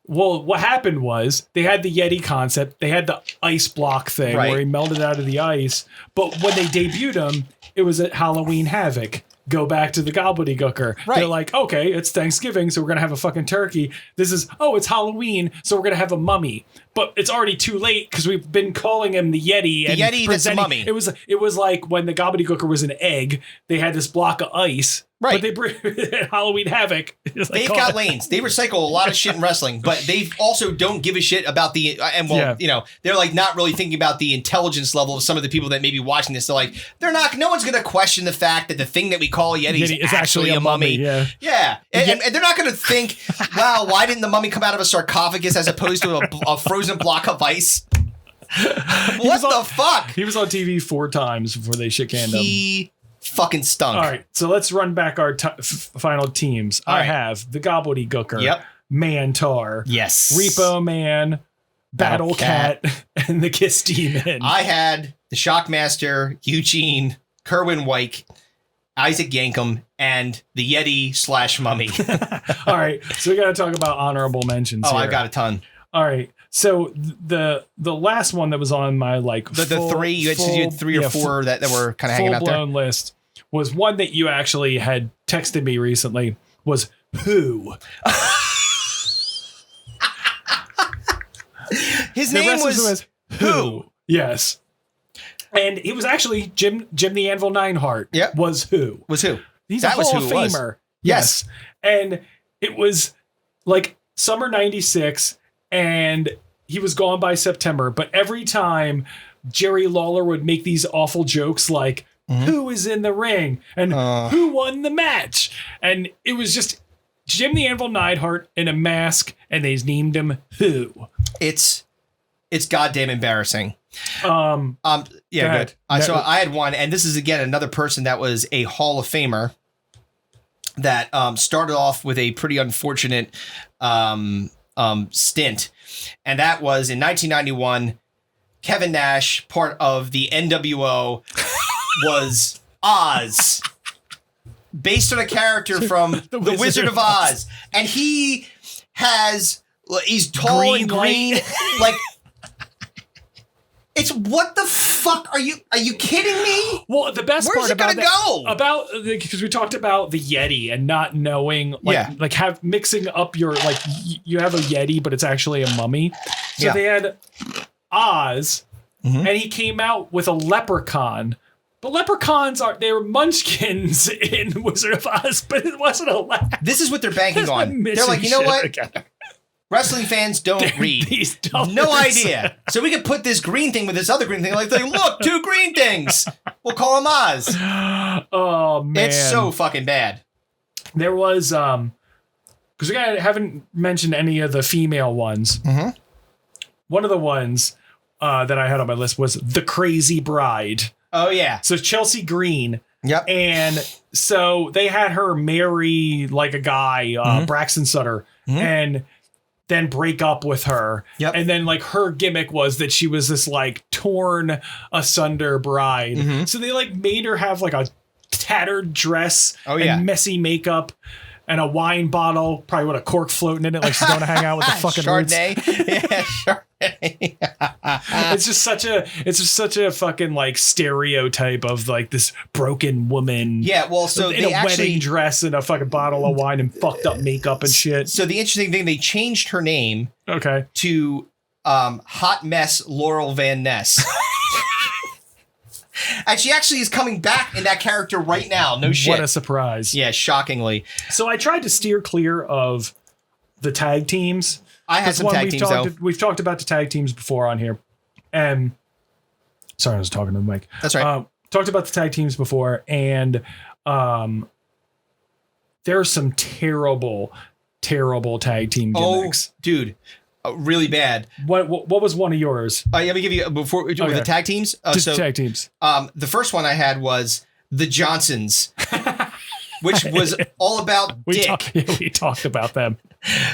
Speaker 4: Well, what happened was they had the Yeti concept. They had the ice block thing where he melted out of the ice. But when they debuted him, it was at Halloween Havoc. Go back to the gobbledygooker. Right. They're like, okay, it's Thanksgiving, so we're going to have a fucking turkey. This is, it's Halloween, so we're going to have a mummy. But it's already too late because we've been calling him the Yeti.
Speaker 3: The Yeti that's a mummy.
Speaker 4: It was like when the gobbledygooker was an egg, they had this block of ice.
Speaker 3: Right.
Speaker 4: But they bring Halloween Havoc.
Speaker 3: They've got lanes. They recycle a lot of shit in wrestling, but they also don't give a shit about the, they're like not really thinking about the intelligence level of some of the people that may be watching this. They're like, no one's going to question the fact that the thing that we call a Yeti is actually a mummy. Yeah. And they're not going to think, wow, why didn't the mummy come out of a sarcophagus as opposed to a frozen block of ice? What the fuck?
Speaker 4: He was on TV 4 times before they shit-canned him.
Speaker 3: He fucking stunk.
Speaker 4: All right, so let's run back our final teams. I have the gobbledygooker.
Speaker 3: Yep.
Speaker 4: Mantar.
Speaker 3: Yes.
Speaker 4: Repo Man. Battle Cat. And the Kiss Demon.
Speaker 3: I had the Shockmaster, Eugene, Kerwin White, Isaac Yankum, and the Yeti/Mummy.
Speaker 4: All right, so we got to talk about honorable mentions here.
Speaker 3: I've got a ton.
Speaker 4: All right, so the last one that was on my
Speaker 3: the three you had 3 or 4 that were kind of hanging out there.
Speaker 4: Full blown list was one that you actually had texted me recently. Was Who?
Speaker 3: His name was Who?
Speaker 4: Yes, and he was actually Jim the Anvil Neidhart.
Speaker 3: Yeah,
Speaker 4: was Who? He's a Hall of Famer.
Speaker 3: Yes,
Speaker 4: and it was like summer '96. And he was gone by September. But every time Jerry Lawler would make these awful jokes like, who is in the ring? And who won the match? And it was just Jim the Anvil Neidhart in a mask. And they named him Who.
Speaker 3: It's It's goddamn embarrassing.
Speaker 4: Yeah,
Speaker 3: good. So I had one, and this is again another person that was a Hall of Famer that started off with a pretty unfortunate stint, and that was in 1991. Kevin Nash, part of the NWO, was Oz, based on a character from The Wizard of Oz, and he's tall and green, like. It's what the fuck are you kidding me?
Speaker 4: Well, the best
Speaker 3: Where's
Speaker 4: part
Speaker 3: it
Speaker 4: about because we talked about the Yeti and not knowing mixing up your you have a Yeti but it's actually a mummy. So they had Oz and he came out with a leprechaun. But leprechauns they were munchkins in Wizard of Oz, but it wasn't a leprechaun.
Speaker 3: This is what they're banking on. They're like, you know what? Wrestling fans don't read. No idea. So we could put this green thing with this other green thing. Like, look, 2 green things. We'll call them Oz.
Speaker 4: Oh, man.
Speaker 3: It's so fucking bad.
Speaker 4: There was, because we haven't mentioned any of the female ones.
Speaker 3: Mm-hmm.
Speaker 4: One of the ones that I had on my list was The Crazy Bride.
Speaker 3: Oh, yeah.
Speaker 4: So Chelsea Green.
Speaker 3: Yep.
Speaker 4: And so they had her marry like a guy, Braxton Sutter. And then break up with her.
Speaker 3: Yep.
Speaker 4: And then like her gimmick was that she was this like torn asunder bride. So they like made her have like a tattered dress and messy makeup and a wine bottle, probably with a cork floating in it, like she's going to hang out with the fucking
Speaker 3: Chardonnay.
Speaker 4: Yeah, Chardonnay. It's just such a fucking like stereotype of like this broken woman.
Speaker 3: Yeah, well, so
Speaker 4: in a wedding dress and a fucking bottle of wine and fucked up makeup and shit.
Speaker 3: So the interesting thing, they changed her name to Hot Mess Laurel Van Ness. And she actually is coming back in that character right now. No shit.
Speaker 4: What a surprise.
Speaker 3: Yeah, shockingly.
Speaker 4: So I tried to steer clear of the tag teams.
Speaker 3: I had some tag teams, though.
Speaker 4: We've talked about the tag teams before on here. And sorry, I was talking to the mic.
Speaker 3: That's right.
Speaker 4: Talked about the tag teams before. And there are some terrible tag team gimmicks.
Speaker 3: Oh, dude. Really bad.
Speaker 4: What was one of yours?
Speaker 3: Let me give you before with the tag teams.
Speaker 4: Tag teams.
Speaker 3: The first one I had was the Johnsons, which was all about Dick.
Speaker 4: We talked about them.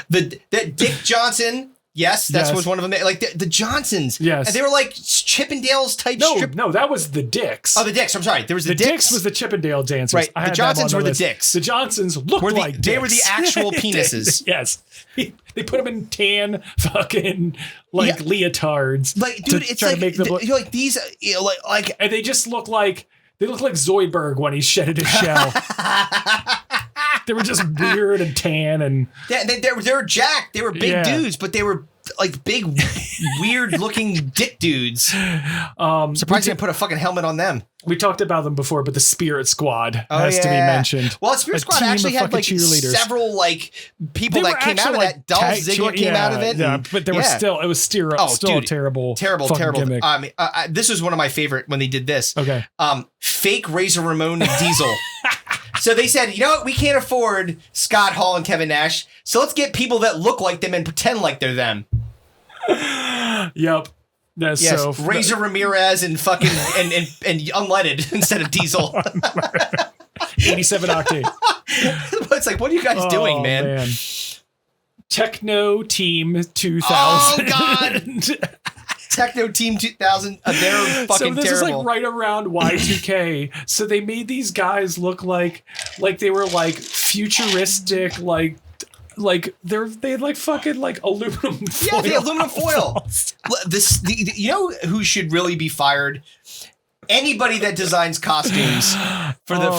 Speaker 3: The Dick Johnson. Yes, was one of them. Like the Johnsons.
Speaker 4: Yes.
Speaker 3: And they were like Chippendales type strip.
Speaker 4: No, that was the Dicks.
Speaker 3: Oh, the Dicks. I'm sorry. There was the Dicks.
Speaker 4: Dicks was the Chippendale dancers.
Speaker 3: Right. The Johnsons were the Dicks.
Speaker 4: The Johnsons looked like Dicks.
Speaker 3: They were the actual penises.
Speaker 4: Yes. They put them in tan fucking leotards.
Speaker 3: Like, dude, it's like,
Speaker 4: make them look,
Speaker 3: you're like these, like,
Speaker 4: and they just look like Zoidberg when he shedded his shell. They were just weird and tan and
Speaker 3: they were jacked. They were big dudes, but they were like big, weird looking dick dudes. Surprised they put a fucking helmet on them.
Speaker 4: We talked about them before, but the Spirit Squad has to be mentioned.
Speaker 3: Well, Spirit Squad actually had like several like people that came out of that. Dolph Ziggler came out of it.
Speaker 4: Yeah, but there was still still a terrible gimmick.
Speaker 3: This was one of my favorite when they did this.
Speaker 4: Okay.
Speaker 3: Fake Razor Ramon and Diesel. So they said, you know what? We can't afford Scott Hall and Kevin Nash. So let's get people that look like them and pretend like they're them.
Speaker 4: Yep. That's so
Speaker 3: Razor Ramirez and fucking and unleaded instead of Diesel.
Speaker 4: 87 octane.
Speaker 3: It's like, what are you guys doing, man?
Speaker 4: Techno Team 2000.
Speaker 3: Oh God. Techno Team 2000. They're fucking
Speaker 4: so this
Speaker 3: terrible.
Speaker 4: is like right around Y2K. So they made these guys look like they were like futuristic, like they had like fucking like aluminum foil.
Speaker 3: Yeah, the aluminum foil. You know who should really be fired? Anybody that designs costumes for the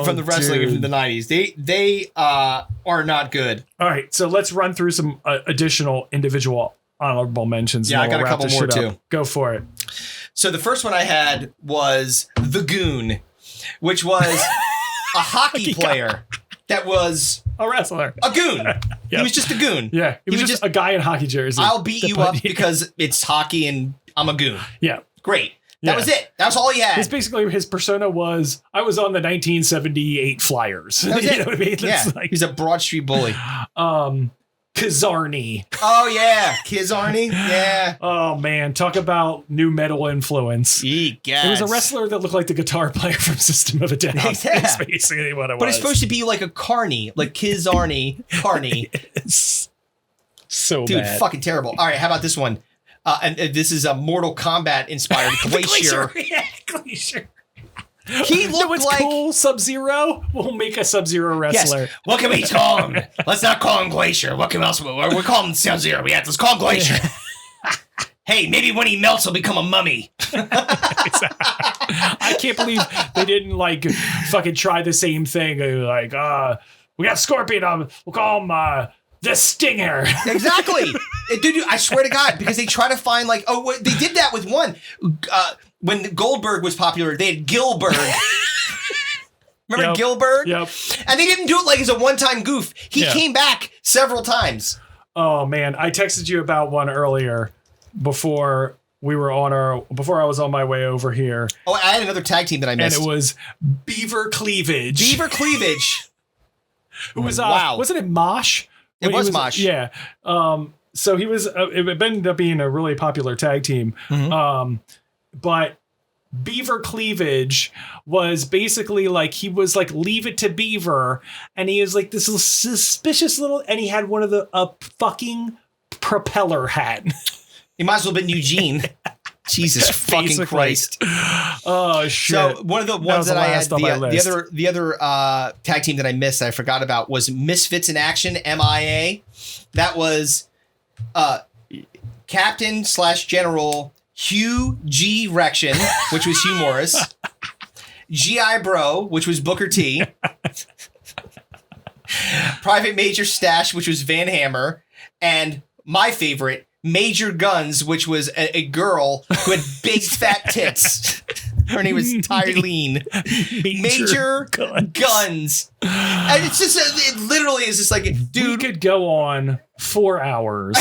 Speaker 3: from the wrestling from the 90s. They are not good.
Speaker 4: All right, so let's run through some additional individual honorable mentions.
Speaker 3: Yeah, I got a couple more too.
Speaker 4: Go for it.
Speaker 3: So the first one I had was the Goon, which was a hockey player that was
Speaker 4: a wrestler.
Speaker 3: A goon. Yep. He was just a goon.
Speaker 4: Yeah, he was just a guy in hockey jersey.
Speaker 3: I'll beat you up because it's hockey and I'm a goon.
Speaker 4: Yeah.
Speaker 3: Great. That was it. That was all he had.
Speaker 4: His persona was, I was on the 1978 Flyers.
Speaker 3: That was
Speaker 4: you
Speaker 3: it.
Speaker 4: know what I mean?
Speaker 3: Yeah. He's a Broad Street bully.
Speaker 4: Kazarni.
Speaker 3: Oh yeah, Kizarni. Yeah.
Speaker 4: Oh man, talk about new metal influence.
Speaker 3: It
Speaker 4: was a wrestler that looked like the guitar player from System of a Down.
Speaker 3: Yeah.
Speaker 4: That's basically what it was.
Speaker 3: But it's supposed to be like a Carney, like Kizarni, Carney.
Speaker 4: So
Speaker 3: dude,
Speaker 4: bad.
Speaker 3: fucking terrible. All right, how about this one? And this is a Mortal Kombat inspired Glacier.
Speaker 4: Yeah, Glacier.
Speaker 3: He looked like
Speaker 4: cool. Sub-Zero. We'll make a Sub-Zero wrestler.
Speaker 3: Yes. What can we call him? Let's not call him Glacier. What can else? We're calling him Sub-Zero. Yeah, let's call him Glacier. Hey, maybe when he melts, he'll become a mummy.
Speaker 4: I can't believe they didn't like fucking try the same thing. Like, we got Scorpion. We'll call him the Stinger.
Speaker 3: Exactly. Dude, I swear to God, because they try to find like, they did that with one. When Goldberg was popular, they had Gilbert. Remember Gilbert?
Speaker 4: Yep.
Speaker 3: And they didn't do it like as a one-time goof. He came back several times.
Speaker 4: Oh man, I texted you about one earlier before we were before I was on my way over here.
Speaker 3: Oh, I had another tag team that I missed.
Speaker 4: And it was Beaver Cleavage.
Speaker 3: Beaver Cleavage.
Speaker 4: Who was
Speaker 3: wow.
Speaker 4: Wasn't it Mosh?
Speaker 3: It was Mosh.
Speaker 4: Yeah. So he was it ended up being a really popular tag team.
Speaker 3: Mm-hmm.
Speaker 4: But Beaver Cleavage was basically like, he was like, leave it to Beaver. And he was like this little suspicious little, and he had one of the fucking propeller hat.
Speaker 3: He might as well have been Eugene. Jesus fucking Christ.
Speaker 4: Oh shit.
Speaker 3: So one of the ones that I had, the other tag team that I missed, I forgot about, was Misfits in Action, MIA. That was Captain / General Hugh G. Rection, which was Hugh Morris. G.I. Bro, which was Booker T. Private Major Stash, which was Van Hammer. And my favorite, Major Guns, which was a girl who had big fat tits. Her name was Tyrene. Major Guns. And it's just, it literally is just like, dude.
Speaker 4: We could go on 4 hours.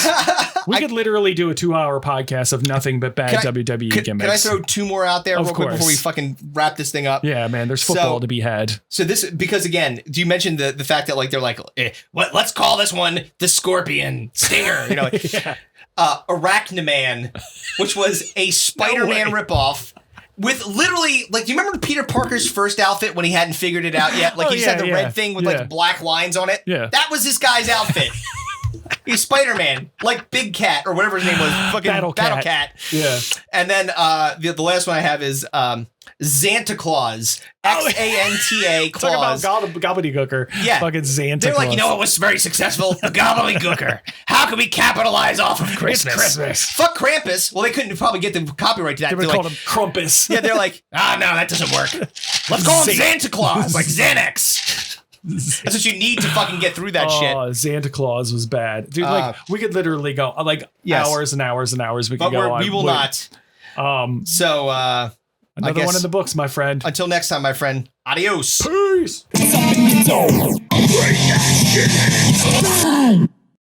Speaker 4: We could literally do a 2-hour podcast of nothing but bad WWE gimmicks.
Speaker 3: Can I throw two more out there real quick before we fucking wrap this thing up?
Speaker 4: Yeah, man, there's football to be had.
Speaker 3: So this, because again, do you mention the fact that like, they're like, let's call this one the Scorpion Stinger, you know, like, Arachnaman, which was a Spider-Man ripoff. With literally, like, do you remember Peter Parker's first outfit when he hadn't figured it out yet? Like, he just had the red thing with, like, black lines on it?
Speaker 4: Yeah.
Speaker 3: That was this guy's outfit. He's Spider-Man, like Big Cat, or whatever his name was. Fucking Battle Cat.
Speaker 4: Yeah.
Speaker 3: And then the last one I have is Xanta Claus. Xanta Claus.
Speaker 4: Talk about gobbledygooker.
Speaker 3: Yeah.
Speaker 4: Fucking Xanta
Speaker 3: They're
Speaker 4: Claus.
Speaker 3: like, you know what was very successful? The gobbledygooker. How can we capitalize off of Christmas?
Speaker 4: It's Christmas.
Speaker 3: Fuck Krampus. Well, they couldn't probably get the copyright to that.
Speaker 4: They called him Krampus.
Speaker 3: Yeah, they're like, no, that doesn't work. Let's call him Xanta Claus, like Xanax. That's what you need to fucking get through that shit.
Speaker 4: Xanta Claus was bad. Dude, like, we could literally go, like, hours and hours and hours we could go on.
Speaker 3: We will not. So,
Speaker 4: another one in the books, my friend.
Speaker 3: Until next time, my friend. Adios.
Speaker 4: Peace.